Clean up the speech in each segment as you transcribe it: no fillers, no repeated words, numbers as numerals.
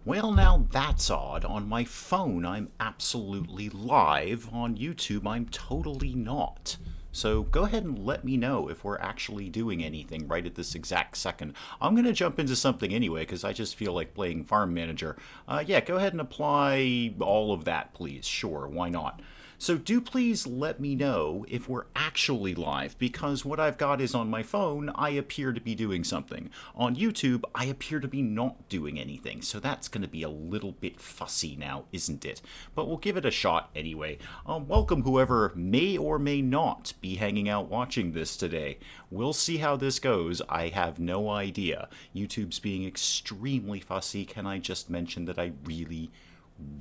Well, now that's odd. On my phone, I'm absolutely live. On YouTube, I'm totally not. So go ahead and let me know if we're actually doing anything right at this exact second. I'm going to jump into something anyway because I just feel like playing Farm Manager. Yeah, go ahead and apply all of that, please. Sure, why not? So do please let me know if we're actually live, because what I've got is on my phone, I appear to be doing something. On YouTube, I appear to be not doing anything, so that's going to be a little bit fussy now, isn't it? But we'll give it a shot anyway. Welcome whoever may or may not be hanging out watching this today. We'll see how this goes. I have no idea. YouTube's being extremely fussy. Can I just mention that I really,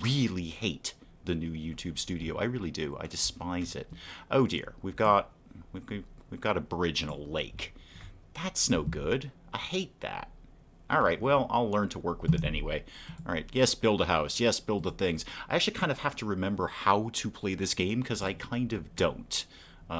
really hate the new YouTube studio. I really do. I despise it. Oh dear, we've got a bridge and a lake. That's no good. I hate that. All right, well, I'll learn to work with it anyway. All right, yes, build a house. Yes, build the things. I actually kind of have to remember how to play this game because I kind of don't.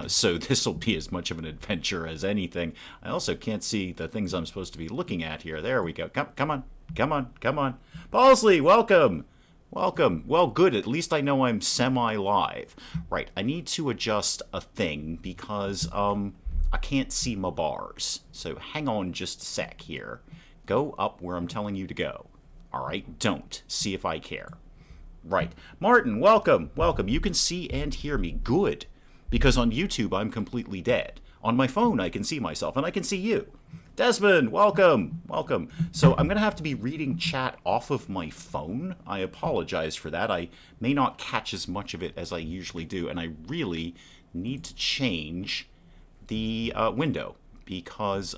So this will be as much of an adventure as anything. I also can't see the things I'm supposed to be looking at here. There we go. Come on. Come on. Come on. Balsley, welcome. Welcome. Well, good. At least I know I'm semi-live. Right, I need to adjust a thing because I can't see my bars. So hang on just a sec here. Go up where I'm telling you to go. All right, don't. See if I care. Right. Martin, welcome. Welcome. You can see and hear me. Good. Because on YouTube, I'm completely dead. On my phone, I can see myself, and I can see you. Desmond, welcome, welcome. So I'm going to have to be reading chat off of my phone. I apologize for that. I may not catch as much of it as I usually do, and I really need to change the window because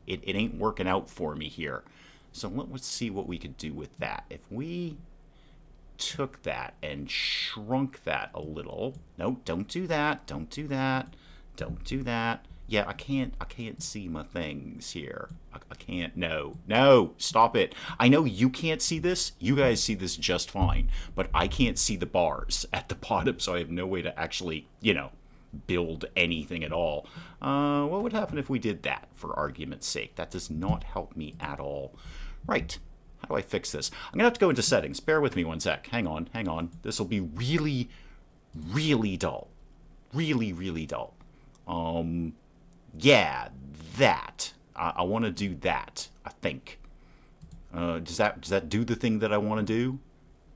it ain't working out for me here. So let's see what we could do with that. If we took that and shrunk that a little. No, don't do that. Don't do that. Don't do that. Yeah, I can't see my things here. I can't. No, stop it. I know you can't see this. You guys see this just fine, but I can't see the bars at the bottom, so I have no way to actually, build anything at all. What would happen if we did that, for argument's sake? That does not help me at all. Right. How do I fix this? I'm going to have to go into settings. Bear with me one sec. Hang on. This will be really, really dull. Really, really dull. Yeah, that. I want to do that, I think. Does that do the thing that I want to do?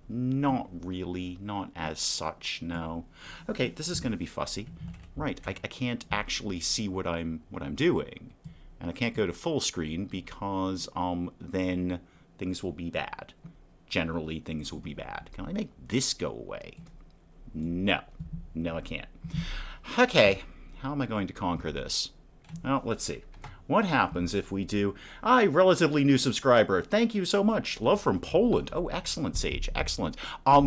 Not really. Not as such, no. Okay, this is going to be fussy. Right, I can't actually see what I'm doing. And I can't go to full screen because then things will be bad. Generally, things will be bad. Can I make this go away? No. No, I can't. Okay, how am I going to conquer this? Well, let's see. What happens if we do... relatively new subscriber. Thank you so much. Love from Poland. Oh, excellent, Sage. Excellent.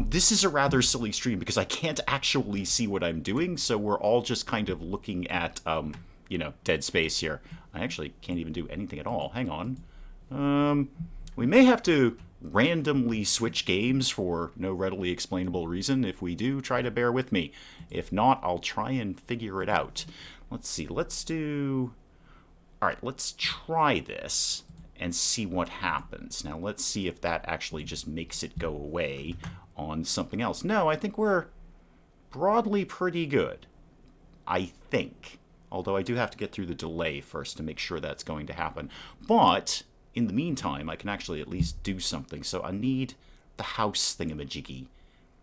This is a rather silly stream because I can't actually see what I'm doing, so we're all just kind of looking at, dead space here. I actually can't even do anything at all. Hang on. We may have to randomly switch games for no readily explainable reason. If we do, try to bear with me. If not, I'll try and figure it out. Let's see. Let's do... All right, let's try this and see what happens. Now, let's see if that actually just makes it go away on something else. No, I think we're broadly pretty good. I think. Although I do have to get through the delay first to make sure that's going to happen. But in the meantime, I can actually at least do something. So I need the house thingamajiggy.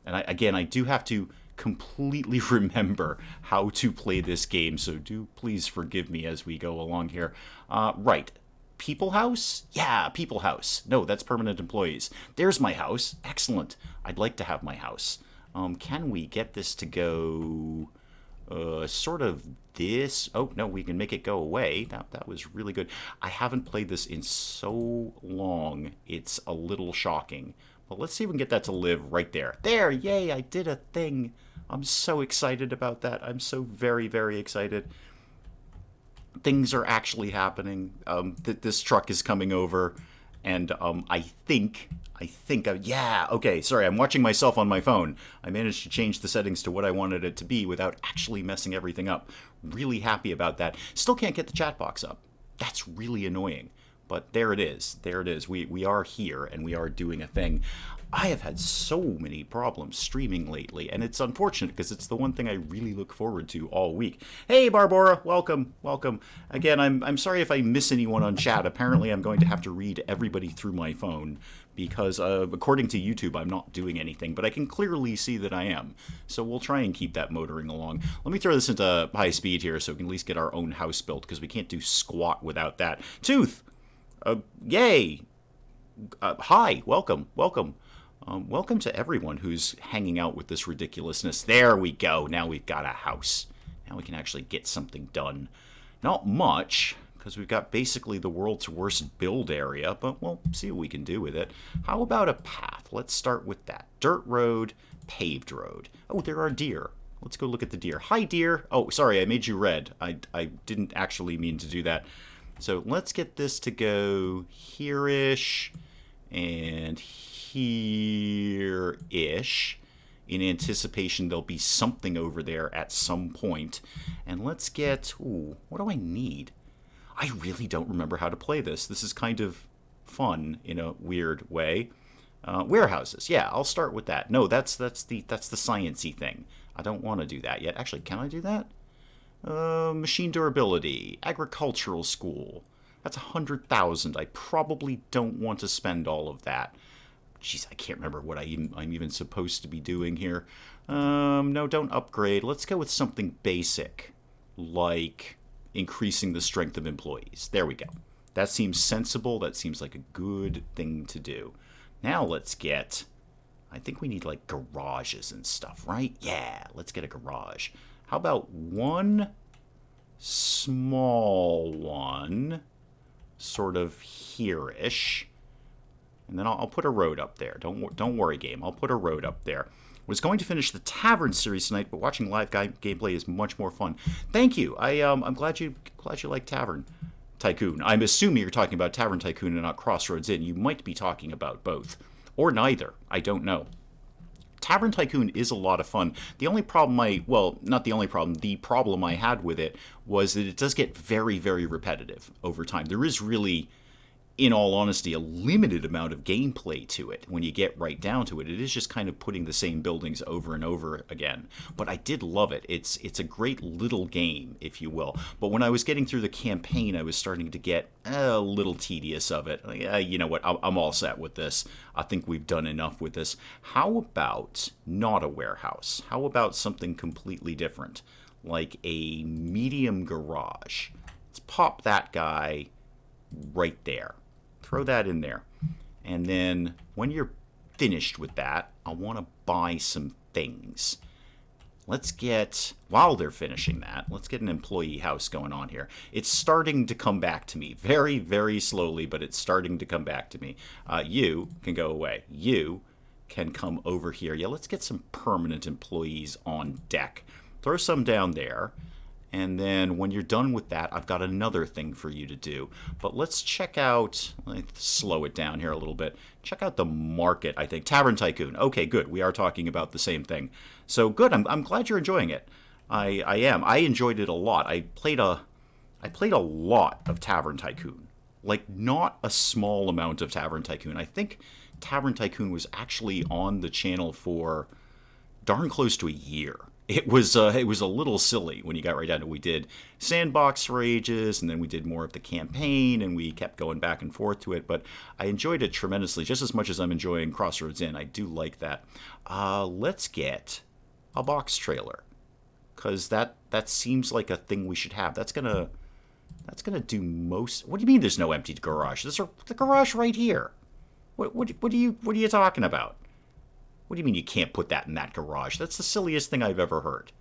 And I do have to completely remember how to play this game, so do please forgive me as we go along here. Right. People house? Yeah, people house. No, that's permanent employees. There's my house. Excellent. I'd like to have my house. Can we get this to go... sort of this. Oh, no, we can make it go away. That was really good. I haven't played this in so long, it's a little shocking. But let's see if we can get that to live right there. There, yay, I did a thing. I'm so excited about that. I'm so very, very excited. Things are actually happening. This truck is coming over, and I think, yeah, okay, sorry, I'm watching myself on my phone. I managed to change the settings to what I wanted it to be without actually messing everything up. Really happy about that. Still can't get the chat box up. That's really annoying. But there it is. There it is. We are here, and we are doing a thing. I have had so many problems streaming lately, and it's unfortunate because it's the one thing I really look forward to all week. Hey, Barbara, welcome, welcome. Again, I'm sorry if I miss anyone on chat. Apparently, I'm going to have to read everybody through my phone because, according to YouTube, I'm not doing anything, but I can clearly see that I am. So we'll try and keep that motoring along. Let me throw this into high speed here so we can at least get our own house built because we can't do squat without that. Tooth! Yay! Hi, welcome, welcome. Welcome to everyone who's hanging out with this ridiculousness. There we go. Now we've got a house. Now we can actually get something done. Not much, because we've got basically the world's worst build area, but we'll see what we can do with it. How about a path? Let's start with that. Dirt road, paved road. Oh, there are deer. Let's go look at the deer. Hi, deer. Oh, sorry, I made you red. I didn't actually mean to do that. So let's get this to go here-ish and here-ish, in anticipation there'll be something over there at some point. And let's get... Ooh, what do I need? I really don't remember how to play this. This is kind of fun in a weird way. Warehouses. Yeah, I'll start with that. No, that's the science-y thing. I don't want to do that yet. Actually, can I do that? Machine durability. Agricultural school. That's 100,000. I probably don't want to spend all of that. Jeez, I can't remember what I'm even supposed to be doing here. No, don't upgrade. Let's go with something basic, like increasing the strength of employees. There we go. That seems sensible. That seems like a good thing to do. Now let's get... I think we need, like, garages and stuff, right? Yeah, let's get a garage. How about one small one, sort of here-ish? And then I'll put a road up there. Don't worry, game. I'll put a road up there. Was going to finish the Tavern series tonight, but watching live gameplay is much more fun. Thank you. I'm glad you like Tavern Tycoon. I'm assuming you're talking about Tavern Tycoon and not Crossroads Inn. You might be talking about both, or neither. I don't know. Tavern Tycoon is a lot of fun. The only problem not the only problem, the problem I had with it was that it does get very, very repetitive over time. There is really, in all honesty, a limited amount of gameplay to it when you get right down to it. It is just kind of putting the same buildings over and over again. But I did love it. It's a great little game, if you will. But when I was getting through the campaign, I was starting to get a little tedious of it. You know what? I'm all set with this. I think we've done enough with this. How about not a warehouse? How about something completely different, like a medium garage? Let's pop that guy right there. Throw that in there. And then when you're finished with that, I want to buy some things. Let's get, while they're finishing that, let's get an employee house going on here. It's starting to come back to me. Very, very slowly, but it's starting to come back to me. You can go away. You can come over here. Yeah, let's get some permanent employees on deck. Throw some down there. And then when you're done with that, I've got another thing for you to do. But let's check out, let's slow it down here a little bit. Check out the market, I think. Tavern Tycoon. Okay, good. We are talking about the same thing. So good. I'm glad you're enjoying it. I am. I enjoyed it a lot. I played a lot of Tavern Tycoon. Like, not a small amount of Tavern Tycoon. I think Tavern Tycoon was actually on the channel for darn close to a year. It was a little silly when you got right down to it. We did Sandbox for ages, and then we did more of the campaign, and we kept going back and forth to it. But I enjoyed it tremendously, just as much as I'm enjoying Crossroads Inn. I do like that. Let's get a box trailer, because that seems like a thing we should have. That's gonna do most. What do you mean? There's no empty garage? There's the garage right here. What are you talking about? What do you mean you can't put that in that garage? That's the silliest thing I've ever heard.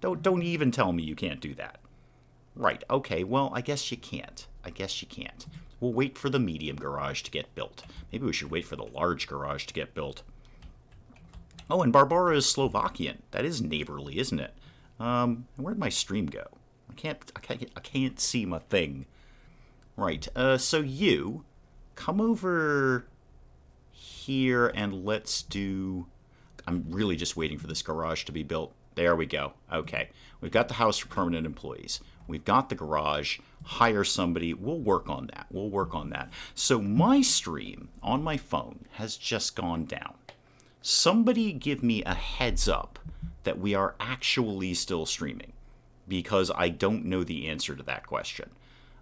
Don't even tell me you can't do that. Right, okay, well, I guess you can't. We'll wait for the medium garage to get built. Maybe we should wait for the large garage to get built. Oh, and Barbara is Slovakian. That is neighborly, isn't it? Where'd my stream go? I can't see my thing. Right, so you come over here and let's do... I'm really just waiting for this garage to be built. There we go. Okay. We've got the house for permanent employees. We've got the garage. Hire somebody. We'll work on that. We'll work on that. So my stream on my phone has just gone down. Somebody give me a heads up that we are actually still streaming, because I don't know the answer to that question.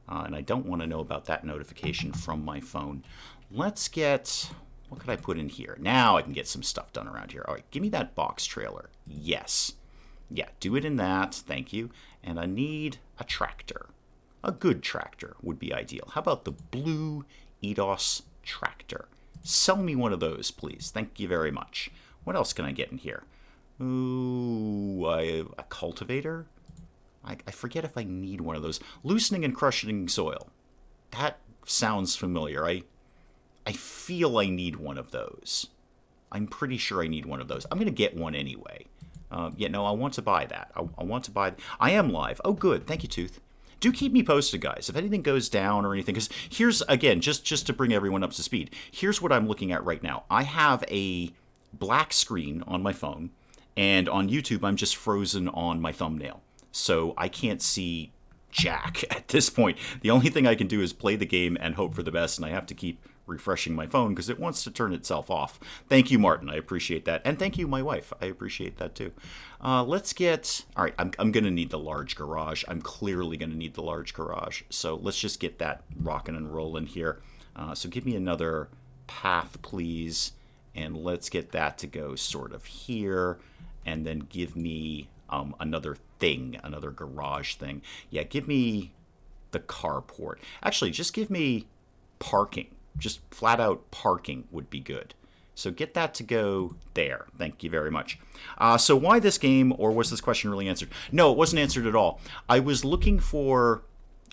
And I don't want to know about that notification from my phone. Let's get... What could I put in here? Now I can get some stuff done around here. All right, give me that box trailer. Yes. Yeah, do it in that. Thank you. And I need a tractor. A good tractor would be ideal. How about the blue EDOS tractor? Sell me one of those, please. Thank you very much. What else can I get in here? Ooh, a cultivator? I forget if I need one of those. Loosening and crushing soil. That sounds familiar. I feel I need one of those. I'm pretty sure I need one of those. I'm going to get one anyway. Yeah, no, I want to buy that. I want to buy... I am live. Oh, good. Thank you, Tooth. Do keep me posted, guys, if anything goes down or anything. Because here's, again, just to bring everyone up to speed, here's what I'm looking at right now. I have a black screen on my phone, and on YouTube, I'm just frozen on my thumbnail. So I can't see jack at this point. The only thing I can do is play the game and hope for the best, and I have to keep refreshing my phone because it wants to turn itself off. Thank you, Martin. I appreciate that. And thank you, my wife. I appreciate that too. Let's get... All right, I'm going to need the large garage. I'm clearly going to need the large garage. So let's just get that rocking and rolling here. So give me another path, please. And let's get that to go sort of here. And then give me another thing, another garage thing. Yeah, give me the carport. Actually, just give me parking. Just flat out parking would be good. So get that to go there. Thank you very much. So why this game, or was this question really answered? No, it wasn't answered at all. I was looking for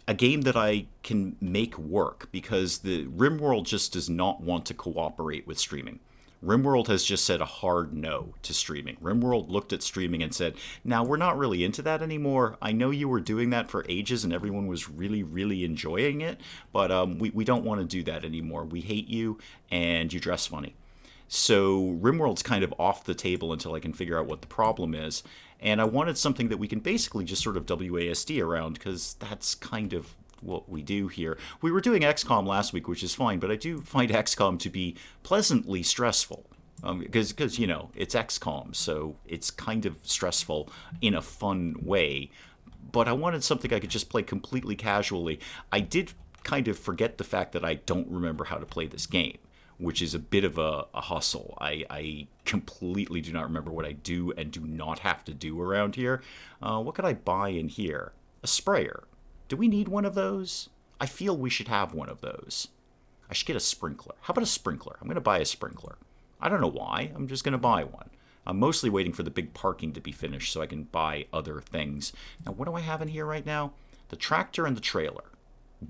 a game that I can make work because the RimWorld just does not want to cooperate with streaming. RimWorld has just said a hard no to streaming. RimWorld looked at streaming and said, now, we're not really into that anymore. I know you were doing that for ages and everyone was really, really enjoying it, but we don't want to do that anymore. We hate you and you dress funny. So RimWorld's kind of off the table until I can figure out what the problem is. And I wanted something that we can basically just sort of WASD around, because that's kind of what we do here. We were doing XCOM last week, which is fine, but I do find XCOM to be pleasantly stressful. Because, you know, it's XCOM, so it's kind of stressful in a fun way. But I wanted something I could just play completely casually. I did kind of forget the fact that I don't remember how to play this game, which is a bit of a hustle. I completely do not remember what I do and do not have to do around here. What could I buy in here? A sprayer. Do we need one of those? I feel we should have one of those. I should get a sprinkler. How about a sprinkler? I'm going to buy a sprinkler. I don't know why. I'm just going to buy one. I'm mostly waiting for the big parking to be finished so I can buy other things. Now, what do I have in here right now? The tractor and the trailer.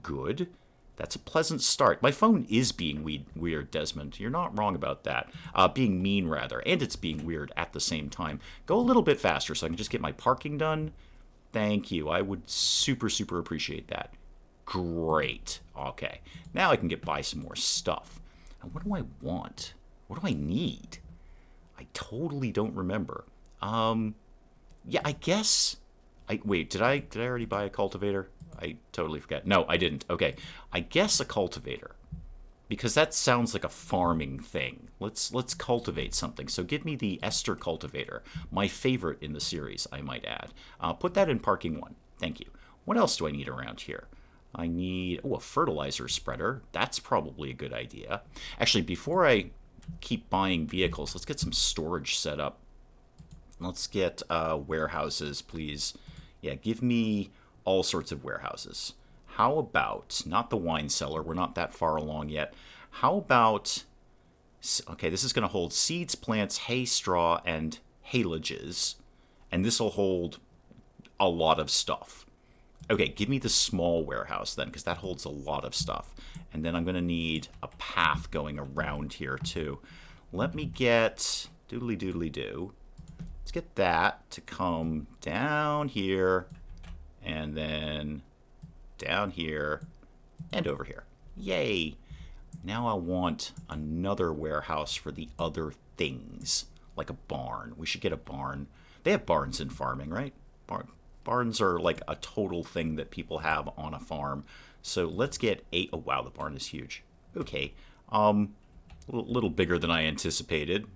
Good. That's a pleasant start. My phone is being weird, Desmond. You're not wrong about that. Being mean, rather. And it's being weird at the same time. Go a little bit faster so I can just get my parking done. Thank you. I would super, super appreciate that. Great. Okay. Now I can buy some more stuff. Now, what do I want? What do I need? I totally don't remember. Yeah, I guess... Wait, did I already buy a cultivator? I totally forgot. No, I didn't. Okay. I guess a cultivator. Because that sounds like a farming thing. Let's cultivate something. So give me the Ester cultivator. My favorite in the series, I might add. Put that in parking 1. Thank you. What else do I need around here? I need... Oh, a fertilizer spreader. That's probably a good idea. Actually, before I keep buying vehicles, let's get some storage set up. Let's get warehouses, please. Yeah, give me all sorts of warehouses. How about, not the wine cellar, we're not that far along yet. How about, okay, this is going to hold seeds, plants, hay, straw, and haylages. And this will hold a lot of stuff. Okay, give me the small warehouse then, because that holds a lot of stuff. And then I'm going to need a path going around here too. Let me get, doodly-doodly-doo. Let's get that to come down here, and then down here, and over here. Yay! Now I want another warehouse for the other things, like a barn. We should get a barn. They have barns in farming, right? Barns are like a total thing that people have on a farm. So let's get 8. Oh, wow, the barn is huge. Okay. A little bigger than I anticipated.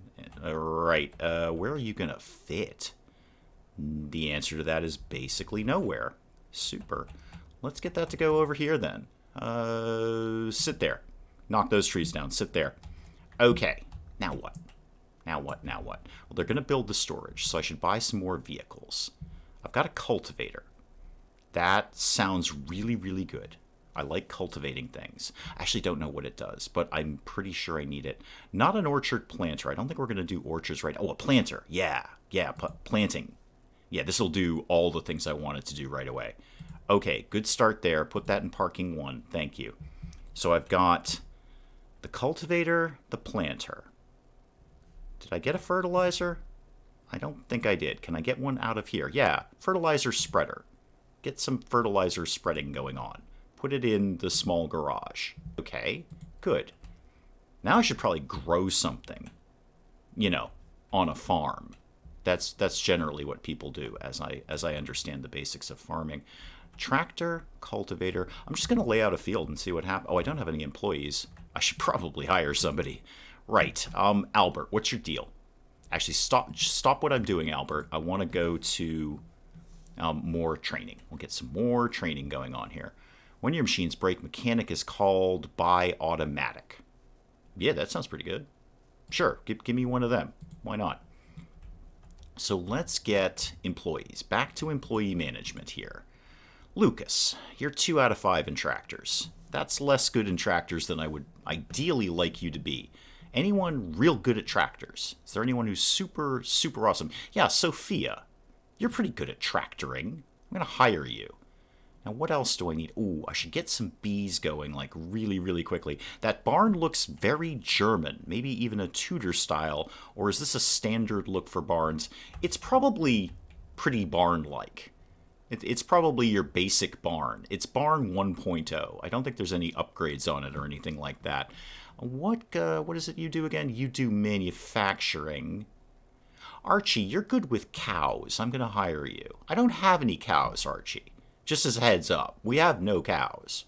Right. Where are you going to fit? The answer to that is basically nowhere. Super. Let's get that to go over here then. Sit there. Knock those trees down. Sit there. Okay. Now what? Now what? Now what? Well, they're going to build the storage, so I should buy some more vehicles. I've got a cultivator. That sounds really, really good. I like cultivating things. I actually don't know what it does, but I'm pretty sure I need it. Not an orchard planter. I don't think we're going to do orchards right. Oh, a planter. Yeah. Planting. Yeah, this will do all the things I wanted to do right away. Okay, good start there. Put that in parking 1. Thank you. So I've got the cultivator, the planter. Did I get a fertilizer? I don't think I did. Can I get one out of here? Yeah, fertilizer spreader. Get some fertilizer spreading going on. Put it in the small garage. Okay, good. Now I should probably grow something, on a farm. That's generally what people do, as I understand the basics of farming. Tractor, cultivator. I'm just going to lay out a field and see what happens. Oh, I don't have any employees. I should probably hire somebody. Right. Albert, what's your deal? Actually, stop what I'm doing, Albert. I want to go to more training. We'll get some more training going on here. When your machines break, mechanic is called by automatic. Yeah, that sounds pretty good. Sure, give me one of them. Why not? So let's get employees. Back to employee management here. Lucas, you're 2 out of 5 in tractors. That's less good in tractors than I would ideally like you to be. Anyone real good at tractors? Is there anyone who's super, super awesome? Yeah, Sophia. You're pretty good at tractoring. I'm going to hire you. Now, what else do I need? Ooh, I should get some bees going, like, really, really quickly. That barn looks very German, maybe even a Tudor style, or is this a standard look for barns? It's probably pretty barn-like. It's probably your basic barn. It's barn 1.0. I don't think there's any upgrades on it or anything like that. What is it you do again? You do manufacturing. Archie, you're good with cows. I'm going to hire you. I don't have any cows, Archie. Just as a heads up, we have no cows.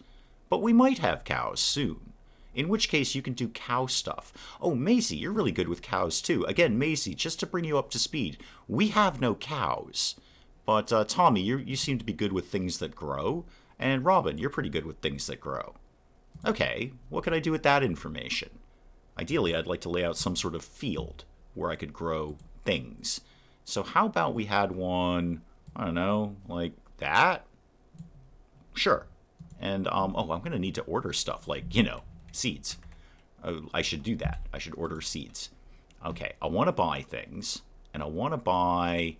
But we might have cows soon. In which case, you can do cow stuff. Oh, Maisie, you're really good with cows too. Again, Maisie, just to bring you up to speed, we have no cows. But Tommy, you seem to be good with things that grow. And Robin, you're pretty good with things that grow. Okay, what can I do with that information? Ideally, I'd like to lay out some sort of field where I could grow things. So how about we had one, I don't know, like that? Sure. And, I'm going to need to order stuff like, seeds. I should do that. I should order seeds. Okay, I want to buy things, and I want to buy...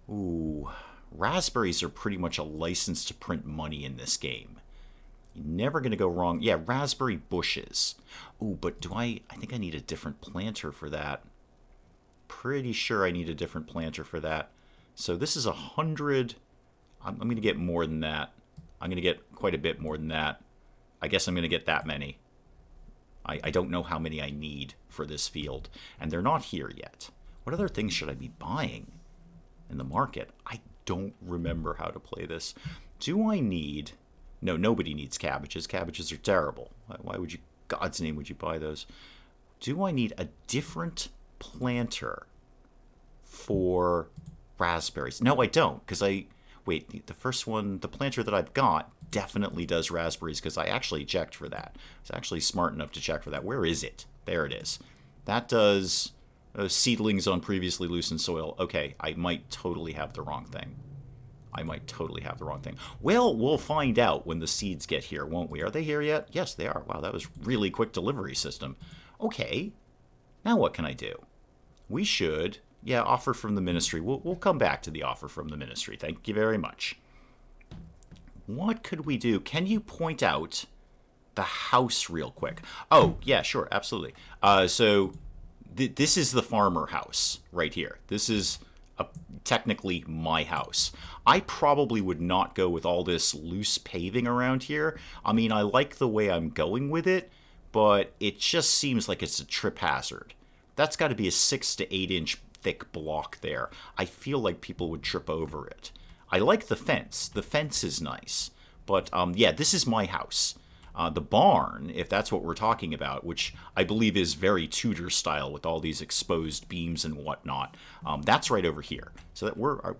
Ooh, raspberries are pretty much a license to print money in this game. You're never going to go wrong. Yeah, raspberry bushes. Ooh, but I think I need a different planter for that. Pretty sure I need a different planter for that. So this is 100. I'm going to get more than that. I'm going to get quite a bit more than that. I guess I'm going to get that many. I don't know how many I need for this field. And they're not here yet. What other things should I be buying in the market? I don't remember how to play this. Do I need... No, nobody needs cabbages. Cabbages are terrible. Why would you... God's name would you buy those? Do I need a different planter for raspberries? No, I don't, because Wait, the first one, the planter that I've got, definitely does raspberries, because I actually checked for that. I was actually smart enough to check for that. Where is it? There it is. That does seedlings on previously loosened soil. Okay, I might totally have the wrong thing. Well, we'll find out when the seeds get here, won't we? Are they here yet? Yes, they are. Wow, that was really quick delivery system. Okay, now what can I do? We should... Yeah, offer from the ministry. We'll come back to the offer from the ministry. Thank you very much. What could we do? Can you point out the house real quick? Oh, yeah, sure, absolutely. So this is the farmer house right here. This is technically my house. I probably would not go with all this loose paving around here. I mean, I like the way I'm going with it, but it just seems like it's a trip hazard. That's got to be a 6 to 8 inch thick block there. I feel like people would trip over it. I like the fence. The fence is nice. But yeah, this is my house. The barn, if that's what we're talking about, which I believe is very Tudor style with all these exposed beams and whatnot, that's right over here. So that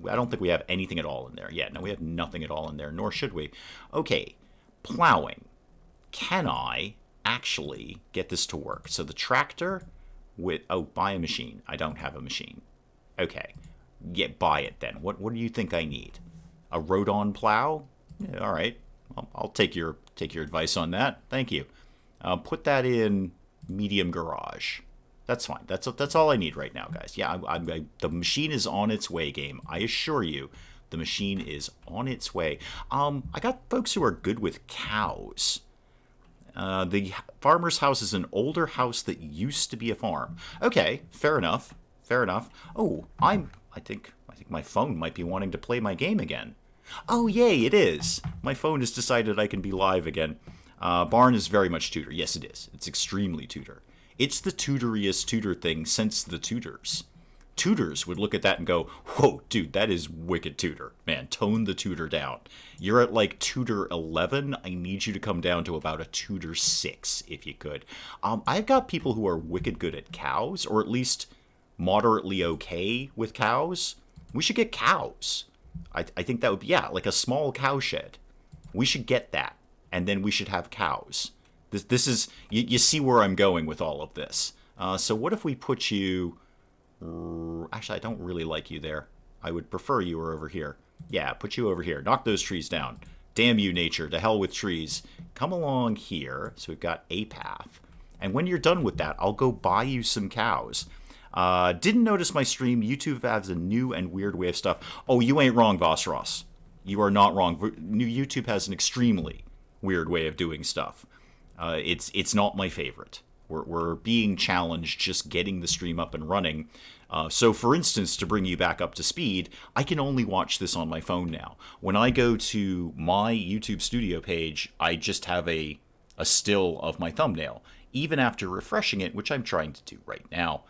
I don't think we have anything at all in there. Yeah, no, we have nothing at all in there, nor should we. Okay, plowing. Can I actually get this to work? So the tractor buy a machine. I don't have a machine. Okay, buy it then. What do you think I need? A Rodon plow? Yeah, all right. I'll take your advice on that. Thank you. Put that in medium garage. That's fine. That's all I need right now, guys. Yeah, the machine is on its way, game. I assure you, the machine is on its way. I got folks who are good with cows. The farmer's house is an older house that used to be a farm. Okay, fair enough. Fair enough. Oh, I think my phone might be wanting to play my game again. Oh, yay, it is. My phone has decided I can be live again. Barn is very much Tudor. Yes, it is. It's extremely Tudor. It's the Tudoriest Tudor thing since the Tudors. Tudors would look at that and go, whoa, dude, that is wicked Tudor. Man, tone the Tudor down. You're at like Tudor 11. I need you to come down to about a Tudor 6, if you could. I've got people who are wicked good at cows, or at least moderately okay with cows. We should get cows. I think that would be, yeah, like a small cow shed. We should get that, and then we should have cows. This is, you see where I'm going with all of this. So what if we put you, actually, I don't really like you there. I would prefer you were over here. Yeah, put you over here. Knock those trees down. Damn you, nature. To hell with trees. Come along here. So we've got a path. And when you're done with that, I'll go buy you some cows. Didn't notice my stream. YouTube has a new and weird way of stuff. Oh, you ain't wrong, Boss Ross. You are not wrong. YouTube has an extremely weird way of doing stuff. It's not my favorite. We're being challenged just getting the stream up and running. So, for instance, to bring you back up to speed, I can only watch this on my phone now. When I go to my YouTube studio page, I just have a still of my thumbnail. Even after refreshing it, which I'm trying to do right now.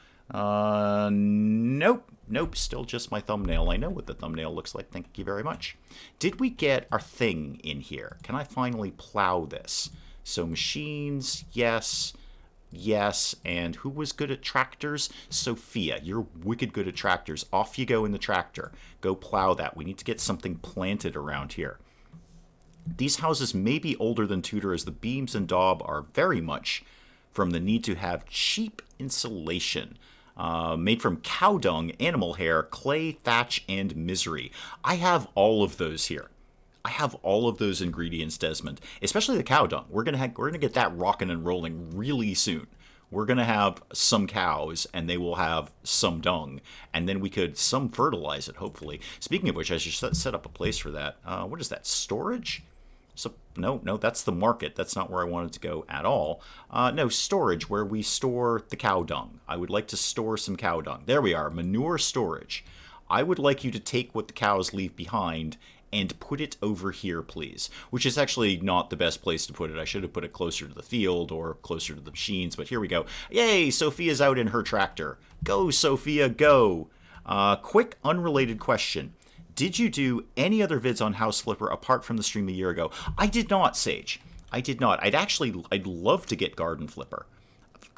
Nope, still just my thumbnail. I know what the thumbnail looks like, thank you very much. Did we get our thing in here? Can I finally plow this? So machines, yes, and who was good at tractors? Sophia, you're wicked good at tractors. Off you go in the tractor. Go plow that. We need to get something planted around here. These houses may be older than Tudor, as the beams and daub are very much from the need to have cheap insulation. Made from cow dung, animal hair, clay, thatch, and misery. I have all of those here. I have all of those ingredients, Desmond. Especially the cow dung. We're gonna get that rocking and rolling really soon. We're gonna have some cows, and they will have some dung, and then we could some fertilize it. Hopefully. Speaking of which, I should set up a place for that. What is that? Storage? So no, that's the market. That's not where I wanted to go at all. No, storage, where we store the cow dung. I would like to store some cow dung. There we are, manure storage. I would like you to take what the cows leave behind and put it over here, please. Which is actually not the best place to put it. I should have put it closer to the field or closer to the machines, but here we go. Yay, Sophia's out in her tractor. Go, Sophia, go. Quick, unrelated question. Did you do any other vids on House Flipper apart from the stream a year ago? I did not, Sage. I did not. I'd love to get Garden Flipper.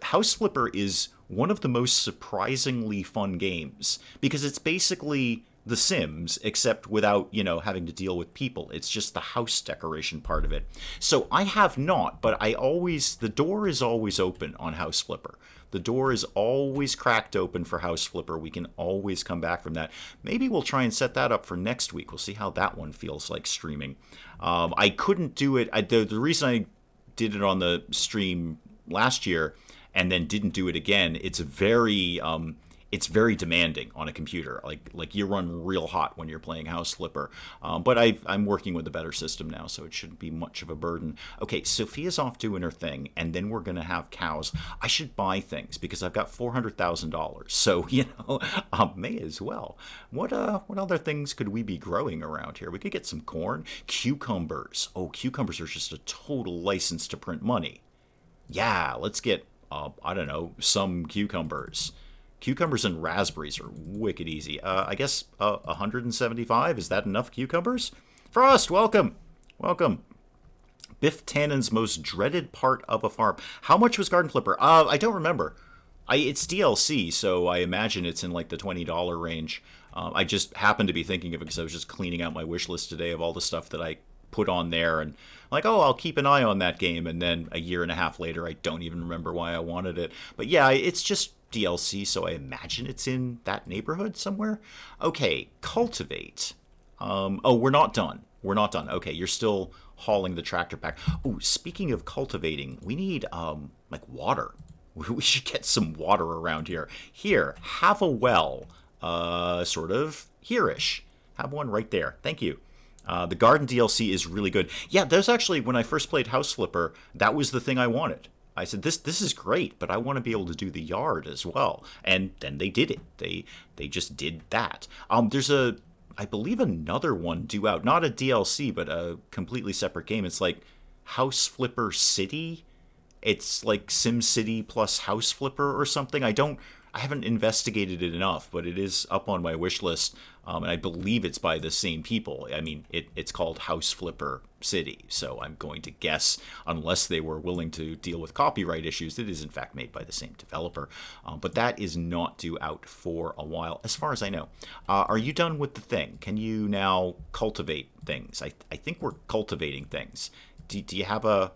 House Flipper is one of the most surprisingly fun games because it's basically The Sims, except without, having to deal with people. It's just the house decoration part of it. So I have not, but the door is always open on House Flipper. The door is always cracked open for House Flipper. We can always come back from that. Maybe we'll try and set that up for next week. We'll see how that one feels like streaming. I couldn't do it. The reason I did it on the stream last year and then didn't do it again, it's very demanding on a computer. Like you run real hot when you're playing House Flipper. But I'm working with a better system now, so it shouldn't be much of a burden. Okay, Sophia's off doing her thing, and then we're going to have cows. I should buy things because I've got $400,000. So, may as well. What other things could we be growing around here? We could get some corn. Cucumbers. Oh, cucumbers are just a total license to print money. Yeah, let's get, some cucumbers. Cucumbers and raspberries are wicked easy. I guess 175, is that enough cucumbers? Frost, welcome! Welcome. Biff Tannen's most dreaded part of a farm. How much was Garden Flipper? I don't remember. It's DLC, so I imagine it's in like the $20 range. I just happened to be thinking of it because I was just cleaning out my wish list today of all the stuff that I put on there, and like, oh, I'll keep an eye on that game, and then a year and a half later, I don't even remember why I wanted it. But yeah, it's just DLC, so I imagine it's in that neighborhood somewhere. Okay, cultivate. Oh, we're not done. We're not done. Okay, you're still hauling the tractor back. Oh, speaking of cultivating, we need like water. We should get some water around here. Here, have a well, sort of here-ish. Have one right there. Thank you. The garden DLC is really good. Yeah, there's actually, when I first played House Flipper, that was the thing I wanted. I said, this is great, but I want to be able to do the yard as well. And then they did it. They just did that. There's I believe another one due out. Not a DLC, but a completely separate game. It's like House Flipper City. It's like Sim City plus House Flipper or something. I haven't investigated it enough, but it is up on my wish list, and I believe it's by the same people. I mean, it's called House Flipper City, so I'm going to guess, unless they were willing to deal with copyright issues, it is in fact made by the same developer. But that is not due out for a while, as far as I know. Are you done with the thing? Can you now cultivate things? I think we're cultivating things. Do you have a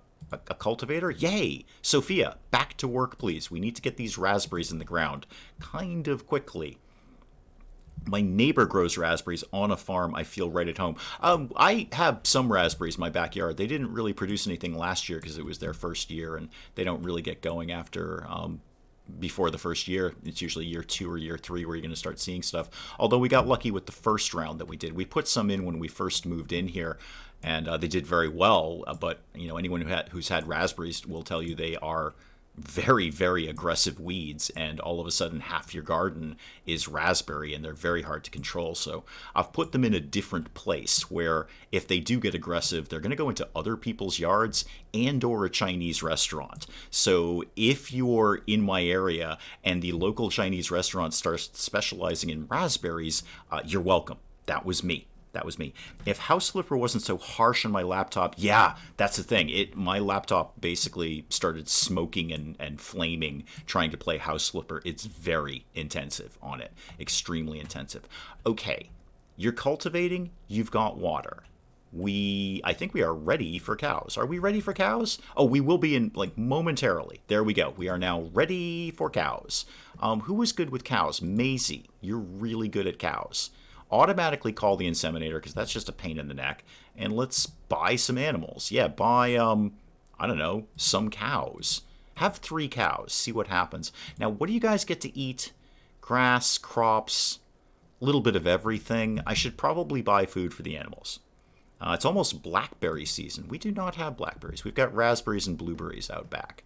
cultivator? Yay! Sophia, back to work, please. We need to get these raspberries in the ground kind of quickly. My neighbor grows raspberries on a farm. I feel right at home. I have some raspberries in my backyard. They didn't really produce anything last year because it was their first year, and they don't really get going after before the first year. It's usually year 2 or year 3 where you're going to start seeing stuff. Although we got lucky with the first round that we did. We put some in when we first moved in here, and they did very well. But anyone who's had raspberries will tell you they are very, very aggressive weeds, and all of a sudden half your garden is raspberry, and they're very hard to control. So I've put them in a different place where if they do get aggressive, they're going to go into other people's yards and or a Chinese restaurant. So if you're in my area and the local Chinese restaurant starts specializing in raspberries, you're welcome. That was me. That was me. If House Flipper wasn't so harsh on my laptop, yeah, that's the thing. My laptop basically started smoking and flaming trying to play House Flipper. It's very intensive on it. Extremely intensive. Okay, you're cultivating, you've got water. I think we are ready for cows. Are we ready for cows? Oh, we will be in, like, momentarily. There we go. We are now ready for cows. Who was good with cows? Maisie, you're really good at cows. Automatically call the inseminator because that's just a pain in the neck. And let's buy some animals. Yeah, buy, I don't know, some cows. Have 3 cows. See what happens. Now, what do you guys get to eat? Grass, crops, a little bit of everything. I should probably buy food for the animals. It's almost blackberry season. We do not have blackberries. We've got raspberries and blueberries out back.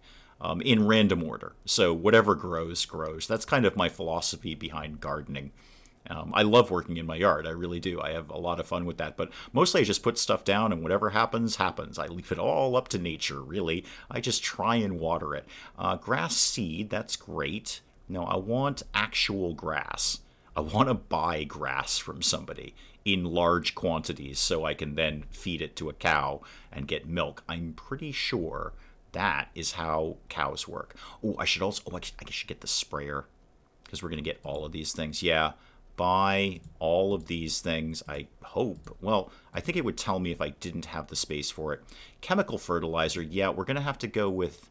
In random order. So whatever grows, grows. That's kind of my philosophy behind gardening. I love working in my yard. I really do. I have a lot of fun with that. But mostly I just put stuff down, and whatever happens, happens. I leave it all up to nature, really. I just try and water it. Grass seed, that's great. No, I want actual grass. I want to buy grass from somebody in large quantities so I can then feed it to a cow and get milk. I'm pretty sure that is how cows work. Oh, I should also, I should get the sprayer because we're going to get all of these things. Yeah. Buy all of these things, I hope. Well, I think it would tell me if I didn't have the space for it. Chemical fertilizer, yeah, we're going to have to go with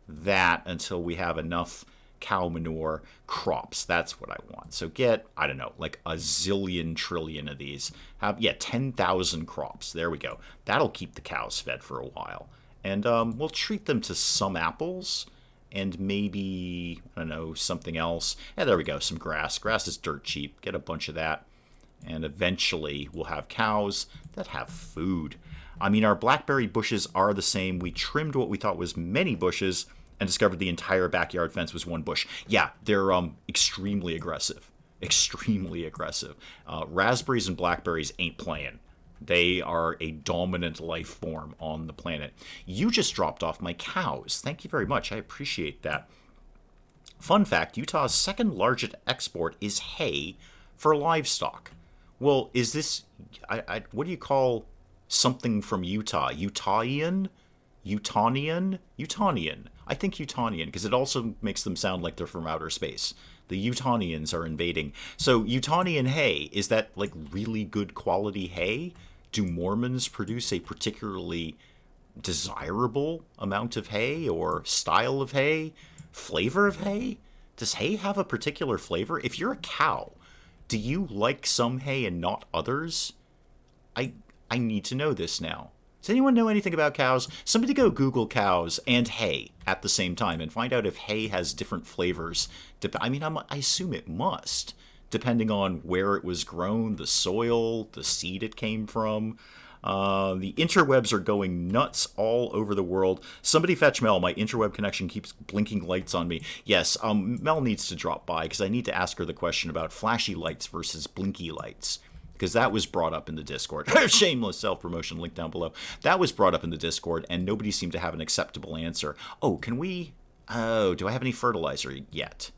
that until we have enough cow manure. Crops, that's what I want. So get, I don't know, like a zillion trillion of these. 10,000 crops. There we go. That'll keep the cows fed for a while. And we'll treat them to some apples. And maybe, I don't know, something else. Yeah, there we go, some grass. Grass is dirt cheap. Get a bunch of that. And eventually we'll have cows that have food. I mean, our blackberry bushes are the same. We trimmed what we thought was many bushes and discovered the entire backyard fence was one bush. Yeah, they're extremely aggressive. Extremely aggressive. Raspberries and blackberries ain't playing. They are a dominant life form on the planet. You just dropped off my cows. Thank you very much. I appreciate that. Fun fact, Utah's second largest export is hay for livestock. Well, is this, what do you call something from Utah? Utahian? Utonian? Utonian. I think Utonian, because it also makes them sound like they're from outer space. The Utonians are invading. So, Utonian hay, is that like really good quality hay? Do Mormons produce a particularly desirable amount of hay or style of hay? Flavor of hay? Does hay have a particular flavor? If you're a cow, do you like some hay and not others? I I need to know this now. Does anyone know anything about cows? Somebody go Google cows and hay at the same time and find out if hay has different flavors. I assume it must, depending on where it was grown, the soil, the seed it came from. The interwebs are going nuts all over the world. Somebody fetch Mel. My interweb connection keeps blinking lights on me. Yes, Mel needs to drop by because I need to ask her the question about flashy lights versus blinky lights. Because that was brought up in the Discord. Shameless self-promotion, link down below. That was brought up in the Discord, and nobody seemed to have an acceptable answer. Oh, can we... Oh, do I have any fertilizer yet?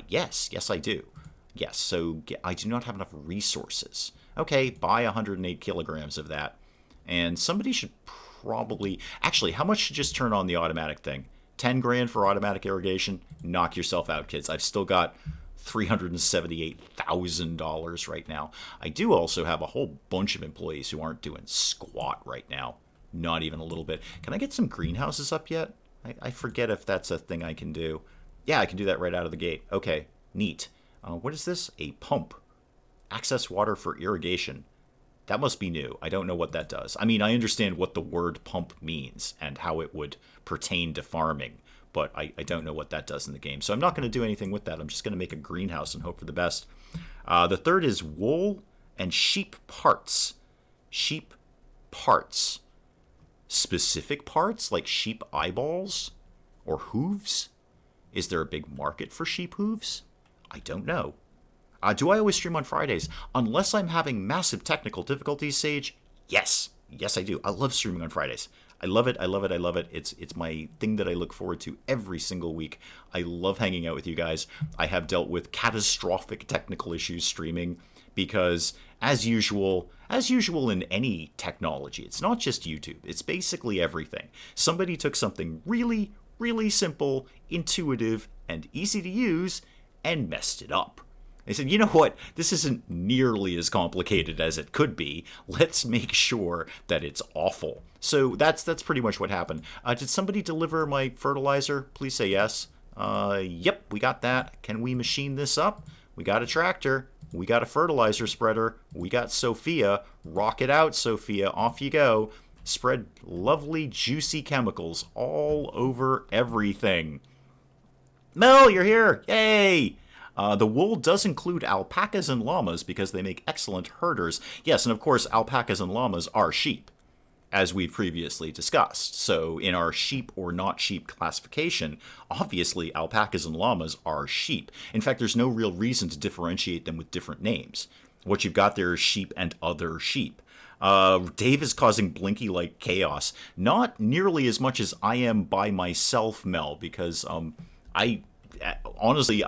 Yes. Yes, I do. Yes, so I do not have enough resources. Okay, buy 108 kilograms of that. And somebody should probably... Actually, how much should just turn on the automatic thing? 10 grand for automatic irrigation? Knock yourself out, kids. I've still got $378,000 right now. I do also have a whole bunch of employees who aren't doing squat right now. Not even a little bit. Can I get some greenhouses up yet? I forget if that's a thing I can do. Yeah, I can do that right out of the gate. Okay, neat. What is this? A pump. Access water for irrigation. That must be new. I don't know what that does. I mean, I understand what the word pump means and how it would pertain to farming, but I don't know what that does in the game. So I'm not going to do anything with that. I'm just going to make a greenhouse and hope for the best. The third is wool and sheep parts. Sheep parts. Specific parts like sheep eyeballs or hooves? Is there a big market for sheep hooves? I don't know. Do I always stream on Fridays? Unless I'm having massive technical difficulties, Sage, yes. Yes, I do. I love streaming on Fridays. I love it. I love it. I love it. It's my thing that I look forward to every single week. I love hanging out with you guys. I have dealt with catastrophic technical issues streaming because, as usual in any technology, it's not just YouTube. It's basically everything. Somebody took something really, really simple, intuitive, and easy to use and messed it up. They said, you know what, this isn't nearly as complicated as it could be. Let's make sure that it's awful. So that's pretty much what happened. Did somebody deliver my fertilizer? Please say yes. Yep, we got that. Can we machine this up? We got a tractor. We got a fertilizer spreader. We got Sophia. Rock it out, Sophia. Off you go. Spread lovely, juicy chemicals all over everything. Mel, you're here. Yay! The wool does include alpacas and llamas because they make excellent herders. Yes, and of course, alpacas and llamas are sheep, as we've previously discussed. So in our sheep or not sheep classification, obviously alpacas and llamas are sheep. In fact, there's no real reason to differentiate them with different names. What you've got there is sheep and other sheep. Dave is causing blinky-like chaos. Not nearly as much as I am by myself, Mel, because honestly,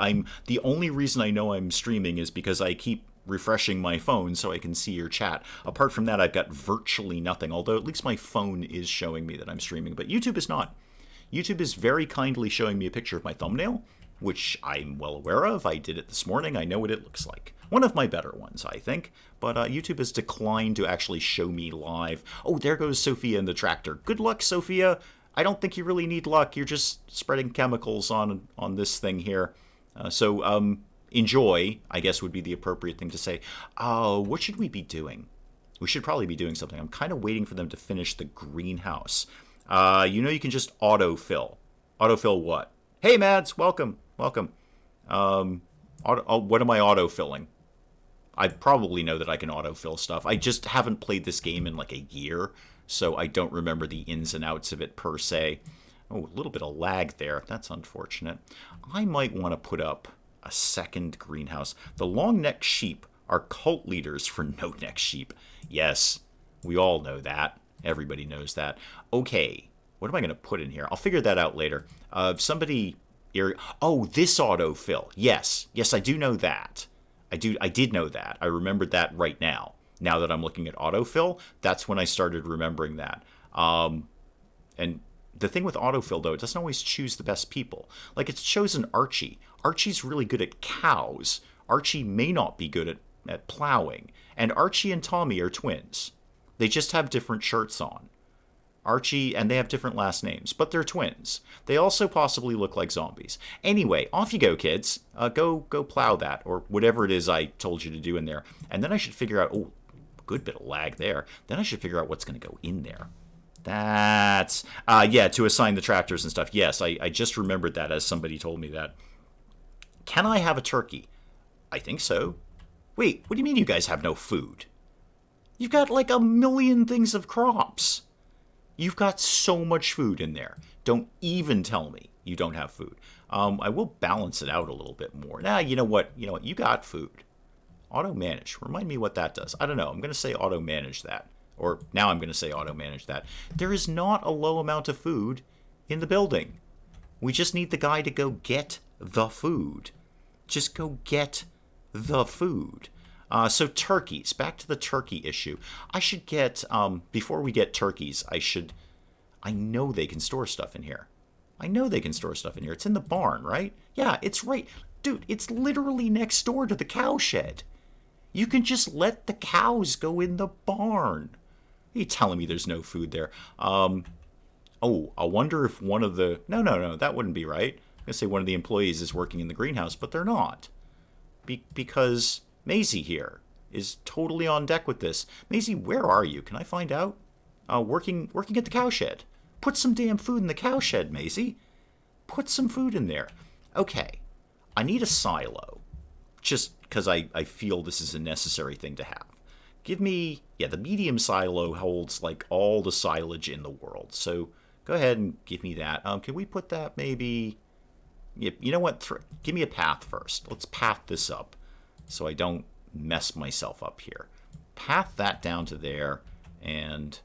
the only reason I know I'm streaming is because I keep refreshing my phone so I can see your chat. Apart from that, I've got virtually nothing, although at least my phone is showing me that I'm streaming, but YouTube is not. YouTube is very kindly showing me a picture of my thumbnail, which I'm well aware of. I did it this morning. I know what it looks like. One of my better ones, I think. But YouTube has declined to actually show me live. Oh, there goes Sophia in the tractor. Good luck, Sophia. I don't think you really need luck. You're just spreading chemicals on this thing here. So enjoy, I guess would be the appropriate thing to say. What should we be doing? We should probably be doing something. I'm kind of waiting for them to finish the greenhouse. You can just autofill. Autofill what? Hey, Mads, welcome. What am I autofilling? I probably know that I can autofill stuff. I just haven't played this game in like a year, so I don't remember the ins and outs of it per se. Oh, a little bit of lag there. That's unfortunate. I might want to put up a second greenhouse. The long-necked sheep are cult leaders for no-necked sheep. Yes, we all know that. Everybody knows that. Okay, what am I going to put in here? I'll figure that out later. Somebody Oh, this autofill. Yes. Yes, I do know that. I did know that. I remembered that right now. Now that I'm looking at autofill, that's when I started remembering that. And the thing with autofill, though, it doesn't always choose the best people. Like, it's chosen Archie. Archie's really good at cows. Archie may not be good at plowing. And Archie and Tommy are twins. They just have different shirts on. Archie, and they have different last names, but they're twins. They also possibly look like zombies. Anyway, off you go, kids. Go plow that, or whatever it is I told you to do in there. And then I should figure out, oh, good bit of lag there. Then I should figure out what's going to go in there. That's, yeah, to assign the tractors and stuff. Yes, I just remembered that as somebody told me that. Can I have a turkey? I think so. Wait, what do you mean you guys have no food? You've got like a million things of crops. You've got so much food in there. Don't even tell me you don't have food. I will balance it out a little bit more. Nah, you know what? You got food. Auto manage. Remind me what that does. I don't know. I'm going to say auto manage that. Or now I'm going to say auto manage that. There is not a low amount of food in the building. We just need the guy to go get the food. Just go get the food. So turkeys. Back to the turkey issue. I should get, before we get turkeys, I know they can store stuff in here. I know they can store stuff in here. It's in the barn, right? Yeah, it's right. Dude, it's literally next door to the cow shed. You can just let the cows go in the barn. Are you telling me there's no food there? Oh, I wonder if one of the... No, that wouldn't be right. I'm going to say one of the employees is working in the greenhouse, but they're not. Because Maisie here is totally on deck with this. Maisie, where are you? Can I find out? Working at the cowshed. Put some damn food in the cowshed, Maisie. Put some food in there. Okay, I need a silo. Just because I feel this is a necessary thing to have. Give me, yeah, the medium silo holds like all the silage in the world. So go ahead and give me that. Can we put that maybe, you know what, give me a path first. Let's path this up so I don't mess myself up here. Path that down to there and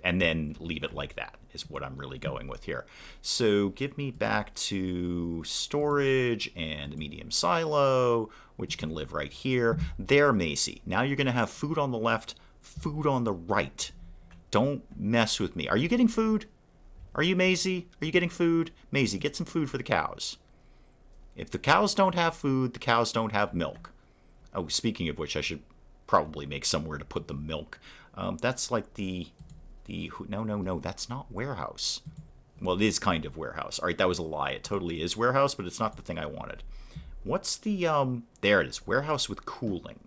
then leave it like that is what I'm really going with here. So give me back to storage and medium silo, which can live right here. There, Macy. Now you're going to have food on the left, food on the right. Don't mess with me. Are you getting food? Are you, Maisie? Are you getting food? Maisie, get some food for the cows. If the cows don't have food, the cows don't have milk. Oh, speaking of which, I should probably make somewhere to put the milk. That's like no, that's not warehouse. Well, it is kind of warehouse. All right, that was a lie. It totally is warehouse, but it's not the thing I wanted. What's the, there it is, warehouse with cooling.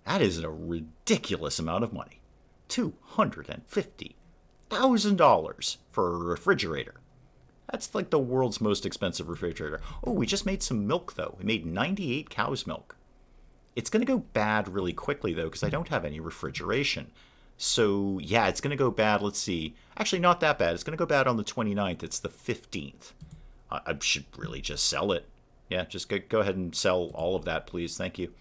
That is a ridiculous amount of money. $250,000 for a refrigerator. That's like the world's most expensive refrigerator. Oh, we just made some milk, though. We made 98 cow's milk. It's going to go bad really quickly, though, because I don't have any refrigeration. So, yeah, it's going to go bad. Let's see. Actually, not that bad. It's going to go bad on the 29th. It's the 15th. I should really just sell it. Yeah, just go ahead and sell all of that, please. Thank you.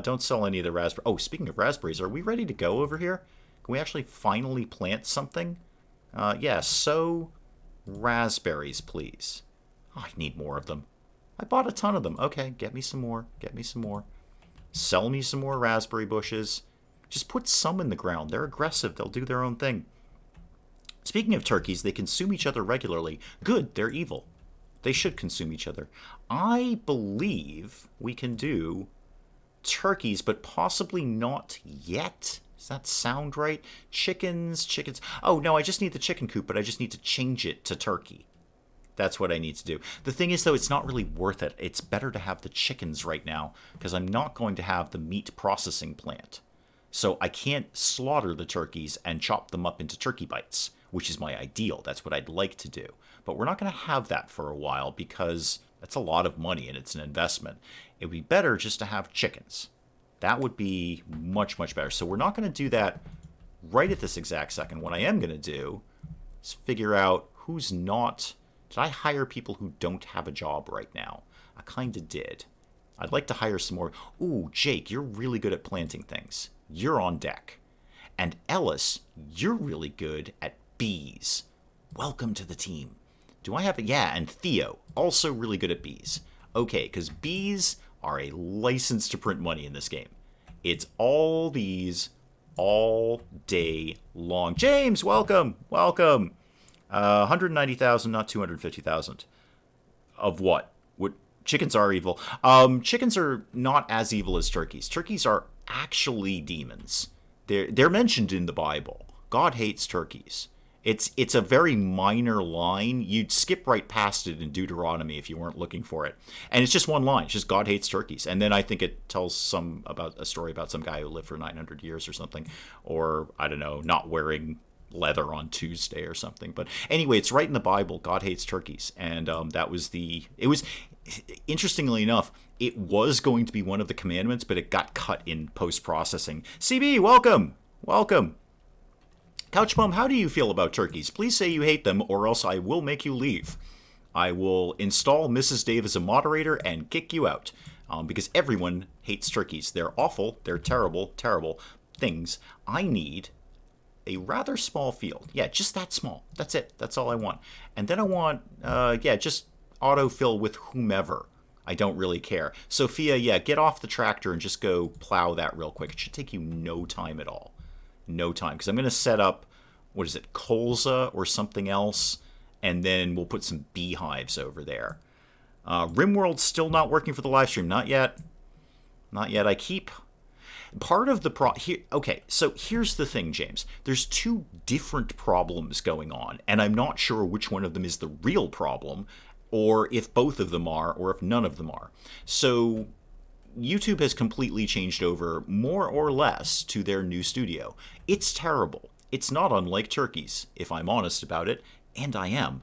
Don't sell any of the raspberries. Oh, speaking of raspberries, are we ready to go over here? Can we actually finally plant something? Yeah, sow raspberries, please. Oh, I need more of them. I bought a ton of them. Okay, get me some more. Get me some more. Sell me some more raspberry bushes. Just put some in the ground. They're aggressive. They'll do their own thing. Speaking of turkeys, they consume each other regularly. Good, they're evil. They should consume each other. I believe we can do turkeys, but possibly not yet. Does that sound right? Chickens. Oh, no, I just need the chicken coop, but I just need to change it to turkey. That's what I need to do. The thing is, though, it's not really worth it. It's better to have the chickens right now, because I'm not going to have the meat processing plant. So I can't slaughter the turkeys and chop them up into turkey bites, which is my ideal. That's what I'd like to do. But we're not going to have that for a while because that's a lot of money and it's an investment. It would be better just to have chickens. That would be much, much better. So we're not going to do that right at this exact second. What I am going to do is figure out who's not... Did I hire people who don't have a job right now? I kind of did. I'd like to hire some more. Ooh, Jake, you're really good at planting things. You're on deck. And Ellis, you're really good at bees. Welcome to the team. Do I have it? Yeah, and Theo, also really good at bees. Okay, because bees are a license to print money in this game. It's all bees all day long. James, welcome, welcome. 190,000, not 250,000. Of what? What? Chickens are evil. Chickens are not as evil as turkeys. Turkeys are actually demons. They're mentioned in the Bible. God hates turkeys. It's a very minor line. You'd skip right past it in Deuteronomy if you weren't looking for it. And it's just one line. It's just God hates turkeys. And then I think it tells some about a story about some guy who lived for 900 years or something, or I don't know, not wearing leather on Tuesday or something. But anyway, it's right in the Bible. God hates turkeys, and that was the. It was interestingly enough, it was going to be one of the commandments, but it got cut in post processing. CB, welcome, welcome. Couchbum, how do you feel about turkeys? Please say you hate them, or else I will make you leave. I will install Mrs. Dave as a moderator and kick you out, because everyone hates turkeys. They're awful. They're terrible, terrible things. I need a rather small field. Yeah, just that small. That's it. That's all I want. And then I want, just autofill with whomever. I don't really care. Sophia, yeah, get off the tractor and just go plow that real quick. It should take you no time at all. No time, because I'm going to set up, what is it, colza or something else, and then we'll put some beehives over there. Rimworld's still not working for the live stream. Not yet. Not yet. I keep... Part of the okay, so here's the thing, James. There's two different problems going on, and I'm not sure which one of them is the real problem, or if both of them are, or if none of them are. So YouTube has completely changed over, more or less, to their new studio. It's terrible. It's not unlike turkeys, if I'm honest about it, and I am.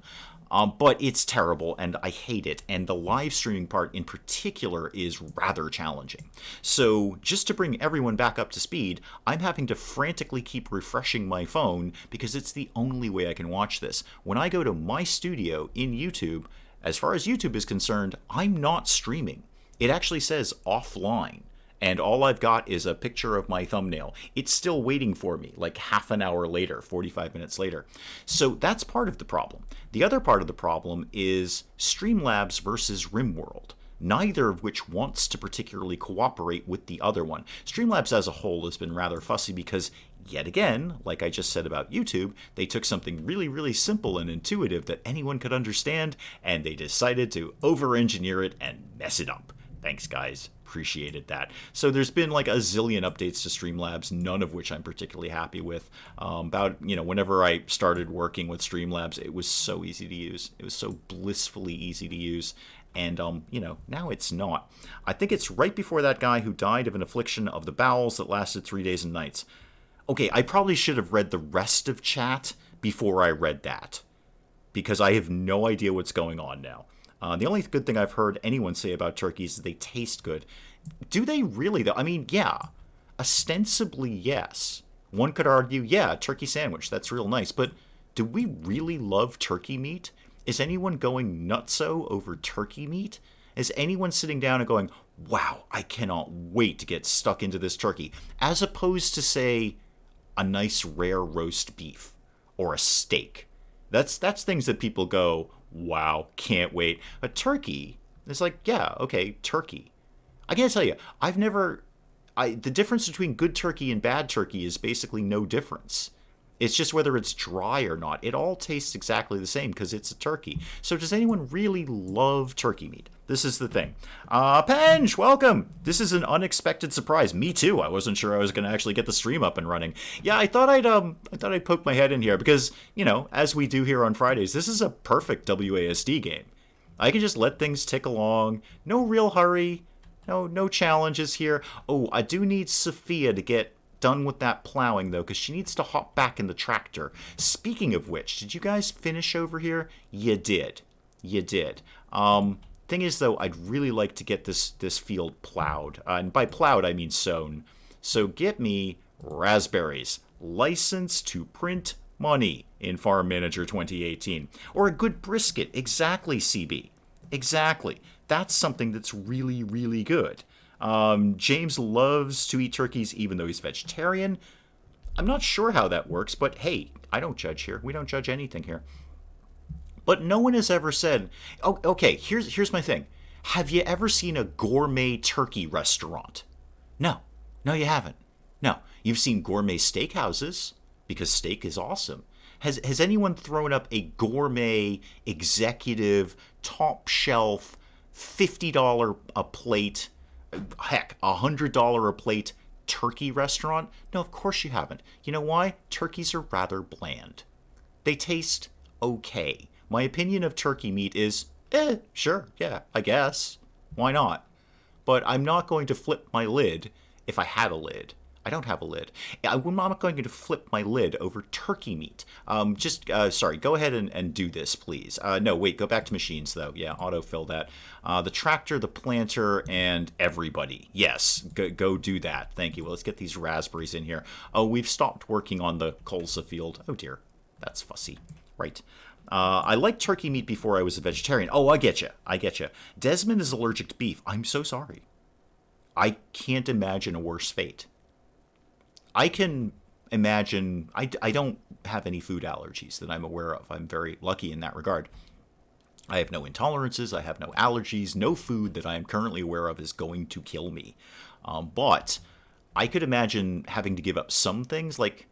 But it's terrible, and I hate it, and the live streaming part in particular is rather challenging. So just to bring everyone back up to speed, I'm having to frantically keep refreshing my phone because it's the only way I can watch this. When I go to my studio in YouTube, as far as YouTube is concerned, I'm not streaming. It actually says offline, and all I've got is a picture of my thumbnail. It's still waiting for me, like half an hour later, 45 minutes later. So that's part of the problem. The other part of the problem is Streamlabs versus Rimworld, neither of which wants to particularly cooperate with the other one. Streamlabs as a whole has been rather fussy because, yet again, like I just said about YouTube, they took something really, really simple and intuitive that anyone could understand, and they decided to over-engineer it and mess it up. Thanks, guys. Appreciated that. So there's been like a zillion updates to Streamlabs, none of which I'm particularly happy with. Whenever I started working with Streamlabs, it was so easy to use. It was so blissfully easy to use. And, now it's not. I think it's right before that guy who died of an affliction of the bowels that lasted 3 days and nights. Okay, I probably should have read the rest of chat before I read that, because I have no idea what's going on now. The only good thing I've heard anyone say about turkeys is they taste good. Do they really, though? I mean, yeah. Ostensibly, yes. One could argue, yeah, turkey sandwich, that's real nice. But do we really love turkey meat? Is anyone going nutso over turkey meat? Is anyone sitting down and going, wow, I cannot wait to get stuck into this turkey? As opposed to, say, a nice rare roast beef or a steak. That's things that people go, wow, can't wait. A turkey, it's like, yeah, okay, turkey. I gotta tell you, the difference between good turkey and bad turkey is basically no difference. It's just whether it's dry or not. It all tastes exactly the same because it's a turkey. So does anyone really love turkey meat? This is the thing. Penge, welcome. This is an unexpected surprise. Me too. I wasn't sure I was going to actually get the stream up and running. Yeah, I thought I'd poke my head in here because, as we do here on Fridays, this is a perfect WASD game. I can just let things tick along. No real hurry. No challenges here. Oh, I do need Sophia to get done with that plowing, though, because she needs to hop back in the tractor. Speaking of which, did you guys finish over here? You did. You did. Thing is, though, I'd really like to get this field plowed. And by plowed, I mean sown. So get me raspberries. License to print money in Farm Manager 2018. Or a good brisket. Exactly, CB. Exactly. That's something that's really, really good. James loves to eat turkeys even though he's vegetarian. I'm not sure how that works, but hey, I don't judge here. We don't judge anything here. But no one has ever said, oh, okay, here's my thing. Have you ever seen a gourmet turkey restaurant? No. No, you haven't. No. You've seen gourmet steakhouses because steak is awesome. Has anyone thrown up a gourmet, executive, top shelf, $50 a plate, heck, $100 a plate turkey restaurant? No, of course you haven't. You know why? Turkeys are rather bland. They taste okay. My opinion of turkey meat is, sure, yeah, I guess. Why not? But I'm not going to flip my lid if I had a lid. I don't have a lid. I'm not going to flip my lid over turkey meat. Sorry, go ahead and do this, please. No, wait, go back to machines, though. Yeah, autofill that. The tractor, the planter, and everybody. Yes, go do that. Thank you. Well, let's get these raspberries in here. Oh, we've stopped working on the colza field. Oh, dear. That's fussy. Right. I liked turkey meat before I was a vegetarian. Oh, I get you. Desmond is allergic to beef. I'm so sorry. I can't imagine a worse fate. I can imagine, I don't have any food allergies that I'm aware of. I'm very lucky in that regard. I have no intolerances, I have no allergies, no food that I am currently aware of is going to kill me. But I could imagine having to give up some things, like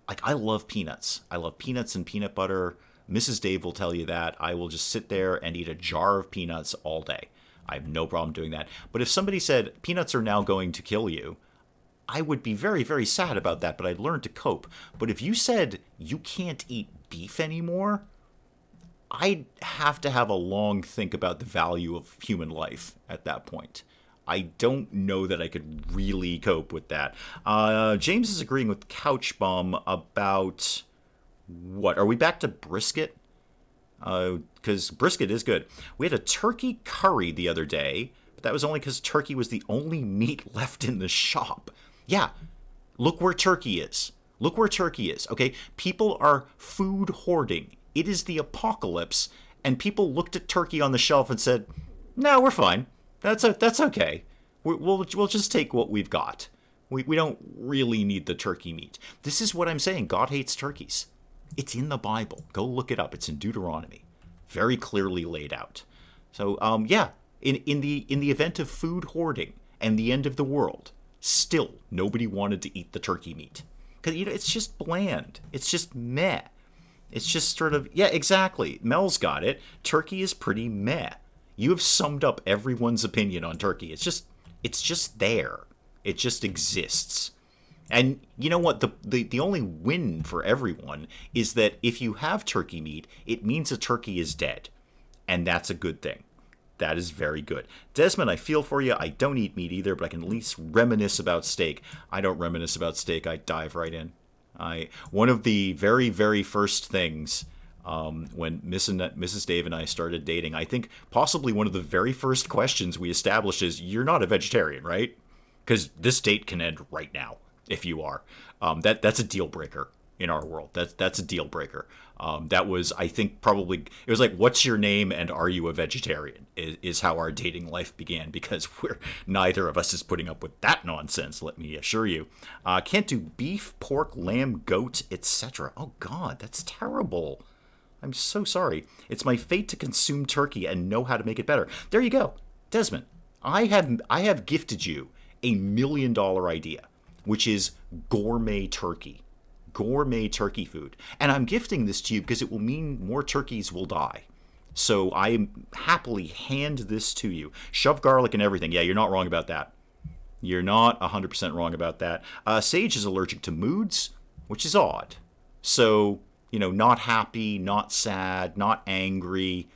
I love peanuts. I love peanuts and peanut butter. Mrs. Dave will tell you that. I will just sit there and eat a jar of peanuts all day. I have no problem doing that. But if somebody said, peanuts are now going to kill you, I would be very, very sad about that, but I'd learn to cope. But if you said you can't eat beef anymore, I'd have to have a long think about the value of human life at that point. I don't know that I could really cope with that. James is agreeing with Couch Bum about what? Are we back to brisket? Because brisket is good. We had a turkey curry the other day, but that was only because turkey was the only meat left in the shop. Yeah, look where turkey is. Look where turkey is, okay? People are food hoarding. It is the apocalypse, and people looked at turkey on the shelf and said, no, we're fine. That's okay. We'll just take what we've got. We don't really need the turkey meat. This is what I'm saying. God hates turkeys. It's in the Bible. Go look it up. It's in Deuteronomy. Very clearly laid out. So, yeah, in the event of food hoarding and the end of the world, still, nobody wanted to eat the turkey meat. Because, it's just bland. It's just meh. It's just sort of, yeah, exactly. Mel's got it. Turkey is pretty meh. You have summed up everyone's opinion on turkey. It's just there. It just exists. And you know what? The only win for everyone is that if you have turkey meat, it means a turkey is dead. And that's a good thing. That is very good. Desmond, I feel for you. I don't eat meat either, but I can at least reminisce about steak. I don't reminisce about steak. I dive right in. One of the very, very first things when Mrs. Dave and I started dating, I think possibly one of the very first questions we established is, you're not a vegetarian, right? Because this date can end right now if you are. That's a deal breaker in our world. That's a deal breaker. That was, I think, probably, it was like, what's your name and are you a vegetarian is how our dating life began, because neither of us is putting up with that nonsense, let me assure you. Can't do beef, pork, lamb, goat, etc. Oh God, that's terrible. I'm so sorry. It's my fate to consume turkey and know how to make it better. There you go. Desmond, I have gifted you $1 million idea, which is gourmet turkey. Gourmet turkey food. And I'm gifting this to you because it will mean more turkeys will die. So I happily hand this to you. Shove garlic and everything. Yeah, you're not wrong about that. You're not 100% wrong about that. Sage is allergic to moods, which is odd. So, not happy, not sad, not angry,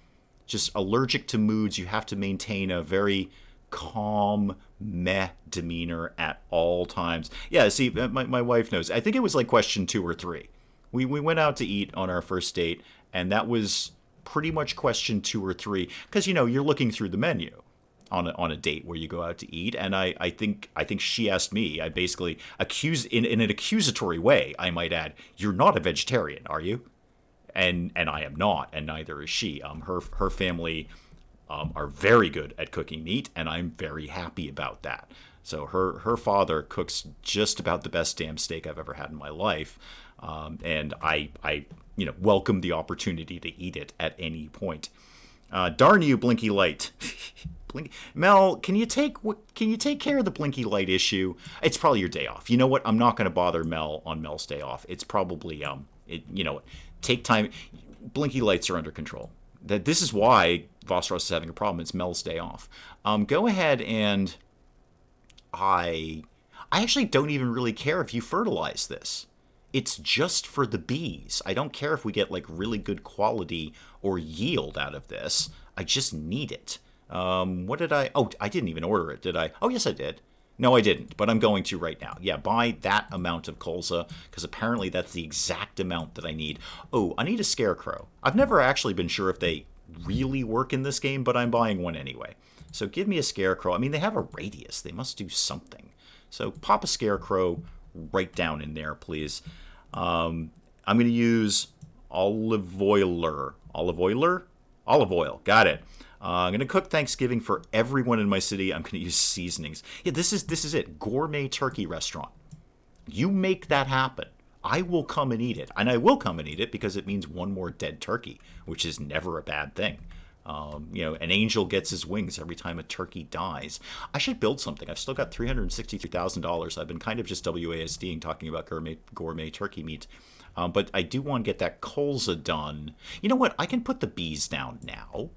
just allergic to moods. You have to maintain a very calm, meh demeanor at all times. Yeah, see, my wife knows. I think it was like question 2 or 3. We went out to eat on our first date, and that was pretty much question 2 or 3, because you're looking through the menu on a date where you go out to eat, and I think she asked me. I basically accused in an accusatory way, I might add, you're not a vegetarian, are you? And I am not, and neither is she. Her family are very good at cooking meat, and I'm very happy about that. So her father cooks just about the best damn steak I've ever had in my life. And I welcome the opportunity to eat it at any point. Darn you, Blinky Light. Mel, can you take care of the Blinky Light issue? It's probably your day off. You know what? I'm not going to bother Mel on Mel's day off. It's probably take time. Blinky Lights are under control. This is why Vossros is having a problem. It's Mel's day off. Go ahead and I actually don't even really care if you fertilize this. It's just for the bees. I don't care if we get like really good quality or yield out of this. I just need it. What did I? Oh, I didn't even order it, did I? Oh, yes, I did. No, I didn't, but I'm going to right now. Yeah, buy that amount of colza, because apparently that's the exact amount that I need. Oh, I need a scarecrow. I've never actually been sure if they really work in this game, but I'm buying one anyway. So give me a scarecrow. I mean, they have a radius. They must do something. So pop a scarecrow right down in there, please. I'm going to use olive oil. Olive oil. Got it. I'm going to cook Thanksgiving for everyone in my city. I'm going to use seasonings. Yeah, this is it. Gourmet turkey restaurant. You make that happen. I will come and eat it. And I will come and eat it because it means one more dead turkey, which is never a bad thing. An angel gets his wings every time a turkey dies. I should build something. I've still got $363,000. I've been kind of just WASDing talking about gourmet turkey meat. But I do want to get that colza done. You know what? I can put the bees down now.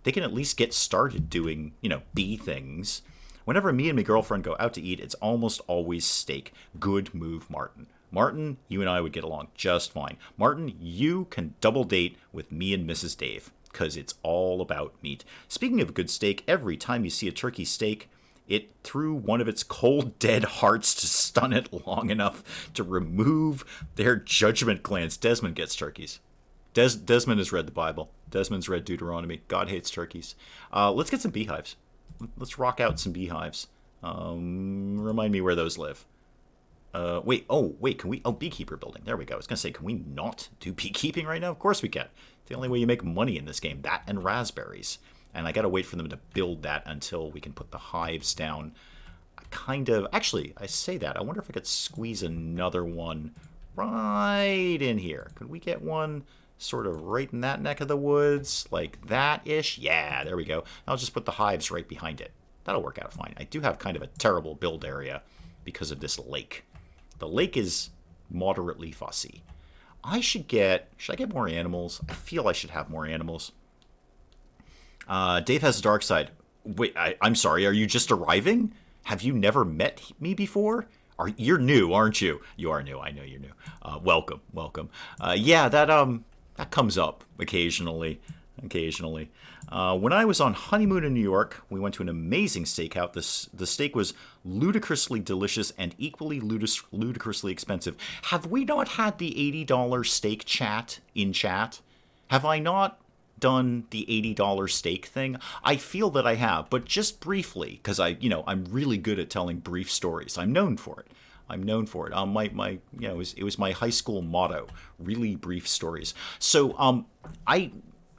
They can at least get started doing, bee things. Whenever me and my girlfriend go out to eat, it's almost always steak. Good move, Martin. Martin, you and I would get along just fine. Martin, you can double date with me and Mrs. Dave, because it's all about meat. Speaking of good steak, every time you see a turkey steak, it threw one of its cold, dead hearts to stun it long enough to remove their judgment glands. Desmond gets turkeys. Desmond has read the Bible. Desmond's read Deuteronomy. God hates turkeys. Let's get some beehives. Let's rock out some beehives. Remind me where those live. Wait, can we? Oh, beekeeper building. There we go. I was going to say, can we not do beekeeping right now? Of course we can. The only way you make money in this game. That and raspberries. And I got to wait for them to build that until we can put the hives down. Actually, I say that. I wonder if I could squeeze another one right in here. Could we get one sort of right in that neck of the woods? Like that-ish? Yeah, there we go. I'll just put the hives right behind it. That'll work out fine. I do have kind of a terrible build area because of this lake. The lake is moderately fussy. Should I get more animals? I feel I should have more animals. Dave has a dark side. Wait, I'm sorry, are you just arriving? Have you never met me before? You're new, aren't you? You are new. I know you're new. Welcome. Yeah, that comes up occasionally. When I was on honeymoon in New York, we went to an amazing steakhouse. The steak was ludicrously delicious and equally ludicrously expensive. Have we not had the $80 steak chat in chat? Have I not done the $80 steak thing? I feel that I have, but just briefly, because I'm really good at telling brief stories. I'm known for it. It was my high school motto: really brief stories. So,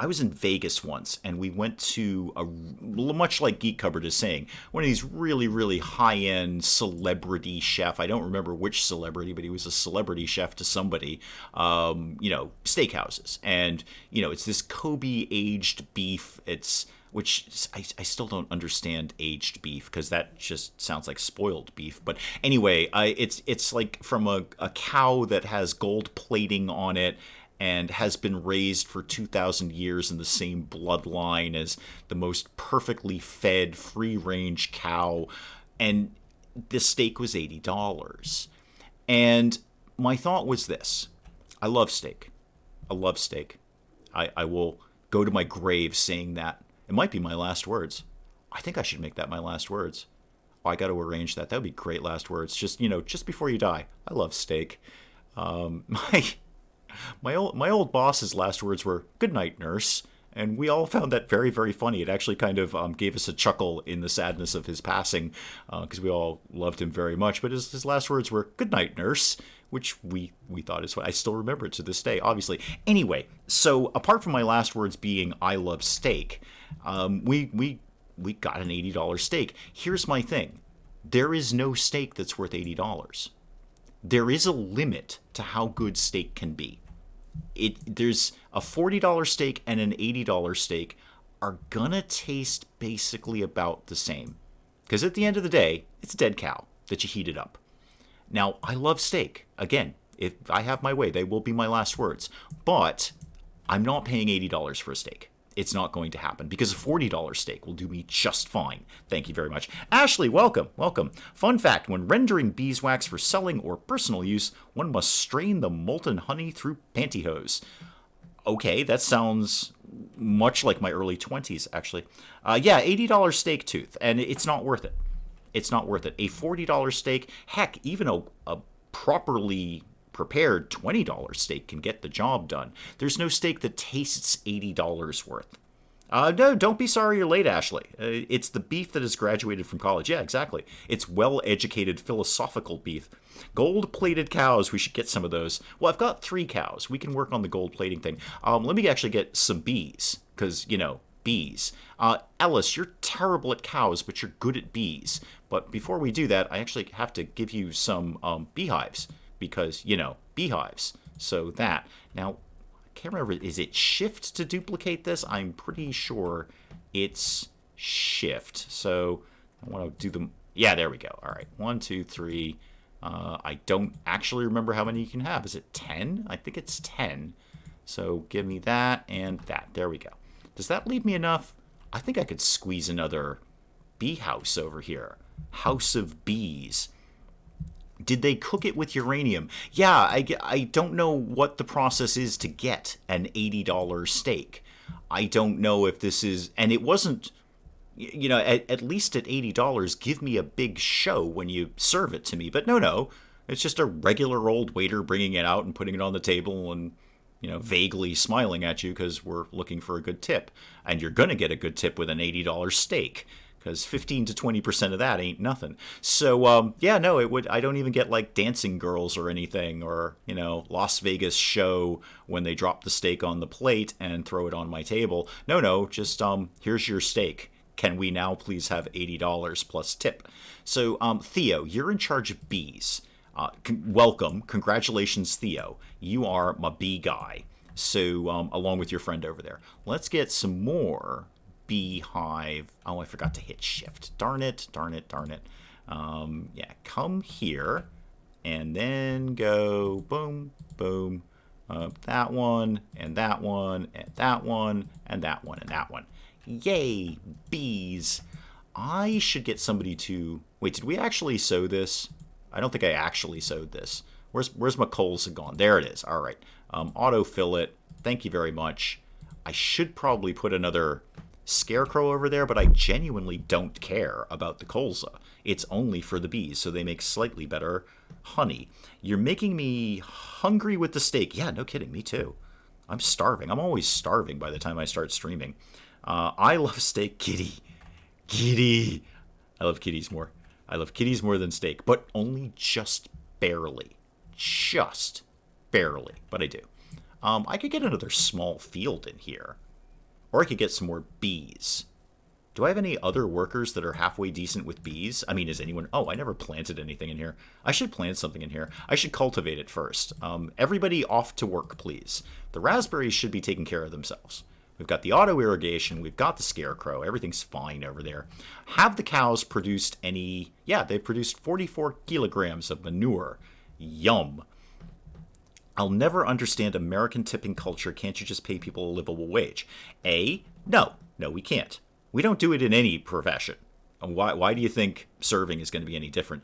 I was in Vegas once, and we went to much like Geek Cupboard is saying, one of these really, really high-end celebrity chef. I don't remember which celebrity, but he was a celebrity chef to somebody. Steakhouses, and it's this Kobe aged beef. Which I still don't understand aged beef, because that just sounds like spoiled beef. But anyway, it's like from a cow that has gold plating on it and has been raised for 2,000 years in the same bloodline as the most perfectly fed, free-range cow. And the steak was $80. And my thought was this: I love steak. I will go to my grave saying that. It might be my last words. I think I should make that my last words. Oh, I got to arrange that. That would be great last words. Just before you die. I love steak. My old boss's last words were "Good night, nurse," and we all found that very, very funny. It actually kind of gave us a chuckle in the sadness of his passing, because we all loved him very much. But his last words were "Good night, nurse," which we thought is what I still remember it to this day, obviously. Anyway, so apart from my last words being "I love steak," we got an $80 steak. Here's my thing: there is no steak that's worth $80. there is a limit to how good steak can be. There's a $40 steak and an $80 steak are gonna taste basically about the same. Because at the end of the day, it's a dead cow that you heated up. Now, I love steak. Again, if I have my way, they will be my last words. But I'm not paying $80 for a steak. It's not going to happen because a $40 steak will do me just fine. Thank you very much. Ashley, welcome, welcome. Fun fact, when rendering beeswax for selling or personal use, one must strain the molten honey through pantyhose. Okay, that sounds much like my early 20s, actually. Yeah, $80 steak tooth, and it's not worth it. It's not worth it. A $40 steak, heck, even a properly prepared $20 steak can get the job done. There's no steak that tastes $80 worth. No, don't be sorry you're late, Ashley. It's the beef that has graduated from college. Yeah, exactly. It's well-educated, philosophical beef. Gold-plated cows, we should get some of those. Well, I've got 3 cows. We can work on the gold plating thing. Let me actually get some bees, because, bees. Ellis, you're terrible at cows, but you're good at bees. But before we do that, I actually have to give you some beehives, because, beehives. So that. Now, I can't remember, is it shift to duplicate this? I'm pretty sure it's shift. So I want to do them. Yeah, there we go. All right, 1, 2, 3. I don't actually remember how many you can have. Is it 10? I think it's 10. So give me that and that. There we go. Does that leave me enough? I think I could squeeze another bee house over here. House of bees. Did they cook it with uranium? Yeah, I don't know what the process is to get an $80 steak. I don't know if this is, and it wasn't, at least at $80, give me a big show when you serve it to me. But no, it's just a regular old waiter bringing it out and putting it on the table and, vaguely smiling at you because we're looking for a good tip. And you're going to get a good tip with an $80 steak. Because 15 to 20% of that ain't nothing. So, no, I don't even get like dancing girls or anything, or, Las Vegas show when they drop the steak on the plate and throw it on my table. No, just, here's your steak. Can we now please have $80 plus tip? So, Theo, you're in charge of bees. Welcome. Congratulations, Theo. You are my bee guy. So, along with your friend over there. Let's get some more beehive. Oh, I forgot to hit shift. Darn it. Yeah, come here and then go boom, boom. That one and that one and that one and that one and that one. Yay, bees. I should get somebody to... Wait, did we actually sow this? I don't think I actually sowed this. Where's my colza gone? There it is. All right. Autofill it. Thank you very much. I should probably put another scarecrow over there, but I genuinely don't care about the colza. It's only for the bees, so they make slightly better honey. You're making me hungry with the steak. Yeah, no kidding, me too. I'm starving. I'm always starving by the time I start streaming. I love steak, kitty. I love kitties more. I love kitties more than steak, but only just barely. Just barely, but I do. I could get another small field in here. Or I could get some more bees. Do I have any other workers that are halfway decent with bees? I mean, is anyone... Oh, I never planted anything in here. I should plant something in here. I should cultivate it first. Everybody off to work, please. The raspberries should be taking care of themselves. We've got the auto irrigation. We've got the scarecrow. Everything's fine over there. Have the cows produced any... Yeah, they've produced 44 kilograms of manure. Yum. I'll never understand American tipping culture. Can't you just pay people a livable wage? A, no, we can't. We don't do it in any profession. Why do you think serving is going to be any different?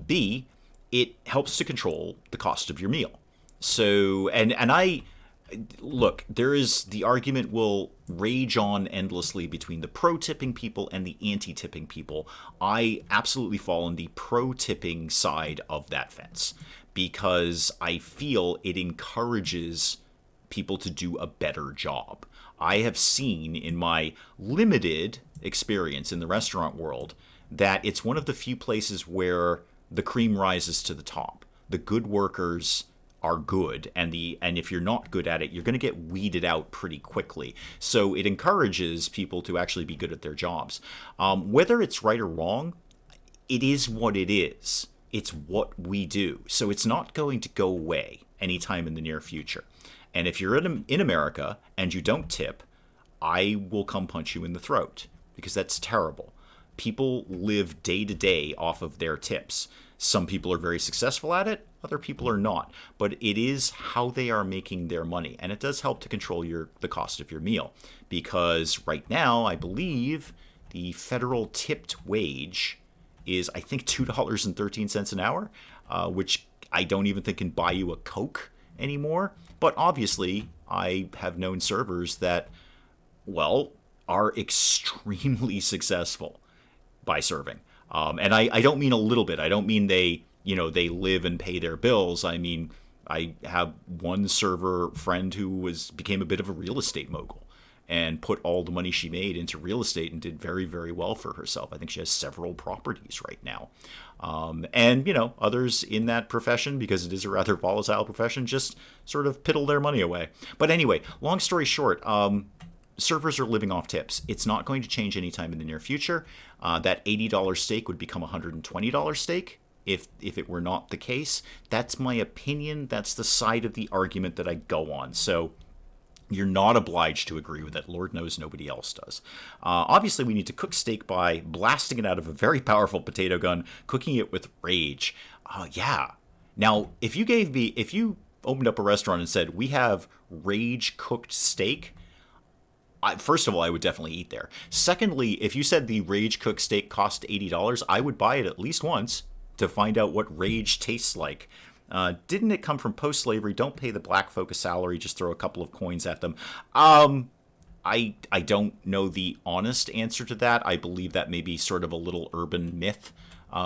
B, it helps to control the cost of your meal. So, and I, look, there is, the argument will rage on endlessly between the pro-tipping people and the anti-tipping people. I absolutely fall on the pro-tipping side of that fence, because I feel it encourages people to do a better job. I have seen in my limited experience in the restaurant world that it's one of the few places where the cream rises to the top. The good workers are good, and if you're not good at it, you're going to get weeded out pretty quickly. So it encourages people to actually be good at their jobs. Whether it's right or wrong, it is what it is. It's what we do. So it's not going to go away anytime in the near future. And if you're in America and you don't tip, I will come punch you in the throat because that's terrible. People live day to day off of their tips. Some people are very successful at it, other people are not. But it is how they are making their money. And it does help to control the cost of your meal. Because right now, I believe the federal tipped wage is, I think, $2.13 an hour, which I don't even think can buy you a Coke anymore. But obviously, I have known servers that, well, are extremely successful by serving. And I don't mean a little bit. I don't mean they live and pay their bills. I mean, I have one server friend who became a bit of a real estate mogul and put all the money she made into real estate and did very, very well for herself. I think she has several properties right now. And, others in that profession, because it is a rather volatile profession, just sort of piddle their money away. But anyway, long story short, servers are living off tips. It's not going to change anytime in the near future. That $80 steak would become a $120 steak if it were not the case. That's my opinion. That's the side of the argument that I go on. So you're not obliged to agree with it. Lord knows nobody else does. Obviously, we need to cook steak by blasting it out of a very powerful potato gun, cooking it with rage. Yeah. Now, if you opened up a restaurant and said, we have rage cooked steak, first of all, I would definitely eat there. Secondly, if you said the rage cooked steak cost $80, I would buy it at least once to find out what rage tastes like. Didn't it come from post-slavery? Don't pay the black folk a salary, just throw a couple of coins at them. I don't know the honest answer to that. I believe that may be sort of a little urban myth.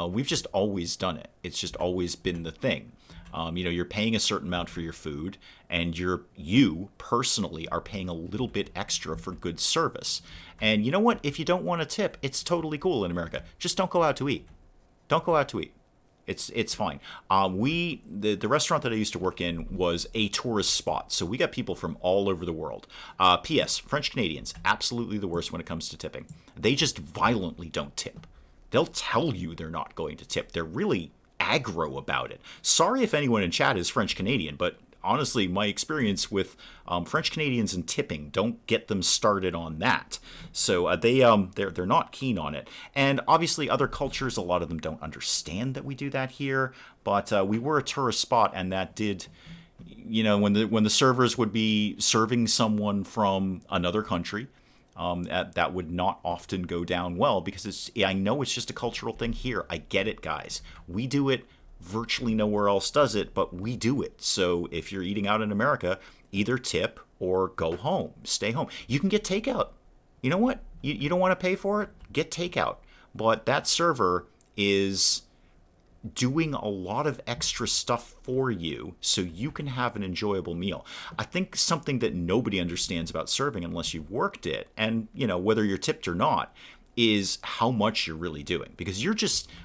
We've just always done it. It's just always been the thing. You're paying a certain amount for your food, and you personally are paying a little bit extra for good service. And you know what? If you don't want to tip, it's totally cool in America. Just don't go out to eat. Don't go out to eat. It's fine. The restaurant that I used to work in was a tourist spot, so we got people from all over the world. P.S. French Canadians, absolutely the worst when it comes to tipping. They just violently don't tip. They'll tell you they're not going to tip. They're really aggro about it. Sorry if anyone in chat is French Canadian, but honestly, my experience with French Canadians and tipping, don't get them started on that. So they're not keen on it. And obviously, other cultures, a lot of them don't understand that we do that here. But we were a tourist spot, and that did, when the servers would be serving someone from another country, that would not often go down well because I know it's just a cultural thing here. I get it, guys. We do it. Virtually nowhere else does it, but we do it. So if you're eating out in America, either tip or go home. Stay home. You can get takeout. You know what? You don't want to pay for it? Get takeout. But that server is doing a lot of extra stuff for you so you can have an enjoyable meal. I think something that nobody understands about serving unless you've worked it, and whether you're tipped or not, is how much you're really doing. Because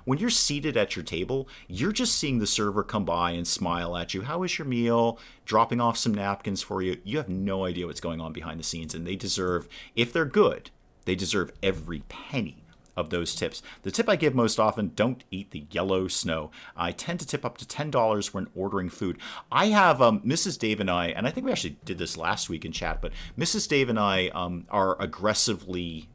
when you're seated at your table, you're just seeing the server come by and smile at you. How is your meal? Dropping off some napkins for you. You have no idea what's going on behind the scenes, and they deserve, if they're good, they deserve every penny of those tips. The tip I give most often, don't eat the yellow snow. I tend to tip up to $10 when ordering food. I have Mrs. Dave and I think we actually did this last week in chat, but Mrs. Dave and I are aggressively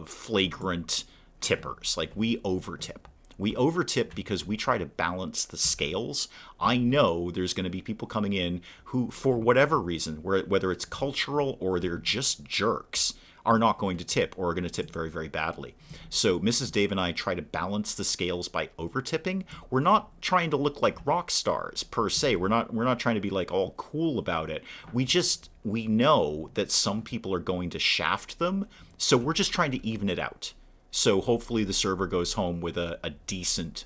flagrant tippers. Like, we overtip. We overtip because we try to balance the scales. I know there's going to be people coming in who, for whatever reason, whether it's cultural or they're just jerks, are not going to tip or are going to tip very, very badly. So Mrs. Dave and I try to balance the scales by over-tipping. We're not trying to look like rock stars per se. We're not trying to be like all cool about it. We know that some people are going to shaft them, so we're just trying to even it out. So hopefully the server goes home with a decent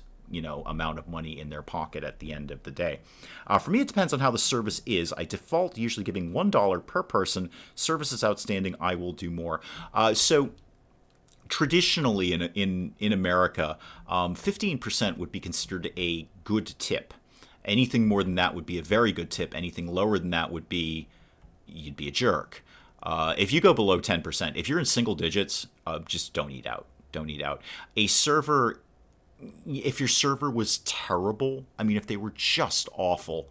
amount of money in their pocket at the end of the day. For me, it depends on how the service is. I default usually giving $1 per person. Service is outstanding, I will do more. So traditionally in America, 15% would be considered a good tip. Anything more than that would be a very good tip. Anything lower than that would be, you'd be a jerk. If you go below 10%, if you're in single digits, just don't eat out. Don't eat out. A server if your server was terrible, I mean, if they were just awful,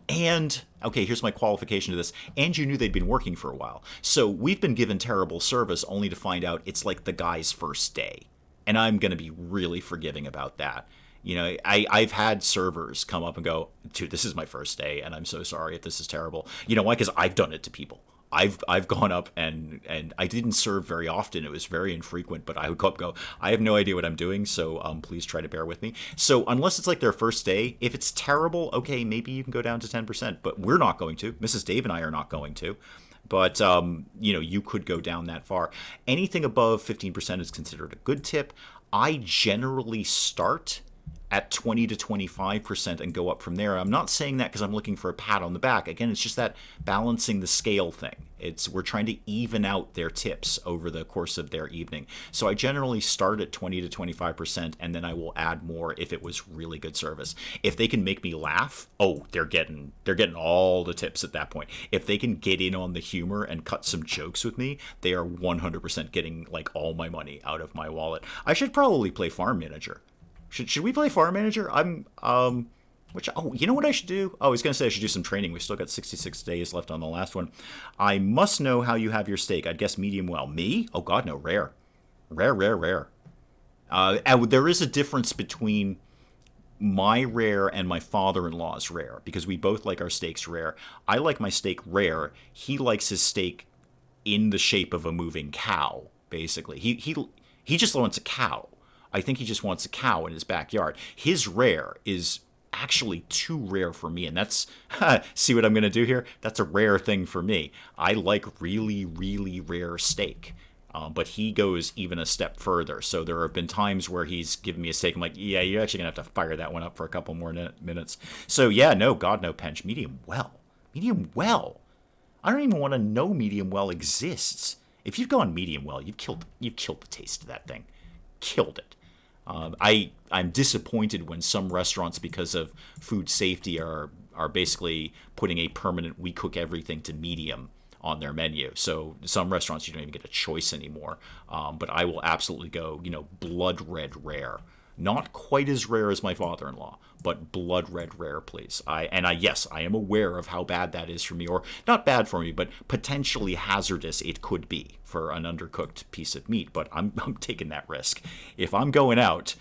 and okay, here's my qualification to this. And you knew they'd been working for a while. So we've been given terrible service only to find out it's like the guy's first day. And I'm going to be really forgiving about that. You know, I've had servers come up and go, dude, this is my first day, and I'm so sorry if this is terrible. You know why? Because I've done it to people. I've gone up and I didn't serve very often. It was very infrequent, but I would go up and go, I have no idea what I'm doing, so please try to bear with me. So unless it's like their first day, if it's terrible, okay, maybe you can go down to 10%, but we're not going to. Mrs. Dave and I are not going to. But, you know, you could go down that far. Anything above 15% is considered a good tip. I generally start at 20 to 25% and go up from there. I'm not saying that because I'm looking for a pat on the back. Again, it's just that balancing the scale thing. We're trying to even out their tips over the course of their evening. So I generally start at 20 to 25%, and then I will add more if it was really good service. If they can make me laugh, oh, they're getting all the tips at that point. If they can get in on the humor and cut some jokes with me, they are 100% getting like all my money out of my wallet. I should probably play Farm Manager. Should we play Farm Manager? You know what I should do? Oh, I was going to say I should do some training. We've still got 66 days left on the last one. I must know how you have your steak. I'd guess medium well. Me? Oh, God, no. Rare. Rare. And there is a difference between my rare and my father-in-law's rare, because we both like our steaks rare. I like my steak rare. He likes his steak in the shape of a moving cow, basically. He just wants a cow. I think he just wants a cow in his backyard. His rare is actually too rare for me, and that's see what I'm going to do here? That's a rare thing for me. I like really, really rare steak, but he goes even a step further. So there have been times where he's given me a steak. I'm like, yeah, you're actually going to have to fire that one up for a couple more minutes. So yeah, no, God, no, Pench. Medium well. Medium well. I don't even want to know medium well exists. If you've gone medium well, you've killed the taste of that thing. Killed it. I'm disappointed when some restaurants, because of food safety, are basically putting a permanent "we cook everything" to medium on their menu. So some restaurants you don't even get a choice anymore. But I will absolutely go, blood red rare. Not quite as rare as my father-in-law, but blood red rare, please. Yes, I am aware of how bad that is for me, or not bad for me, but potentially hazardous it could be for an undercooked piece of meat. But I'm taking that risk. If I'm going out,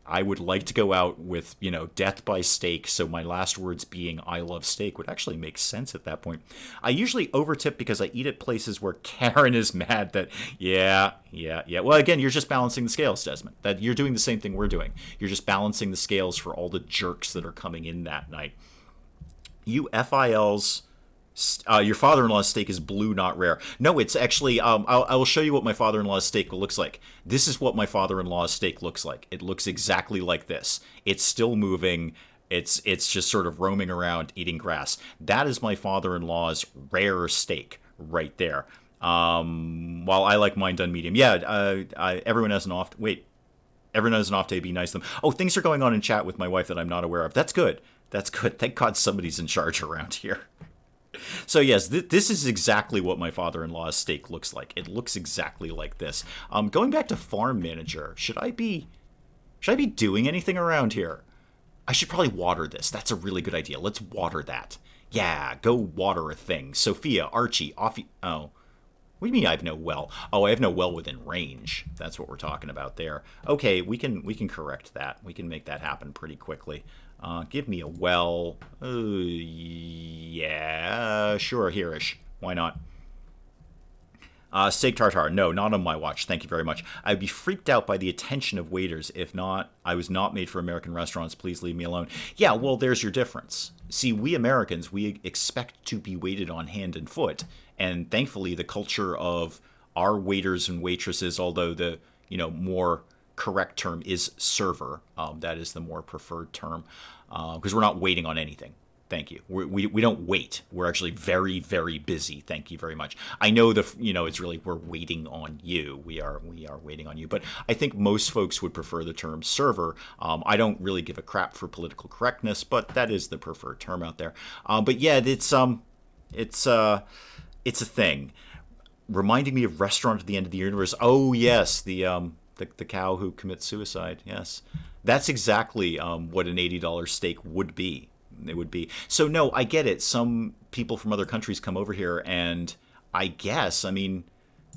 I would like to go out with, death by steak. So my last words being "I love steak" would actually make sense at that point. I usually overtip because I eat at places where Karen is mad that, yeah. Well, again, you're just balancing the scales, Desmond. That you're doing the same thing we're doing. You're just balancing the scales for all the jerks that are coming in that night. You FILs. Your father-in-law's steak is blue, not rare. No, it's actually. I will show you what my father-in-law's steak looks like. This is what my father-in-law's steak looks like. It looks exactly like this. It's still moving. It's just sort of roaming around eating grass. That is my father-in-law's rare steak right there. While I like mine done medium. Yeah. Everyone has an off. Wait. Everyone has an off day. Be nice to them. Oh, things are going on in chat with my wife that I'm not aware of. That's good. Thank God somebody's in charge around here. So yes, this is exactly what my father-in-law's steak looks like. It looks exactly like this. Going back to Farm Manager, should I be doing anything around here? I should probably water this. That's a really good idea. Let's water that. Yeah, go water a thing. Sophia, Archie, off. Oh, what do you mean I have no well? Oh, I have no well within range. That's what we're talking about there. Okay, we can correct that. We can make that happen pretty quickly. Give me a well. Yeah, sure, here-ish. Why not? Steak tartare. No, not on my watch. Thank you very much. I'd be freaked out by the attention of waiters. If not, I was not made for American restaurants. Please leave me alone. Yeah, well, there's your difference. See, we Americans, we expect to be waited on hand and foot. And thankfully, the culture of our waiters and waitresses, although the, more correct term is server. That is the more preferred term, because we're not waiting on anything. Thank you. We don't wait. We're actually very, very busy. Thank you very much. I know it's really we're waiting on you. We are waiting on you. But I think most folks would prefer the term server. I don't really give a crap for political correctness, but that is the preferred term out there. But yeah, it's a thing. Reminding me of Restaurant at the End of the Universe. Oh yes, the cow who commits suicide. Yes, That's exactly what an $80 steak would be. It would be. So no, I get it. Some people from other countries come over here, and I guess in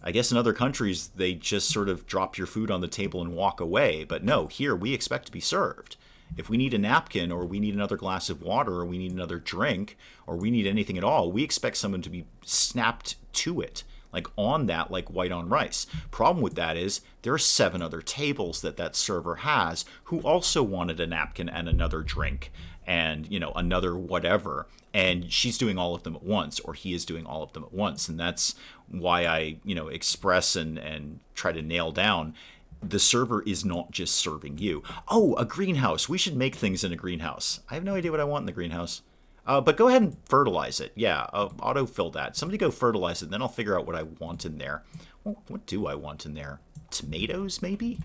other countries they just sort of drop your food on the table and walk away. But no, here we expect to be served. If we need a napkin, or we need another glass of water, or we need another drink, or we need anything at all, we expect someone to be snapped to it, like on that, like white on rice. Problem with that is there are 7 other tables that server has who also wanted a napkin and another drink and, another whatever. And she's doing all of them at once, or he is doing all of them at once. And that's why I, express and try to nail down the server is not just serving you. Oh, a greenhouse. We should make things in a greenhouse. I have no idea what I want in the greenhouse. But go ahead and fertilize it. Yeah, autofill that. Somebody go fertilize it, and then I'll figure out what I want in there. Well, what do I want in there? Tomatoes, maybe?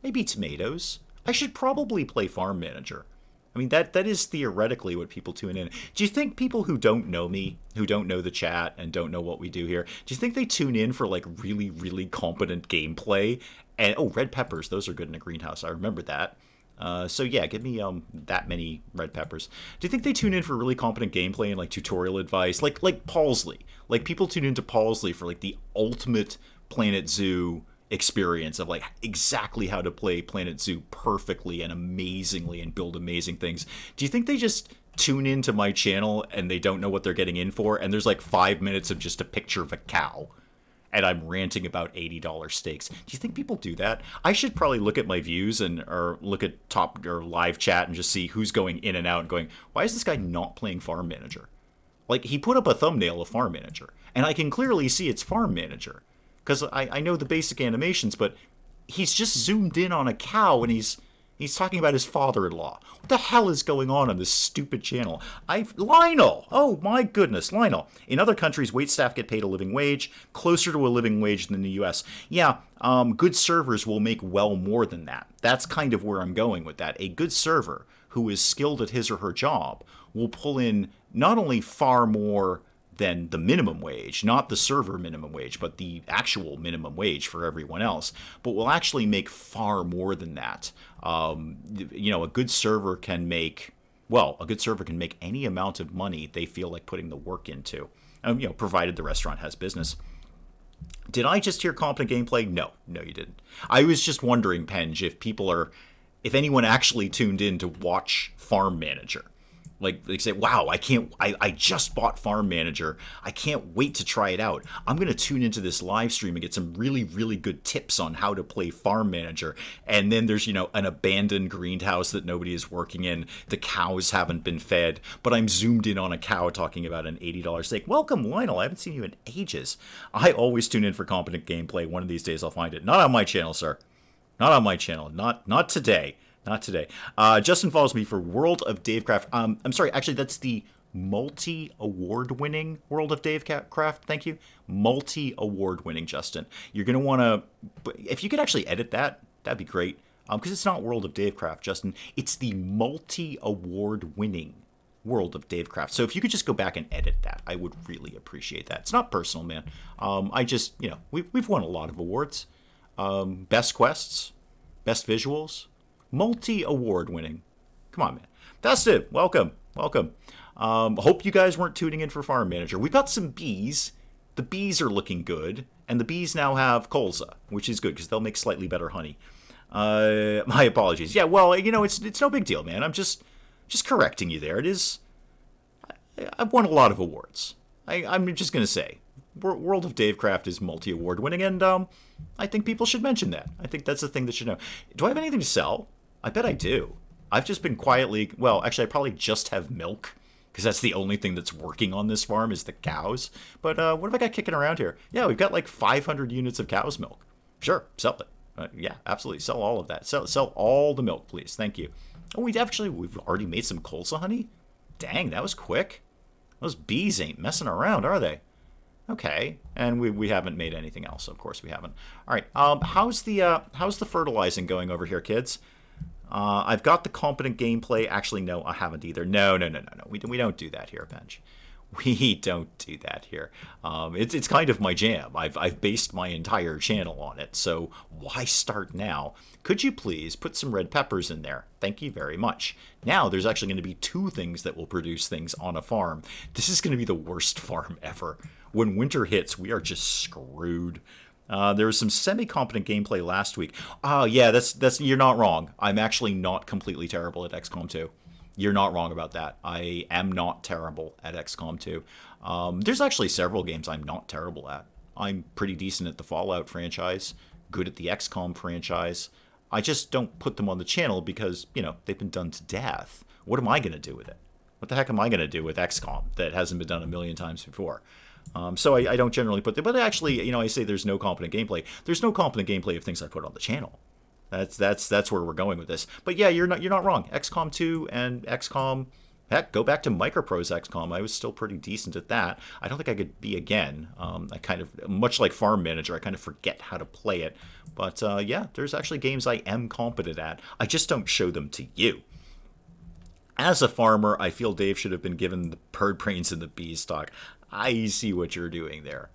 Maybe tomatoes. I should probably play farm manager. I mean, that is theoretically what people tune in. Do you think people who don't know me, who don't know the chat and don't know what we do here, do you think they tune in for like really, really competent gameplay? And red peppers, those are good in a greenhouse. I remember that. So yeah, give me that many red peppers. Do you think they tune in for really competent gameplay and like tutorial advice, like Paulsley? Like people tune into Paulsley for like the ultimate Planet Zoo experience of like exactly how to play Planet Zoo perfectly and amazingly and build amazing things. Do you think they just tune into my channel and they don't know what they're getting in for, and there's like 5 minutes of just a picture of a cow and I'm ranting about $80 steaks? Do you think people do that? I should probably look at my views or look at top or live chat and just see who's going in and out and going, why is this guy not playing Farm Manager? Like, he put up a thumbnail of Farm Manager, and I can clearly see it's Farm Manager because I know the basic animations, but he's just zoomed in on a cow and he's talking about his father-in-law. What the hell is going on this stupid channel? Lionel! Oh my goodness, Lionel. In other countries, waitstaff get paid a living wage, closer to a living wage than the US. Yeah, good servers will make well more than that. That's kind of where I'm going with that. A good server who is skilled at his or her job will pull in not only far more than the minimum wage, not the server minimum wage, but the actual minimum wage for everyone else, but will actually make far more than that. A good server can make, any amount of money they feel like putting the work into, provided the restaurant has business. Did I just hear competent gameplay? No, you didn't. I was just wondering, Penge, if anyone actually tuned in to watch Farm Manager. Like they say, wow, I just bought Farm Manager. I can't wait to try it out. I'm going to tune into this live stream and get some really, really good tips on how to play Farm Manager. And then there's, an abandoned greenhouse that nobody is working in. The cows haven't been fed, but I'm zoomed in on a cow talking about an $80 steak. Welcome, Lionel. I haven't seen you in ages. I always tune in for competent gameplay. One of these days I'll find it. Not on my channel, sir. Not on my channel. Not today. Not today. Justin follows me for World of Davecraft. I'm sorry, actually, that's the multi-award-winning World of Davecraft. Thank you. Multi-award-winning, Justin. You're going to want to... If you could actually edit that, that'd be great. Because it's not World of Davecraft, Justin. It's the multi-award-winning World of Davecraft. So if you could just go back and edit that, I would really appreciate that. It's not personal, man. I just, we've won a lot of awards. Best quests, best visuals, multi-award winning. Come on, man. That's it. Welcome. Hope you guys weren't tuning in for Farm Manager. We've got some bees. The bees are looking good, and the bees now have colza, which is good because they'll make slightly better honey. My apologies. Yeah, well, it's no big deal, man. I'm just correcting you there. It is. I've won a lot of awards. I'm just gonna say, World of Davecraft is multi-award winning, and I think people should mention that. I think that's the thing that should know. Do I have anything to sell? I bet I do. I've just been quietly... Well, actually, I probably just have milk, because that's the only thing that's working on this farm is the cows. But what have I got kicking around here? Yeah, we've got like 500 units of cow's milk. Sure, sell it. Yeah, absolutely. Sell all of that. Sell all the milk, please. Thank you. Oh, we've already made some colza honey? Dang, that was quick. Those bees ain't messing around, are they? Okay, and we haven't made anything else. Of course, we haven't. All right. How's the fertilizing going over here, kids? I've got the competent gameplay. Actually, no, I haven't either. No. We don't do that here, Bench. We don't do that here. It's kind of my jam. I've based my entire channel on it, so why start now? Could you please put some red peppers in there? Thank you very much. Now there's actually going to be two things that will produce things on a farm. This is going to be the worst farm ever. When winter hits, we are just screwed. There was some semi-competent gameplay last week. Oh yeah, that's you're not wrong. I'm actually not completely terrible at XCOM 2. You're not wrong about that. I am not terrible at XCOM 2. There's actually several games I'm not terrible at. I'm pretty decent at the Fallout franchise, good at the XCOM franchise. I just don't put them on the channel because, they've been done to death. What am I going to do with it? What the heck am I going to do with XCOM that hasn't been done a million times before? So I don't generally put them. But actually, I say there's no competent gameplay. There's no competent gameplay of things I put on the channel. That's where we're going with this. But yeah, you're not wrong. XCOM 2 and XCOM, heck, go back to Microprose XCOM. I was still pretty decent at that. I don't think I could be again. I kind of, much like Farm Manager, I kind of forget how to play it. But yeah, there's actually games I am competent at. I just don't show them to you. As a farmer, I feel Dave should have been given the bird brains and the beestalk. I see what you're doing there.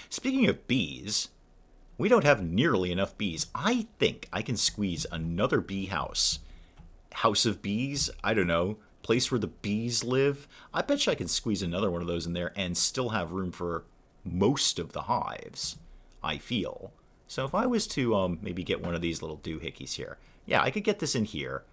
Speaking of bees, we don't have nearly enough bees. I think I can squeeze another bee house. House of bees? I don't know. Place where the bees live? I bet you I can squeeze another one of those in there and still have room for most of the hives, I feel. So if I was to maybe get one of these little doohickeys here. Yeah, I could get this in here.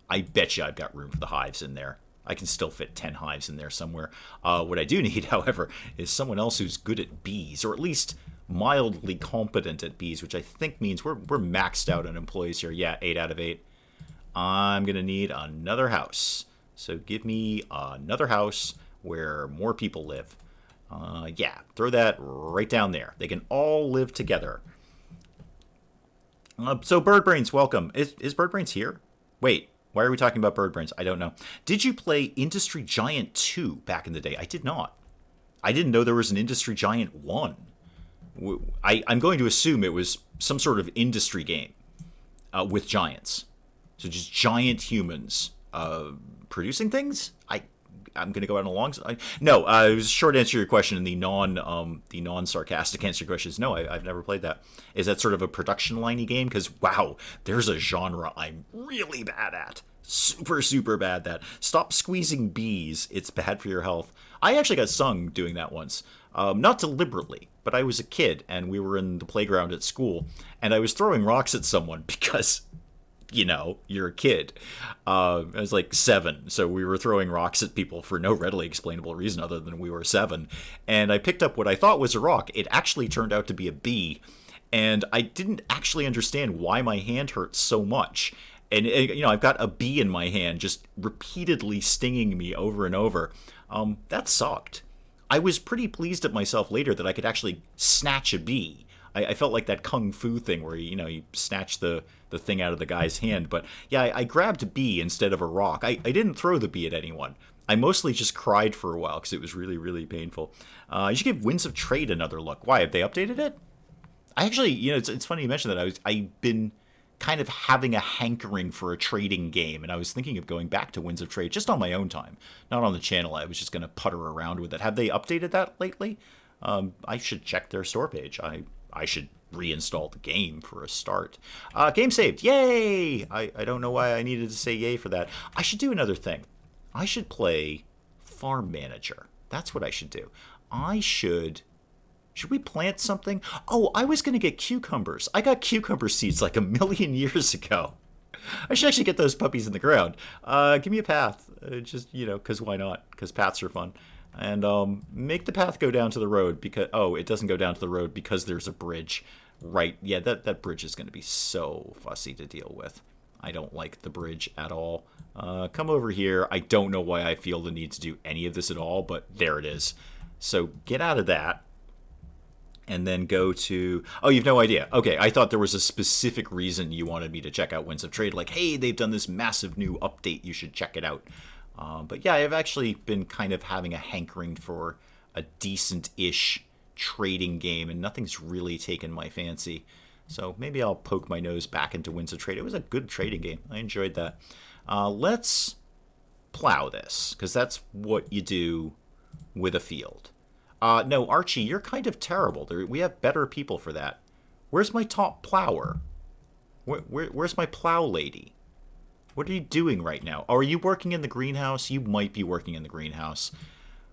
I bet you I've got room for the hives in there. I can still fit 10 hives in there somewhere. What I do need, however, is someone else who's good at bees, or at least mildly competent at bees, which I think means we're maxed out on employees here. Yeah, 8 out of 8. I'm going to need another house. So give me another house where more people live. Yeah, throw that right down there. They can all live together. So Bird Brains, welcome. Is Bird Brains here? Wait. Why are we talking about Bird Brains? I don't know. Did you play Industry Giant 2 back in the day? I did not. I didn't know there was an Industry Giant 1. I'm going to assume it was some sort of industry game with giants. So just giant humans producing things? I'm going to go out on a long... No, it was a short answer to your question, and the non-sarcastic answer to your question is no, I've never played that. Is that sort of a production liney game? Because, wow, there's a genre I'm really bad at. Super, super bad at. Stop squeezing bees. It's bad for your health. I actually got sung doing that once. Not deliberately, but I was a kid, and we were in the playground at school, and I was throwing rocks at someone because... you're a kid. I was like 7, so we were throwing rocks at people for no readily explainable reason other than we were 7. And I picked up what I thought was a rock. It actually turned out to be a bee, and I didn't actually understand why my hand hurt so much. And I've got a bee in my hand just repeatedly stinging me over and over. That sucked. I was pretty pleased at myself later that I could actually snatch a bee. I felt like that kung fu thing where you snatch the thing out of the guy's hand. But yeah, I grabbed a bee instead of a rock. I didn't throw the bee at anyone. I mostly just cried for a while because it was really, really painful. You should give Winds of Trade another look. Why, have they updated it? I actually, it's funny you mentioned that. I've been kind of having a hankering for a trading game, and I was thinking of going back to Winds of Trade just on my own time, not on the channel. I was just going to putter around with it. Have they updated that lately? I should check their store page. I should reinstall the game for a start. Game saved. Yay! I don't know why I needed to say yay for that. I should do another thing. I should play Farm Manager. That's what I should do. Should we plant something? Oh, I was going to get cucumbers. I got cucumber seeds like 1,000,000 years ago. I should actually get those puppies in the ground. Give me a path. Just, because why not? Because paths are fun. And make the path go down to the road because... Oh, it doesn't go down to the road because there's a bridge. Right. Yeah, that bridge is going to be so fussy to deal with. I don't like the bridge at all. Come over here. I don't know why I feel the need to do any of this at all, but there it is. So get out of that. And then go to... Oh, you've no idea. Okay, I thought there was a specific reason you wanted me to check out Winds of Trade. Like, hey, they've done this massive new update. You should check it out. But yeah, I've actually been kind of having a hankering for a decent-ish trading game, and nothing's really taken my fancy. So maybe I'll poke my nose back into Winds of Trade. It was a good trading game. I enjoyed that. Let's plow this, because that's what you do with a field. No, Archie, you're kind of terrible. We have better people for that. Where's my top plower? Where's my plow lady? What are you doing right now? Oh, are you working in the greenhouse? You might be working in the greenhouse.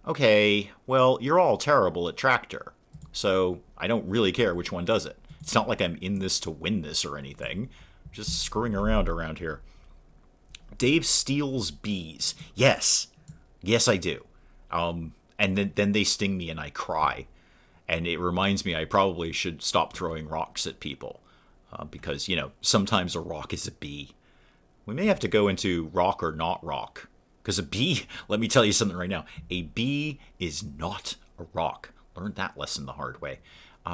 Okay, well, you're all terrible at tractor. So I don't really care which one does it. It's not like I'm in this to win this or anything. Just screwing around here. Dave steals bees. Yes. Yes, I do. And then they sting me and I cry. And it reminds me I probably should stop throwing rocks at people. Because, sometimes a rock is a bee. We may have to go into rock or not rock. Because a bee, let me tell you something right now. A bee is not a rock. Learned that lesson the hard way.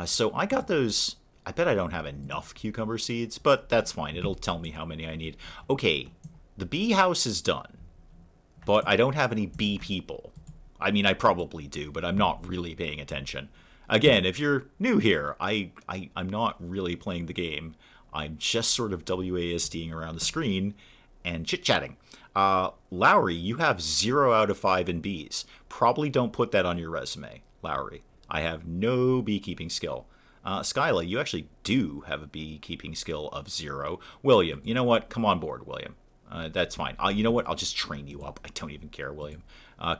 So I got those. I bet I don't have enough cucumber seeds, but that's fine. It'll tell me how many I need. Okay, the bee house is done. But I don't have any bee people. I mean, I probably do, but I'm not really paying attention. Again, if you're new here, I'm not really playing the game. I'm just sort of WASDing around the screen and chit-chatting. Lowry, you have 0 out of 5 in bees. Probably don't put that on your resume, Lowry. I have no beekeeping skill. Skyla, you actually do have a beekeeping skill of 0. William, you know what? Come on board, William. That's fine. You know what? I'll just train you up. I don't even care, William.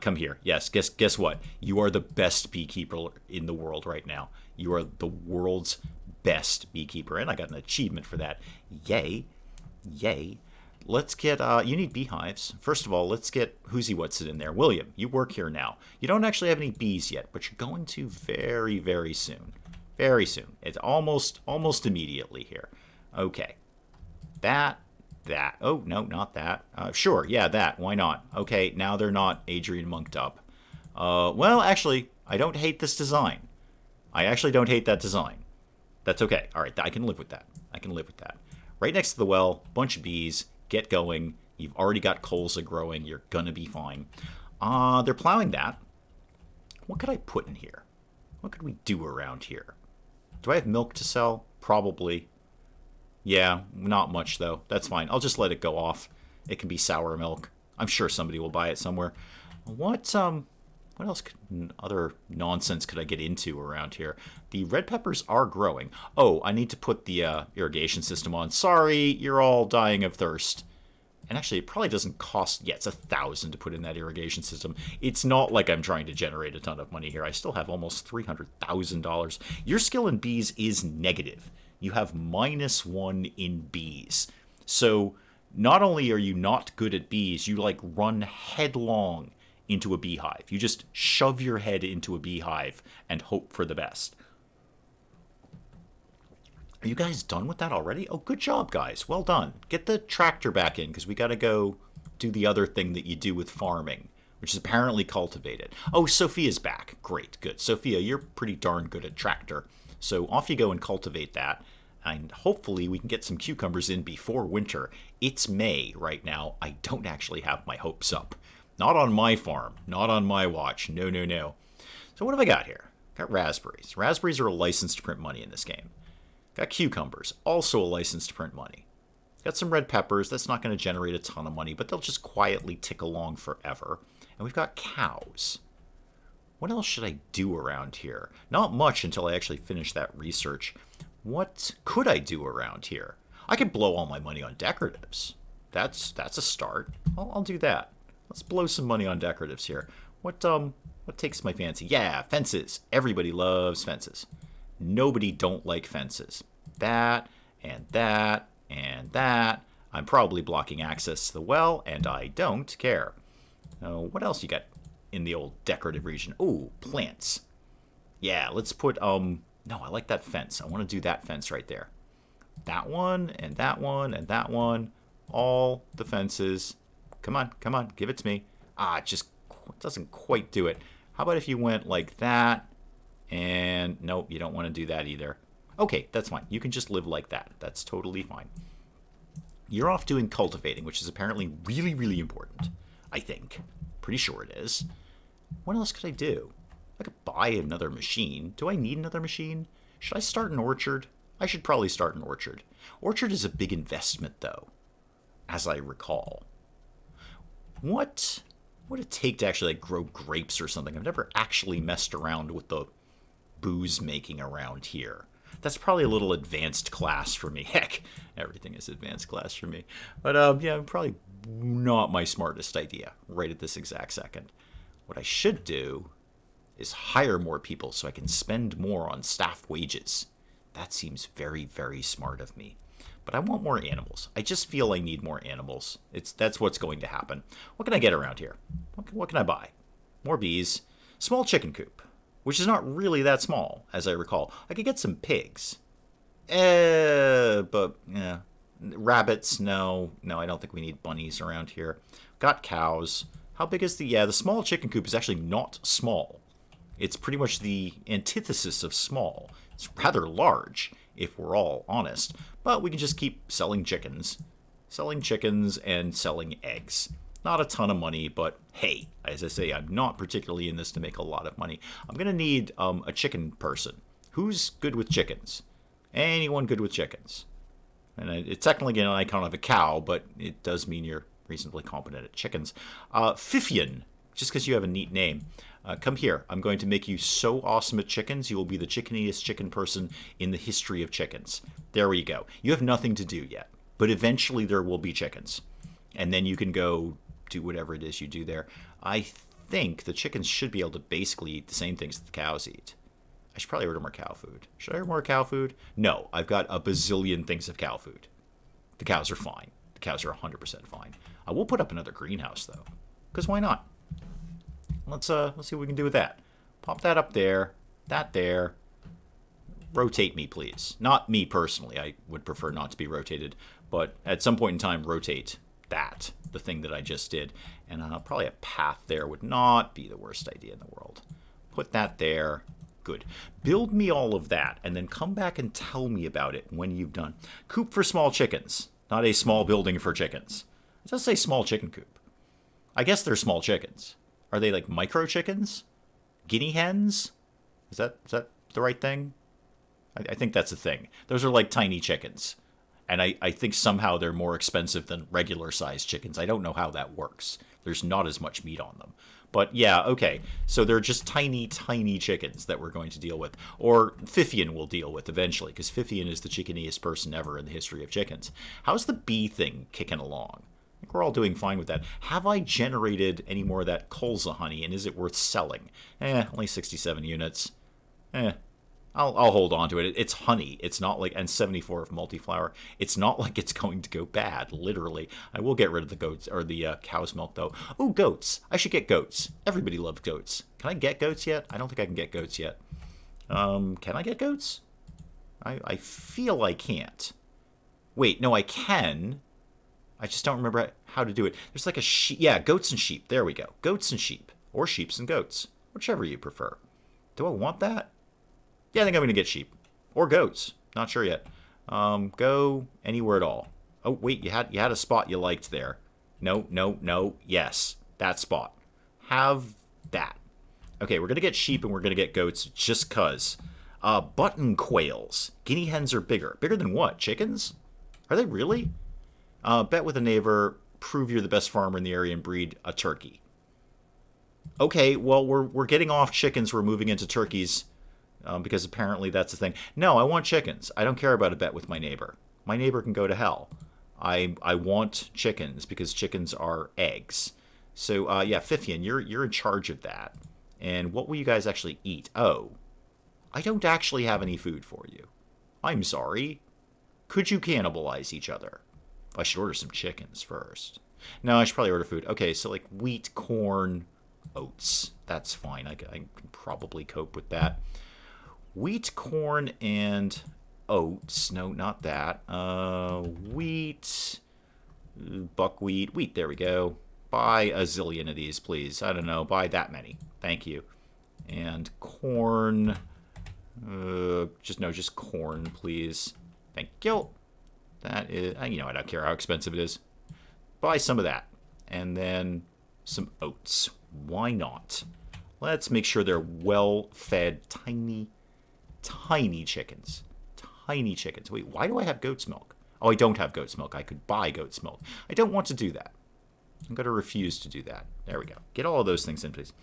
Come here. Yes, guess what? You are the best beekeeper in the world right now. You are the world's best beekeeper, and I got an achievement for that. Yay. Yay. Let's get, you need beehives. First of all, let's get Whoosy What's It in there. William, you work here now. You don't actually have any bees yet, but you're going to very, very soon. Very soon. It's almost immediately here. Okay. That. Oh, no, not that. Sure, yeah, that. Why not? Okay, now they're not Adrian Monked up. Well, actually, I don't hate this design. I actually don't hate that design. That's okay. All right, I can live with that. I can live with that. Right next to the well, bunch of bees. Get going. You've already got colza growing. You're going to be fine. They're plowing that. What could I put in here? What could we do around here? Do I have milk to sell? Probably. Yeah, not much though. That's fine. I'll just let it go off. It can be sour milk. I'm sure somebody will buy it somewhere. What else other nonsense could I get into around here? The red peppers are growing. Oh, I need to put the irrigation system on. Sorry, you're all dying of thirst. And actually, it probably doesn't cost... Yeah, it's $1,000 to put in that irrigation system. It's not like I'm trying to generate a ton of money here. I still have almost $300,000. Your skill in bees is negative. You have -1 in bees. So not only are you not good at bees, you like run headlong into a beehive. You just shove your head into a beehive and hope for the best. Are you guys done with that already? Oh, good job, guys. Well done. Get the tractor back in, because we got to go do the other thing that you do with farming, which is apparently cultivate it. Oh, Sophia's back. Great, good. Sophia, you're pretty darn good at tractor. So off you go and cultivate that. And hopefully we can get some cucumbers in before winter. It's May right now. I don't actually have my hopes up. Not on my farm. Not on my watch. No, no, no. So what have I got here? Got raspberries. Raspberries are a license to print money in this game. Got cucumbers. Also a license to print money. Got some red peppers. That's not going to generate a ton of money, but they'll just quietly tick along forever. And we've got cows. What else should I do around here? Not much until I actually finish that research. What could I do around here? I could blow all my money on decoratives. That's a start. I'll do that. Let's blow some money on decoratives here. What takes my fancy? Yeah, fences. Everybody loves fences. Nobody don't like fences. That and that and that. I'm probably blocking access to the well, and I don't care. What else you got in the old decorative region? Ooh, plants. Yeah, let's put, no, I like that fence. I want to do that fence right there. That one, and that one, and that one. All the fences. Come on, give it to me. It just doesn't quite do it. How about if you went like that? And nope, you don't want to do that either. Okay, that's fine. You can just live like that. That's totally fine. You're off doing cultivating, which is apparently really, really important. I think. Pretty sure it is. What else could I do? I could buy another machine. Do I need another machine? Should I start an orchard? I should probably start an orchard. Orchard is a big investment, though, as I recall. What What would it take to actually like grow grapes or something? I've never actually messed around with the booze making around here. That's probably a little advanced class for me. Heck, everything is advanced class for me. But yeah, probably not my smartest idea right at this exact second. What I should do is hire more people so I can spend more on staff wages. That seems very, very smart of me. But I want more animals. I just feel I need more animals. That's what's going to happen. What can I get around here? What can I buy? More bees. Small chicken coop, which is not really that small, as I recall. I could get some pigs. But yeah. Rabbits, no. No, I don't think we need bunnies around here. Got cows. How big is the small chicken coop is actually not small. It's pretty much the antithesis of small. It's rather large, if we're all honest. But we can just keep selling chickens. Selling chickens and selling eggs. Not a ton of money, but hey, as I say, I'm not particularly in this to make a lot of money. I'm going to need a chicken person. Who's good with chickens? Anyone good with chickens? And it's technically an icon of a cow, but it does mean you're reasonably competent at chickens. Fifian, just because you have a neat name. Come here. I'm going to make you so awesome at chickens, you will be the chickeniest chicken person in the history of chickens. There we go. You have nothing to do yet, but eventually there will be chickens. And then you can go do whatever it is you do there. I think the chickens should be able to basically eat the same things that the cows eat. I should probably order more cow food. Should I order more cow food? No, I've got a bazillion things of cow food. The cows are fine. The cows are 100% fine. I will put up another greenhouse, though, because why not? Let's see what we can do with that. Pop that up there. That there. Rotate me, please. Not me personally. I would prefer not to be rotated. But at some point in time, rotate that, the thing that I just did. And probably a path there would not be the worst idea in the world. Put that there. Good. Build me all of that, and then come back and tell me about it when you've done. Coop for small chickens, not a small building for chickens. It does say small chicken coop. I guess they're small chickens. Are they like micro chickens? Guinea hens? Is that the right thing? I think that's a thing. Those are like tiny chickens. And I think somehow they're more expensive than regular sized chickens. I don't know how that works. There's not as much meat on them. But yeah, okay. So they're just tiny, tiny chickens that we're going to deal with. Or Fifian will deal with eventually, because Fifian is the chickeniest person ever in the history of chickens. How's the bee thing kicking along? I think we're all doing fine with that. Have I generated any more of that colza honey, and is it worth selling? Only 67 units. I'll hold on to it. It's honey. It's not like, and 74 of multiflower. It's not like it's going to go bad, literally. I will get rid of the goats, or the cow's milk, though. Oh, goats. I should get goats. Everybody loves goats. Can I get goats yet? I don't think I can get goats yet. Can I get goats? I feel I can't. Wait, no, I can. I just don't remember how to do it. There's like a sheep. Yeah, goats and sheep. There we go. Goats and sheep. Or sheeps and goats. Whichever you prefer. Do I want that? Yeah, I think I'm going to get sheep. Or goats. Not sure yet. Go anywhere at all. Oh, wait, you had a spot you liked there. No. Yes, that spot. Have that. Okay, we're going to get sheep and we're going to get goats just because. Button quails. Guinea hens are bigger. Bigger than what? Chickens? Are they really? Bet with a neighbor. Prove you're the best farmer in the area and breed a turkey. Okay, well, we're getting off chickens. We're moving into turkeys. Because apparently that's the thing. No, I want chickens. I don't care about a bet with my neighbor. My neighbor can go to hell. I want chickens because chickens are eggs. So yeah, Fifian, you're in charge of that. And what will you guys actually eat? Oh, I don't actually have any food for you. I'm sorry. Could you cannibalize each other? I should order some chickens first. No, I should probably order food. Okay, so like wheat, corn, oats. That's fine. I can probably cope with that. Wheat, corn, and oats. No, not that. Wheat, buckwheat, wheat. There we go. Buy a zillion of these, please. I don't know. Buy that many. Thank you. And corn. Just corn, please. Thank you. That is, I don't care how expensive it is. Buy some of that. And then some oats. Why not? Let's make sure they're well-fed, tiny chickens. Tiny chickens. Wait, why do I have goat's milk? Oh, I don't have goat's milk. I could buy goat's milk. I don't want to do that. I'm going to refuse to do that. There we go. Get all of those things in, please.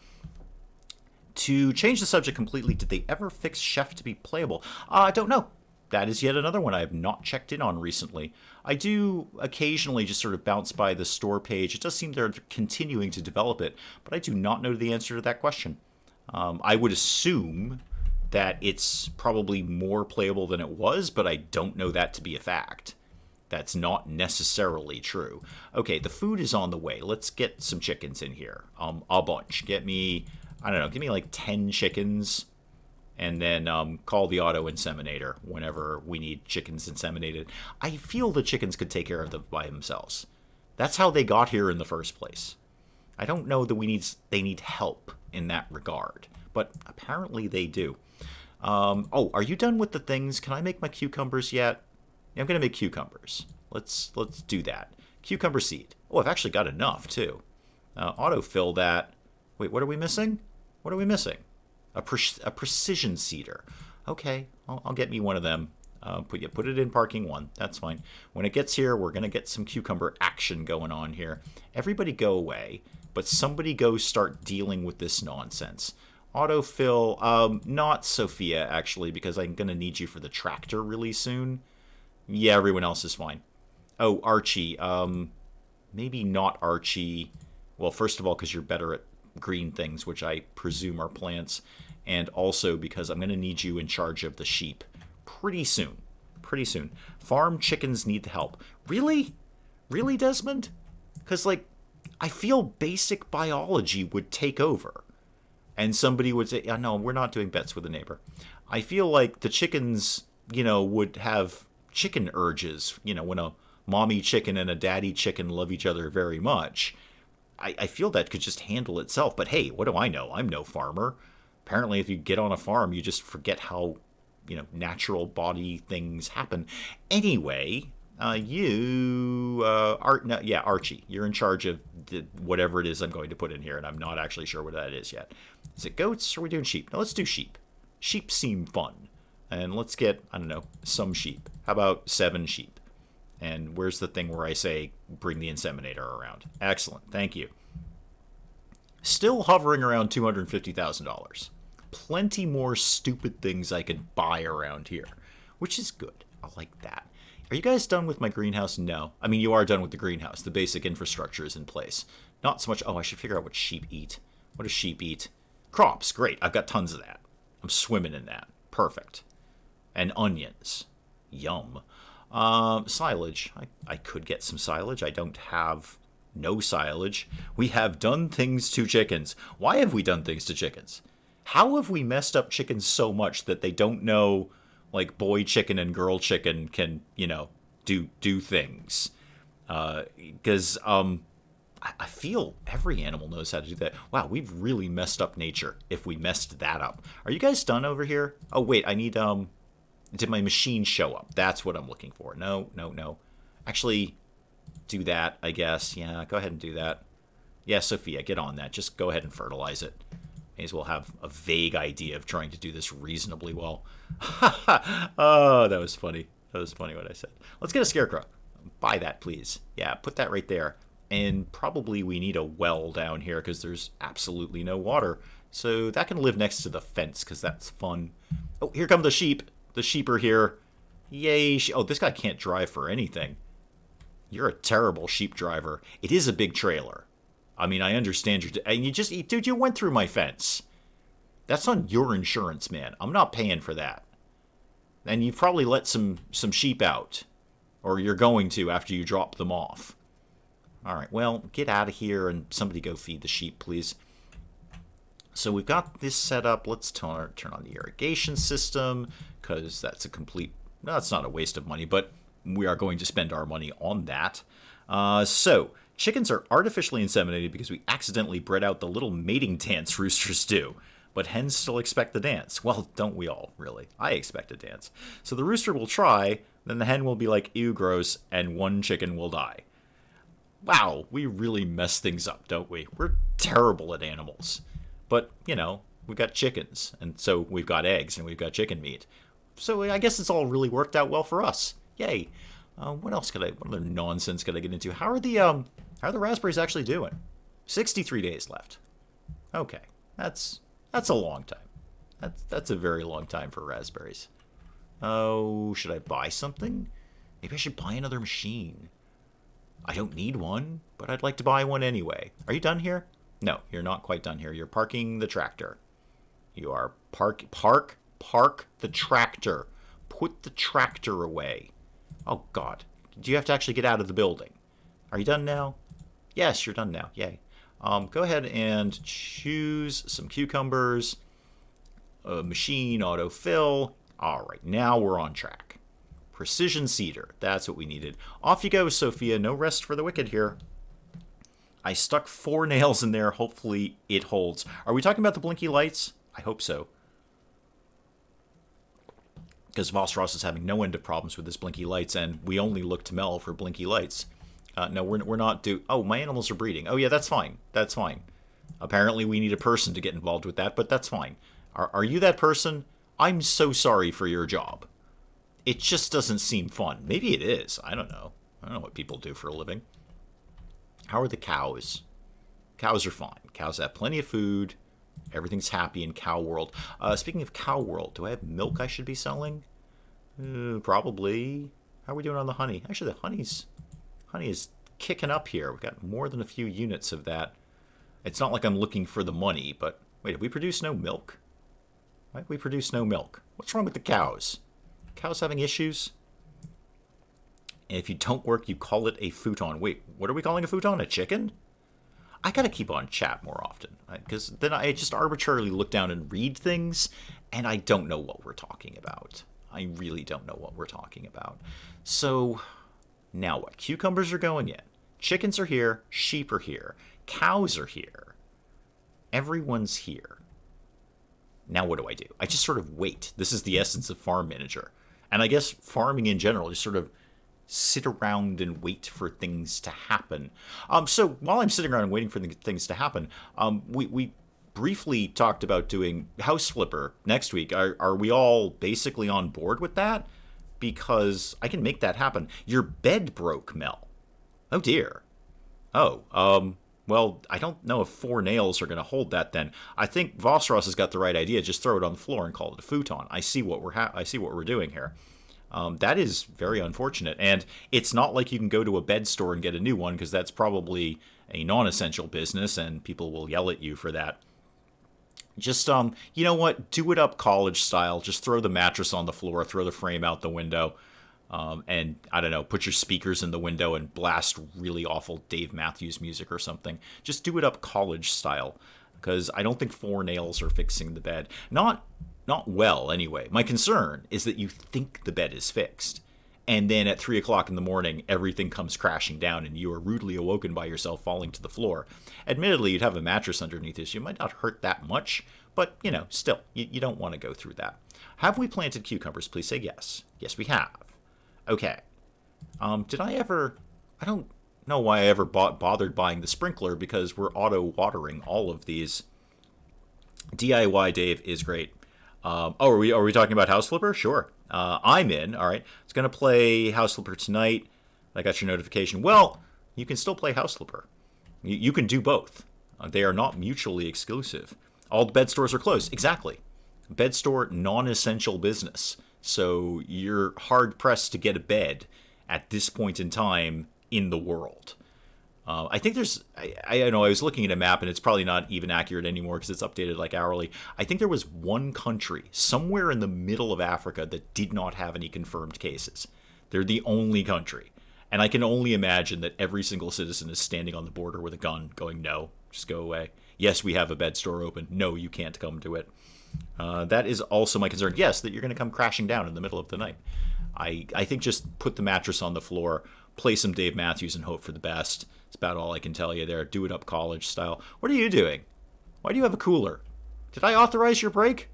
To change the subject completely, did they ever fix Chef to be playable? I don't know. That is yet another one I have not checked in on recently. I do occasionally just sort of bounce by the store page. It does seem they're continuing to develop it, but I do not know the answer to that question. I would assume that it's probably more playable than it was, but I don't know that to be a fact. That's not necessarily true. Okay, the food is on the way. Let's get some chickens in here. A bunch. Get me, I don't know, give me like 10 chickens, and then call the auto inseminator whenever we need chickens inseminated. I feel the chickens could take care of them by themselves. That's how they got here in the first place. I don't know that they need help in that regard, but apparently they do. Oh, are you done with the things? Can I make my cucumbers yet? Yeah, I'm going to make cucumbers. Let's do that. Cucumber seed. Oh, I've actually got enough, too. Autofill that. Wait, what are we missing? What are we missing? A precision seeder. Okay, I'll get me one of them. Put it in parking 1. That's fine. When it gets here, we're going to get some cucumber action going on here. Everybody go away, but somebody go start dealing with this nonsense. Autofill, not Sophia, actually, because I'm going to need you for the tractor really soon. Yeah, everyone else is fine. Oh, Archie. Maybe not Archie. Well, first of all, because you're better at green things, which I presume are plants. And also because I'm going to need you in charge of the sheep pretty soon. Pretty soon. Farm chickens need help. Really? Really, Desmond? Because, like, I feel basic biology would take over. And somebody would say, no, we're not doing bets with a neighbor. I feel like the chickens, would have chicken urges, when a mommy chicken and a daddy chicken love each other very much. I feel that could just handle itself. But hey, what do I know? I'm no farmer. Apparently, if you get on a farm, you just forget how, natural body things happen. Anyway, Archie, you're in charge of whatever it is I'm going to put in here, and I'm not actually sure what that is yet. Is it goats, or are we doing sheep? No, let's do sheep. Sheep seem fun. And let's get, I don't know, some sheep. How about 7 sheep? And where's the thing where I say bring the inseminator around? Excellent. Thank you. Still hovering around $250,000. Plenty more stupid things I could buy around here, which is good. I like that. Are you guys done with my greenhouse? No. I mean, you are done with the greenhouse. The basic infrastructure is in place. Not so much... Oh, I should figure out what sheep eat. What do sheep eat? Crops. Great. I've got tons of that. I'm swimming in that. Perfect. And onions. Yum. Silage. I could get some silage. I don't have no silage. We have done things to chickens. Why have we done things to chickens? How have we messed up chickens so much that they don't know, like, boy chicken and girl chicken can, do things? Because I feel every animal knows how to do that. Wow, we've really messed up nature if we messed that up. Are you guys done over here? Oh, wait, I need, did my machine show up? That's what I'm looking for. No. Actually, do that, I guess. Yeah, go ahead and do that. Yeah, Sophia, get on that. Just go ahead and fertilize it. May as well have a vague idea of trying to do this reasonably well. Oh, that was funny. That was funny what I said. Let's get a scarecrow. Buy that, please. Yeah, put that right there. And probably we need a well down here because there's absolutely no water. So that can live next to the fence because that's fun. Oh, here come the sheep. The sheep are here. Yay. Oh, this guy can't drive for anything. You're a terrible sheep driver. It is a big trailer. I mean, I understand dude, you went through my fence. That's on your insurance, man. I'm not paying for that. And you've probably let some sheep out. Or you're going to after you drop them off. All right, well, get out of here and somebody go feed the sheep, please. So we've got this set up. Let's turn on the irrigation system because that's no, it's not a waste of money, but we are going to spend our money on that. So chickens are artificially inseminated because we accidentally bred out the little mating dance roosters do. But hens still expect the dance. Well, don't we all, really? I expect a dance. So the rooster will try, then the hen will be like, ew, gross, and one chicken will die. Wow, we really mess things up, don't we? We're terrible at animals. But, we've got chickens, and so we've got eggs, and we've got chicken meat. So I guess it's all really worked out well for us. Yay. What other nonsense could I get into? How are the How are the raspberries actually doing? 63 days left. Okay, that's a long time. That's a very long time for raspberries. Oh, should I buy something? Maybe I should buy another machine. I don't need one, but I'd like to buy one anyway. Are you done here? No, you're not quite done here. You're parking the tractor. You are park the tractor. Put the tractor away. Oh, God. Do you have to actually get out of the building? Are you done now? Yes, you're done now. Yay. Go ahead and choose some cucumbers. Machine autofill. All right, now we're on track. Precision seeder. That's what we needed. Off you go, Sophia. No rest for the wicked here. I stuck 4 nails in there. Hopefully it holds. Are we talking about the blinky lights? I hope so. Because Voss is having no end of problems with his blinky lights, and we only look to Mel for blinky lights. No, we're not do. Oh, my animals are breeding. Oh, yeah, that's fine. That's fine. Apparently we need a person to get involved with that, but that's fine. Are you that person? I'm so sorry for your job. It just doesn't seem fun. Maybe it is. I don't know. I don't know what people do for a living. How are the cows? Cows are fine. Cows have plenty of food. Everything's happy in cow world. Speaking of cow world, do I have milk I should be selling? Probably. How are we doing on the honey? Actually, the honey is kicking up here. We've got more than a few units of that. It's not like I'm looking for the money, but wait, have we produced no milk? Why have we produced no milk? What's wrong with the cows? Cows having issues? And if you don't work, you call it a futon. Wait, what are we calling a futon? A chicken? I gotta keep on chat more often, because then I just arbitrarily look down and read things, and I don't know what we're talking about. I really don't know what we're talking about. So, now what? Cucumbers are going in. Chickens are here. Sheep are here. Cows are here. Everyone's here. Now what do? I just sort of wait. This is the essence of Farm Manager. And I guess farming in general is sort of sit around and wait for things to happen. So while I'm sitting around and waiting for things to happen, we briefly talked about doing House Flipper next week. Are we all basically on board with that? Because I can make that happen. Your bed broke, Mel. Oh, dear. Oh, well, I don't know if 4 nails are going to hold that then. I think Vossross has got the right idea. Just throw it on the floor and call it a futon. I see what we're doing here. That is very unfortunate. And it's not like you can go to a bed store and get a new one, because that's probably a non-essential business and people will yell at you for that. Just, you know what? Do it up college style. Just throw the mattress on the floor, throw the frame out the window, and, I don't know, put your speakers in the window and blast really awful Dave Matthews music or something. Just do it up college style, because I don't think 4 nails are fixing the bed. Not well, anyway. My concern is that you think the bed is fixed, and then at 3 o'clock in the morning, everything comes crashing down, and you are rudely awoken by yourself falling to the floor. Admittedly, you'd have a mattress underneath you, so you might not hurt that much, but, you know, still, you don't want to go through that. Have we planted cucumbers? Please say yes. Yes, we have. Okay. Did I ever... I don't know why I ever bothered buying the sprinkler, because we're auto-watering all of these. DIY Dave is great. Are we talking about House Flipper? Sure. I'm in. All right. It's going to play House Flipper tonight. I got your notification. Well, you can still play House Flipper. You can do both. They are not mutually exclusive. All the bed stores are closed. Exactly. Bed store, non-essential business. So you're hard-pressed to get a bed at this point in time in the world. I think there's, I know I was looking at a map, and it's probably not even accurate anymore because it's updated like hourly. I think there was one country somewhere in the middle of Africa that did not have any confirmed cases. They're the only country. And I can only imagine that every single citizen is standing on the border with a gun going, no, just go away. Yes, we have a bed store open. No, you can't come to it. That is also my concern. Yes, that you're going to come crashing down in the middle of the night. I think just put the mattress on the floor, play some Dave Matthews, and hope for the best. It's about all I can tell you there. Do it up college style. What are you doing? Why do you have a cooler? Did I authorize your break?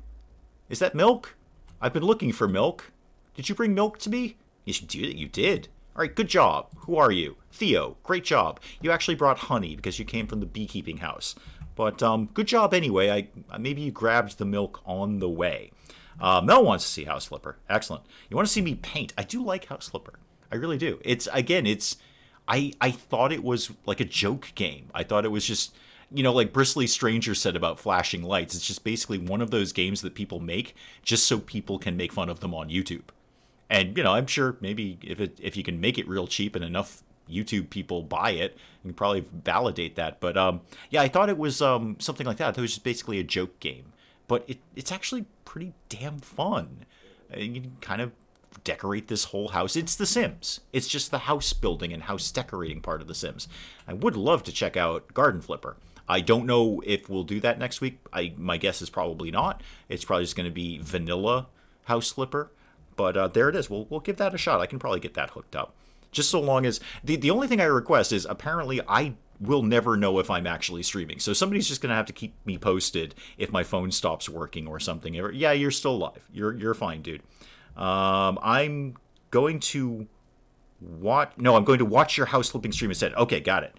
Is that milk? I've been looking for milk. Did you bring milk to me? Yes, you did. All right, good job. Who are you? Theo, great job. You actually brought honey because you came from the beekeeping house. But good job anyway. Maybe you grabbed the milk on the way. Mel wants to see House Flipper. Excellent. You want to see me paint? I do like House Flipper. I really do. I thought it was like a joke game. I thought it was just, like Bristly Stranger said about flashing lights. It's just basically one of those games that people make just so people can make fun of them on YouTube. And I'm sure maybe if you can make it real cheap and enough YouTube people buy it, you can probably validate that. But yeah, I thought it was something like that. It was just basically a joke game, but it's actually pretty damn fun. You can kind of decorate this whole house. It's The Sims. It's just the house building and house decorating part of The Sims. I would love to check out Garden Flipper. I don't know if we'll do that next week. My guess is probably not. It's probably just going to be vanilla House Flipper. But there it is. We'll give that a shot. I can probably get that hooked up. Just so long as the only thing I request is apparently I will never know if I'm actually streaming. So somebody's just going to have to keep me posted if my phone stops working or something. Yeah, you're still live. You're fine, dude. I'm going to watch. No, I'm going to watch your house flipping stream instead. Okay, got it.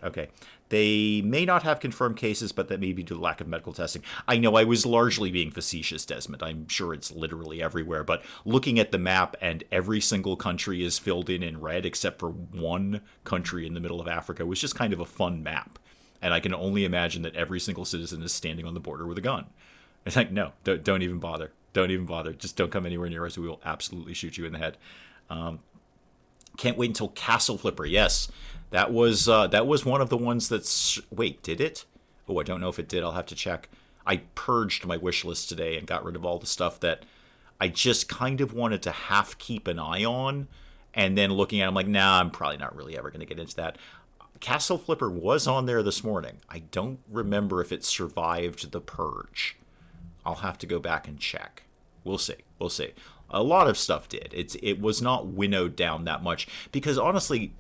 Okay. They may not have confirmed cases, but that may be due to lack of medical testing. I know I was largely being facetious, Desmond. I'm sure it's literally everywhere. But looking at the map and every single country is filled in red except for one country in the middle of Africa was just kind of a fun map. And I can only imagine that every single citizen is standing on the border with a gun. It's like, no, don't even bother. Don't even bother. Just don't come anywhere near us. We will absolutely shoot you in the head. Can't wait until Castle Flipper. Yes, that was one of the ones that's. Wait, did it? Oh, I don't know if it did. I'll have to check. I purged my wish list today and got rid of all the stuff that I just kind of wanted to half keep an eye on, and then looking at it, I'm like, nah, I'm probably not really ever going to get into that. Castle Flipper was on there this morning. I don't remember if it survived the purge. I'll have to go back and check. We'll see. A lot of stuff did. It was not winnowed down that much because honestly,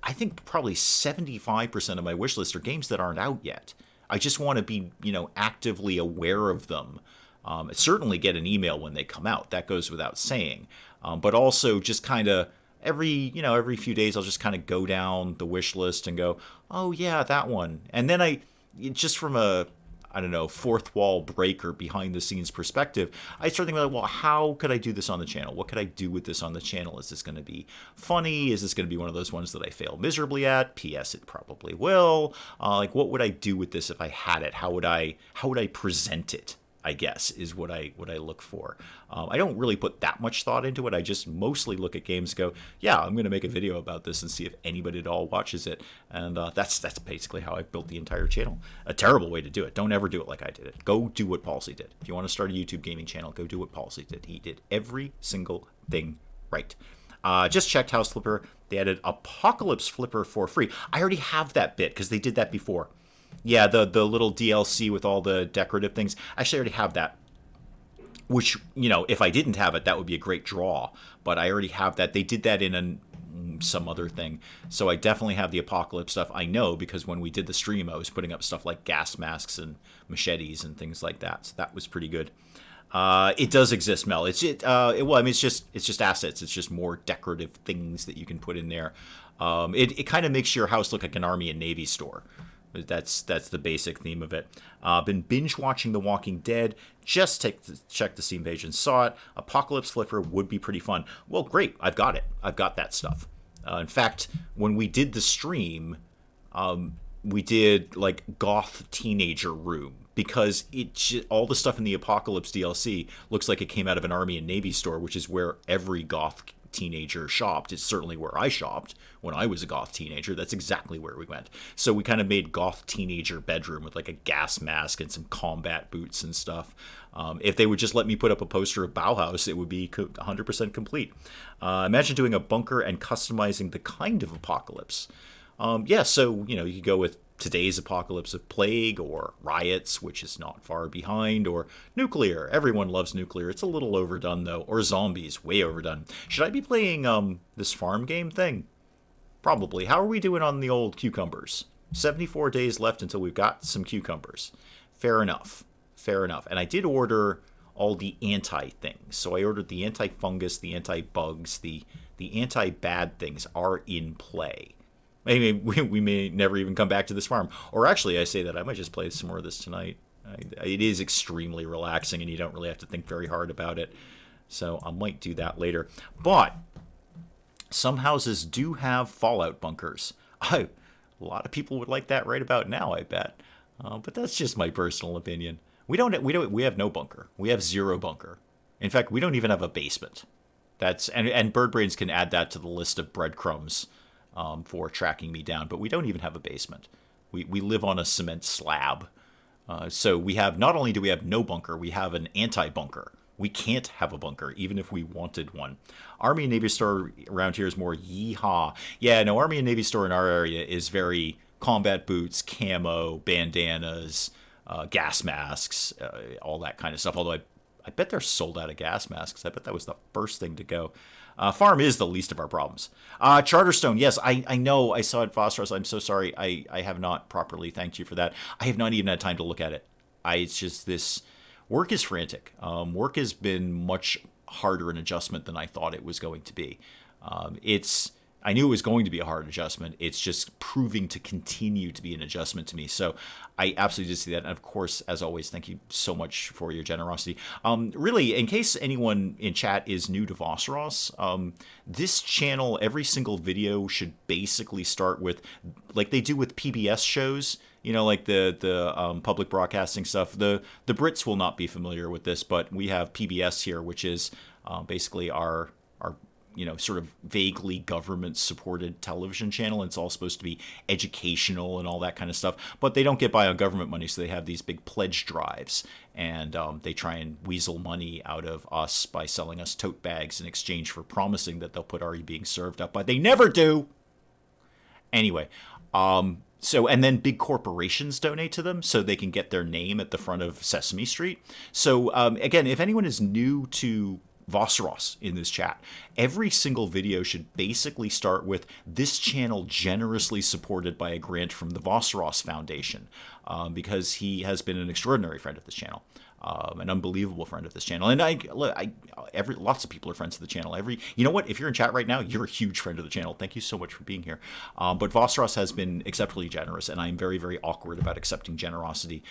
I think probably 75% of my wish list are games that aren't out yet. I just want to be, actively aware of them. Certainly get an email when they come out. That goes without saying. But also just kind of every few days I'll just kind of go down the wish list and go, oh yeah, that one. And then just from a fourth wall breaker behind the scenes perspective, I start thinking, well, how could I do this on the channel? What could I do with this on the channel? Is this going to be funny? Is this going to be one of those ones that I fail miserably at? P.S. It probably will. What would I do with this if I had it? How would I present it? I guess is what I look for. I don't really put that much thought into it. I just mostly look at games and go, yeah, I'm going to make a video about this and see if anybody at all watches it. And that's basically how I built the entire channel. A terrible way to do it. Don't ever do it like I did it. Go do what Palsy did. If you want to start a YouTube gaming channel, go do what Palsy did. He did every single thing right. Just checked House Flipper. They added Apocalypse Flipper for free. I already have that bit because they did that before. Yeah, the little DLC with all the decorative things. Actually, I already have that. Which, if I didn't have it, that would be a great draw. But I already have that. They did that in some other thing. So I definitely have the Apocalypse stuff. I know because when we did the stream, I was putting up stuff like gas masks and machetes and things like that. So that was pretty good. It does exist, Mel. It's just assets. It's just more decorative things that you can put in there. It kind of makes your house look like an Army and Navy store. That's the basic theme of it. Been binge watching The Walking Dead. Just checked the Steam page and saw it. Apocalypse Flipper would be pretty fun. Well, great. I've got it. I've got that stuff. In fact, when we did the stream, we did like goth teenager room because all the stuff in the Apocalypse DLC looks like it came out of an Army and Navy store, which is where every goth teenager shopped. It's certainly where I shopped when I was a goth teenager. That's exactly where we went. So we kind of made goth teenager bedroom with like a gas mask and some combat boots and stuff. If they would just let me put up a poster of Bauhaus, it would be 100% complete. Imagine doing a bunker and customizing the kind of apocalypse. So you could go with today's apocalypse of plague or riots, which is not far behind, or nuclear. Everyone loves nuclear. It's a little overdone, though. Or zombies, way overdone. Should I be playing this farm game thing? Probably. How are we doing on the old cucumbers? 74 days left until we've got some cucumbers. Fair enough. And I did order all the anti-things. So I ordered the anti-fungus, the anti-bugs, the anti-bad things are in play. Maybe we may never even come back to this farm. Or actually, I say that I might just play some more of this tonight. It is extremely relaxing, and you don't really have to think very hard about it. So I might do that later. But Some houses do have fallout bunkers. A lot of people would like that right about now, I bet. But that's just my personal opinion. We have no bunker. We have zero bunker. In fact, we don't even have a basement. And Bird Brains can add that to the list of breadcrumbs for tracking me down. But we don't even have a basement. We live on a cement slab. So we have, not only do we have no bunker, we have an anti-bunker. We can't have a bunker, even if we wanted one. Army and Navy store around here is more yeehaw. Yeah, no, Army and Navy store in our area is very combat boots, camo, bandanas, gas masks, all that kind of stuff. Although I bet they're sold out of gas masks. I bet that was the first thing to go. Farm is the least of our problems. Charterstone, yes, I know. I saw it, Phosphorus. I'm so sorry. I have not properly thanked you for that. I have not even had time to look at it. It's just this work is frantic. Work has been much harder an adjustment than I thought it was going to be. I knew it was going to be a hard adjustment. It's just proving to continue to be an adjustment to me. So I absolutely did see that. And of course, as always, thank you so much for your generosity. Really, in case anyone in chat is new to Vosros, this channel, every single video should basically start with, like they do with PBS shows, like the public broadcasting stuff. The Brits will not be familiar with this, but we have PBS here, which is basically our sort of vaguely government-supported television channel. It's all supposed to be educational and all that kind of stuff, but they don't get by on government money, so they have these big pledge drives, and they try and weasel money out of us by selling us tote bags in exchange for promising that they'll put RE being served up, but they never do. Anyway, and then big corporations donate to them so they can get their name at the front of Sesame Street. So again, if anyone is new to Vosros in this chat, every single video should basically start with this channel generously supported by a grant from the Vosros Foundation, because he has been an extraordinary friend of this channel. An unbelievable friend of this channel, and lots of people are friends of the channel. You know what? If you're in chat right now, you're a huge friend of the channel. Thank you so much for being here. But Vosros has been exceptionally generous, and I'm very, very awkward about accepting generosity.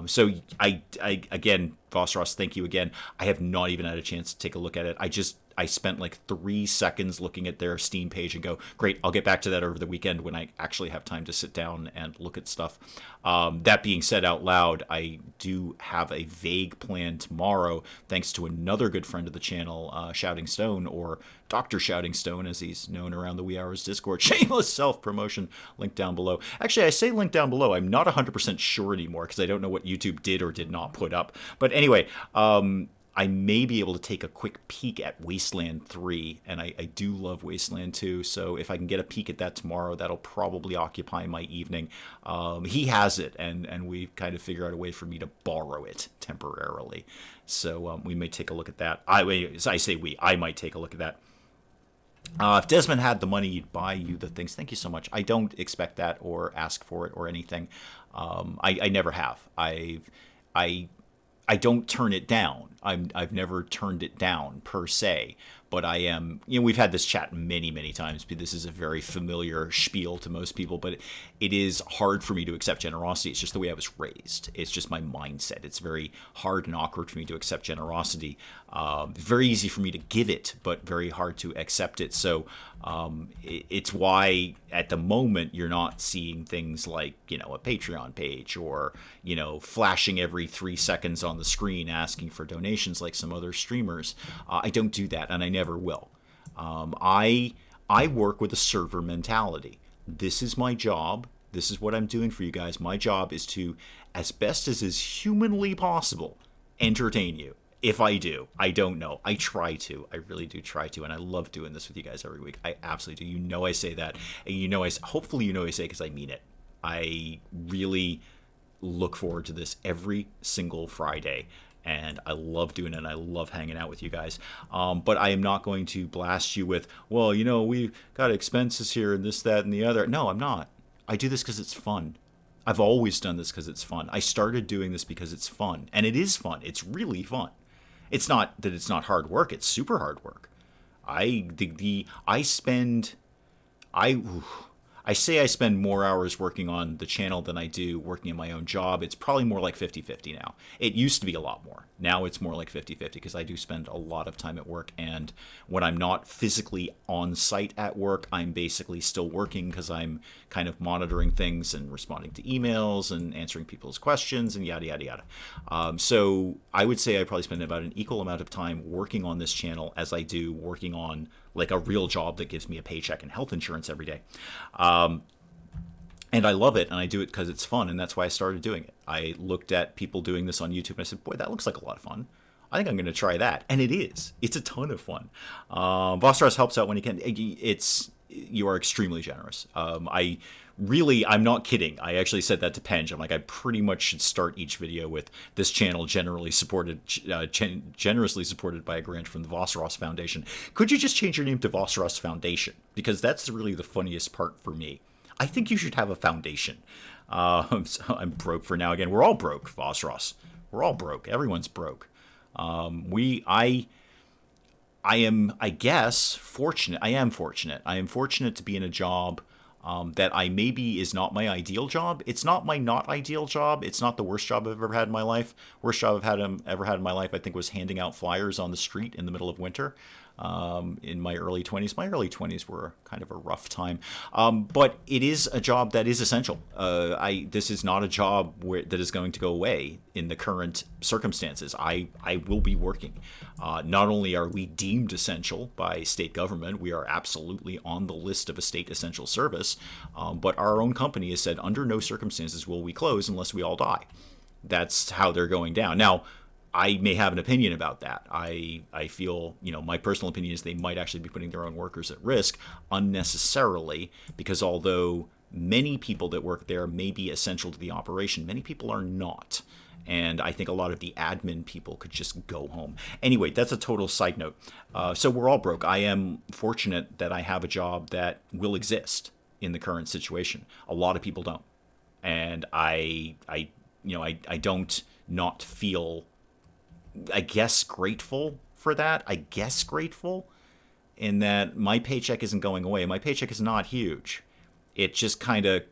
So again, Vosros, thank you again. I have not even had a chance to take a look at it. I spent like 3 seconds looking at their Steam page and go, great, I'll get back to that over the weekend when I actually have time to sit down and look at stuff. That being said out loud, I do have a vague plan tomorrow, thanks to another good friend of the channel, Shouting Stone, or Dr. Shouting Stone, as he's known around the Wee Hours Discord. Shameless self-promotion, link down below. Actually, I say link down below. I'm not 100% sure anymore because I don't know what YouTube did or did not put up. But anyway, I may be able to take a quick peek at Wasteland 3, and I do love Wasteland 2, so if I can get a peek at that tomorrow, that'll probably occupy my evening. He has it, and we've kind of figured out a way for me to borrow it temporarily. So we may take a look at that. I might take a look at that. If Desmond had the money, he'd buy you the things. Thank you so much. I don't expect that or ask for it or anything. I never have. I don't turn it down. I've never turned it down per se, but I am, we've had this chat many, many times. This is a very familiar spiel to most people, but it is hard for me to accept generosity. It's just the way I was raised. It's just my mindset. It's very hard and awkward for me to accept generosity. Very easy for me to give it, but very hard to accept it. So it's why at the moment you're not seeing things like, a Patreon page or, flashing every 3 seconds on the screen asking for donations like some other streamers. I don't do that, and I never will. I work with a server mentality. This is my job. This is what I'm doing for you guys. My job is to, as best as is humanly possible, entertain you. If I do, I don't know. I try to. I really do try to, and I love doing this with you guys every week. I absolutely do. I say that, and hopefully I say it because I mean it. I really look forward to this every single Friday, and I love doing it, and I love hanging out with you guys. But I am not going to blast you with, well, we've got expenses here and this, that, and the other. No, I'm not. I do this because it's fun. I've always done this because it's fun. I started doing this because it's fun, and it is fun. It's really fun. It's not that it's not hard work. It's super hard work. I I say I spend more hours working on the channel than I do working in my own job. It's probably more like 50-50 now. It used to be a lot more. Now it's more like 50-50 because I do spend a lot of time at work. And when I'm not physically on site at work, I'm basically still working because I'm kind of monitoring things and responding to emails and answering people's questions and yada, yada, yada. So I would say I probably spend about an equal amount of time working on this channel as I do working on like a real job that gives me a paycheck and health insurance every day. And I love it, and I do it because it's fun, and that's why I started doing it. I looked at people doing this on YouTube, and I said, boy, that looks like a lot of fun. I think I'm going to try that. And it is. It's a ton of fun. Vossros helps out when he can. You are extremely generous. I'm not kidding. I actually said that to Penge. I'm like, I pretty much should start each video with this channel generously supported by a grant from the Vossros Foundation. Could you just change your name to Vossros Foundation? Because that's really the funniest part for me. I think you should have a foundation. So I'm broke for now. Again, we're all broke, Vossros. We're all broke. Everyone's broke. I am, I guess, fortunate. I am fortunate. I am fortunate to be in a job that I maybe is not my ideal job. It's not my not ideal job. It's not the worst job I've ever had in my life. Worst job I've ever had in my life, I think, was handing out flyers on the street in the middle of winter. In my early 20s. My early 20s were kind of a rough time. But it is a job that is essential. This is not a job that is going to go away in the current circumstances. I will be working. Not only are we deemed essential by state government, we are absolutely on the list of a state essential service, but our own company has said under no circumstances will we close unless we all die. That's how they're going down. Now, I may have an opinion about that. I feel, my personal opinion is they might actually be putting their own workers at risk unnecessarily, because although many people that work there may be essential to the operation, many people are not. And I think a lot of the admin people could just go home. Anyway, that's a total side note. So we're all broke. I am fortunate that I have a job that will exist in the current situation. A lot of people don't. And I don't not feel, I guess, grateful for that. I guess grateful in that my paycheck isn't going away. My paycheck is not huge. It just kind of,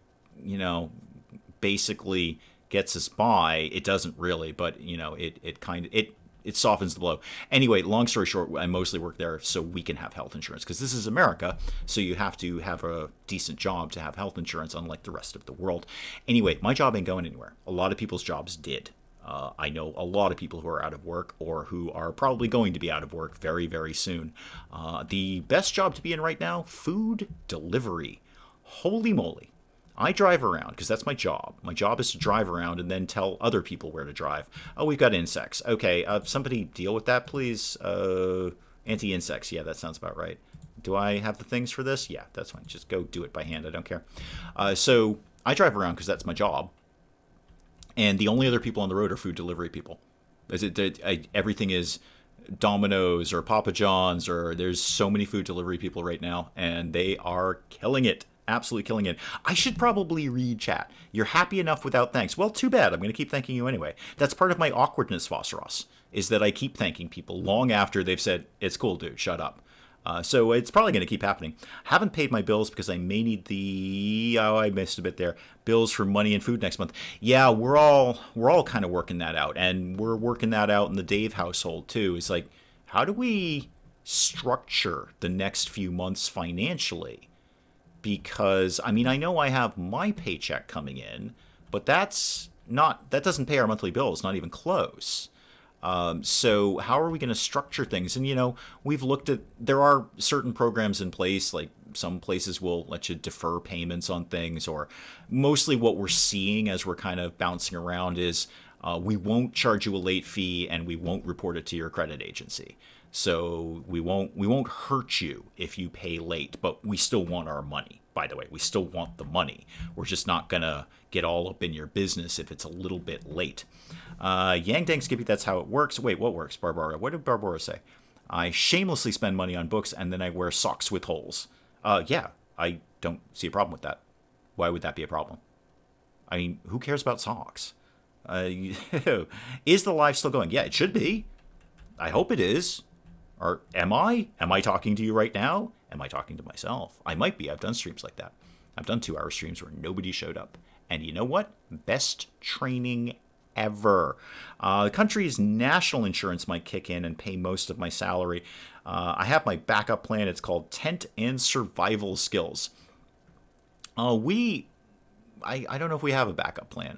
basically gets us by. It doesn't really, but it softens the blow. Anyway, long story short, I mostly work there so we can have health insurance, because this is America, so you have to have a decent job to have health insurance, unlike the rest of the world. Anyway, my job ain't going anywhere. A lot of people's jobs did. I know a lot of people who are out of work or who are probably going to be out of work very, very soon. The best job to be in right now, food delivery. Holy moly. I drive around because that's my job. My job is to drive around and then tell other people where to drive. Oh, we've got insects. Okay, somebody deal with that, please. Anti-insects. Yeah, that sounds about right. Do I have the things for this? Yeah, that's fine. Just go do it by hand. I don't care. So I drive around because that's my job. And the only other people on the road are food delivery people. Everything is Domino's or Papa John's, or there's so many food delivery people right now, and they are killing it. Absolutely killing it. I should probably read chat. You're happy enough without thanks. Well, too bad. I'm going to keep thanking you anyway. That's part of my awkwardness, Vossros, is that I keep thanking people long after they've said, it's cool, dude, shut up. So it's probably going to keep happening. Haven't paid my bills because I may need I missed a bit there, bills for money and food next month. Yeah, we're all kind of working that out, and we're working that out in the Dave household too. It's like, how do we structure the next few months financially? Because I know I have my paycheck coming in, but that doesn't pay our monthly bills, not even close. So how are we going to structure things? And, we've looked at, there are certain programs in place, like some places will let you defer payments on things, or mostly what we're seeing as we're kind of bouncing around is we won't charge you a late fee and we won't report it to your credit agency. So we won't hurt you if you pay late, but we still want our money. By the way, we still want the money. We're just not going to get all up in your business if it's a little bit late. Yang Dang Skippy, that's how it works. Wait, what works, Barbara? What did Barbara say? I shamelessly spend money on books and then I wear socks with holes. Yeah, I don't see a problem with that. Why would that be a problem? Who cares about socks? Is the live still going? Yeah, it should be. I hope it is. Or am I? Am I talking to you right now? Am I talking to myself? I might be. I've done streams like that. I've done 2-hour streams where nobody showed up. And you know what? Best training ever. The country's national insurance might kick in and pay most of my salary. I have my backup plan. It's called Tent and Survival Skills. I don't know if we have a backup plan.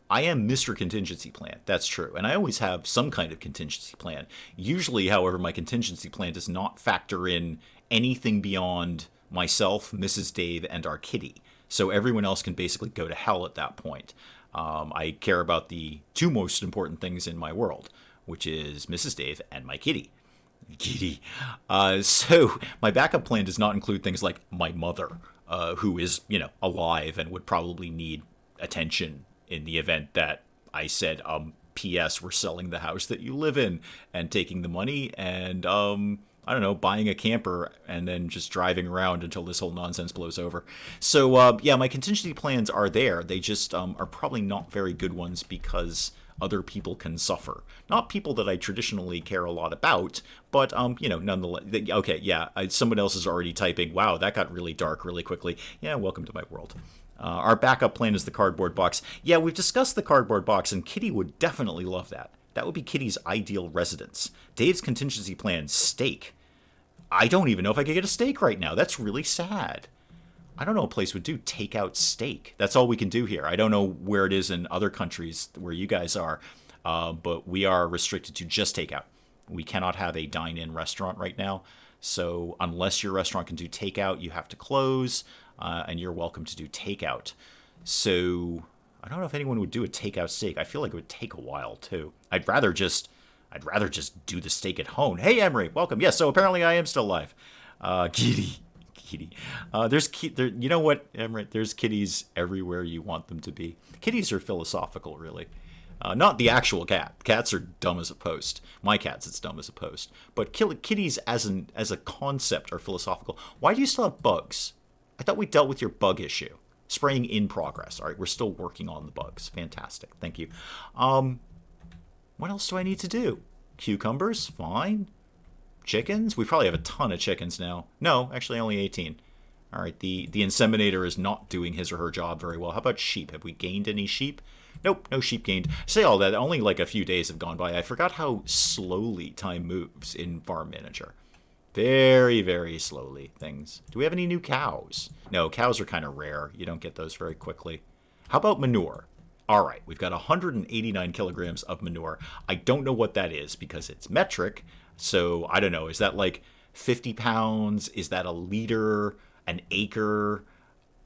I am Mr. Contingency Plan. That's true. And I always have some kind of contingency plan. Usually, however, my contingency plan does not factor in anything beyond myself, Mrs. Dave, and our kitty. So everyone else can basically go to hell at that point. I care about the two most important things in my world, which is Mrs. Dave and my kitty. So my backup plan does not include things like my mother, who is, alive and would probably need attention in the event that I said, P.S. we're selling the house that you live in and taking the money and, I don't know, buying a camper and then just driving around until this whole nonsense blows over. So, yeah, my contingency plans are there. They just are probably not very good ones because other people can suffer. Not people that I traditionally care a lot about, but, nonetheless. Okay, yeah, someone else is already typing, wow, that got really dark really quickly. Yeah, welcome to my world. Our backup plan is the cardboard box. Yeah, we've discussed the cardboard box, and Kitty would definitely love that. That would be Kitty's ideal residence. Dave's contingency plan, steak. I don't even know if I could get a steak right now. That's really sad. I don't know a place would do takeout steak. That's all we can do here. I don't know where it is in other countries where you guys are, but we are restricted to just takeout. We cannot have a dine-in restaurant right now. So unless your restaurant can do takeout, you have to close, and you're welcome to do takeout. So I don't know if anyone would do a takeout steak. I feel like it would take a while too. I'd rather just do the steak at home. Hey, Emery, welcome. Yes, so apparently I am still live. Kitty. You know what, Emery? There's kitties everywhere you want them to be. Kitties are philosophical, really. Not the actual cat. Cats are dumb as a post. My cat's as dumb as a post. But kitties as a concept are philosophical. Why do you still have bugs? I thought we dealt with your bug issue. Spraying in progress. All right, we're still working on the bugs. Fantastic. Thank you. What else do I need to do? Cucumbers? Fine. Chickens? We probably have a ton of chickens now. No, actually only 18. All right, the inseminator is not doing his or her job very well. How about sheep? Have we gained any sheep? Nope, no sheep gained. Say all that, only like a few days have gone by. I forgot how slowly time moves in Farm Manager. Very, very slowly, things. Do we have any new cows? No, cows are kind of rare. You don't get those very quickly. How about manure? All right, we've got 189 kilograms of manure. I don't know what that is because it's metric. So I don't know. Is that like 50 pounds? Is that a liter, an acre,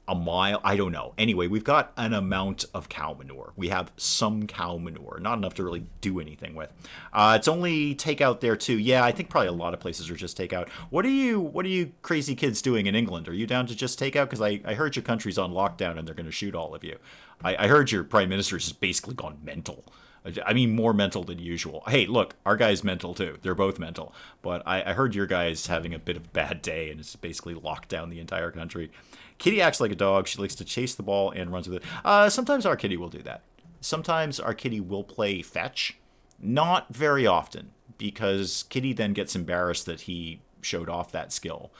a mile? I don't know. Anyway, we've got an amount of cow manure. We have some cow manure, not enough to really do anything with. It's only takeout there too. Yeah, I think probably a lot of places are just takeout. What are you crazy kids doing in England? Are you down to just takeout? Because I heard your country's on lockdown and they're going to shoot all of you. I heard your prime minister's just basically gone mental. I mean, more mental than usual. Hey, look, our guy's mental too. They're both mental. But I heard your guy's having a bit of a bad day and it's basically locked down the entire country. Kitty acts like a dog. She likes to chase the ball and runs with it. Sometimes our kitty will do that. Sometimes our kitty will play fetch. Not very often, because Kitty then gets embarrassed that he showed off that skill.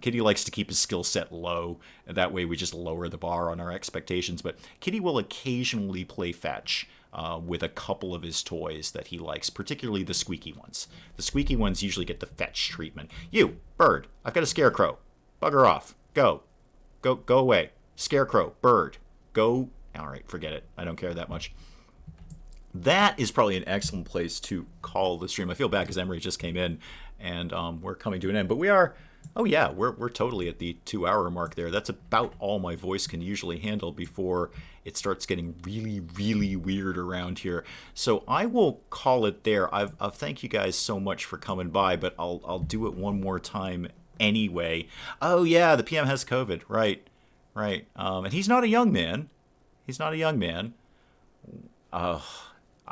Kitty likes to keep his skill set low. That way we just lower the bar on our expectations. But Kitty will occasionally play fetch with a couple of his toys that he likes, particularly the squeaky ones. The squeaky ones usually get the fetch treatment. You, bird, I've got a scarecrow. Bugger off. Go away. Scarecrow, bird, go. All right, forget it. I don't care that much. That is probably an excellent place to call the stream. I feel bad because Emery just came in and we're coming to an end. But we are, oh yeah, we're totally at the 2-hour mark there. That's about all my voice can usually handle before it starts getting really, really weird around here. So I will call it there. I'll thank you guys so much for coming by, but I'll do it one more time anyway. Oh yeah, the PM has COVID. Right. And he's not a young man.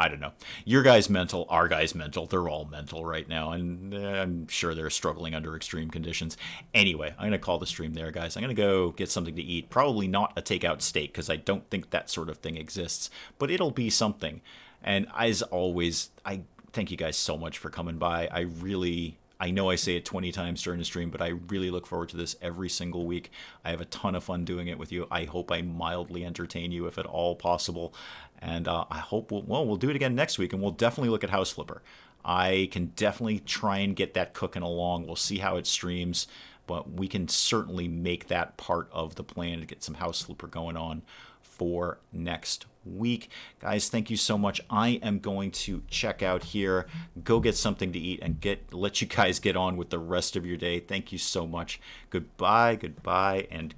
I don't know. Your guy's mental, our guy's mental. They're all mental right now, and I'm sure they're struggling under extreme conditions. Anyway, I'm going to call the stream there, guys. I'm going to go get something to eat. Probably not a takeout steak, because I don't think that sort of thing exists, but it'll be something. And as always, I thank you guys so much for coming by. I really I know I say it 20 times during the stream, but I really look forward to this every single week. I have a ton of fun doing it with you. I hope I mildly entertain you if at all possible. And I hope we'll do it again next week, and we'll definitely look at House Flipper. I can definitely try and get that cooking along. We'll see how it streams, but we can certainly make that part of the plan to get some House Flipper going on for next week. Guys, thank you so much. I am going to check out here, go get something to eat, and let you guys get on with the rest of your day. Thank you so much. Goodbye, and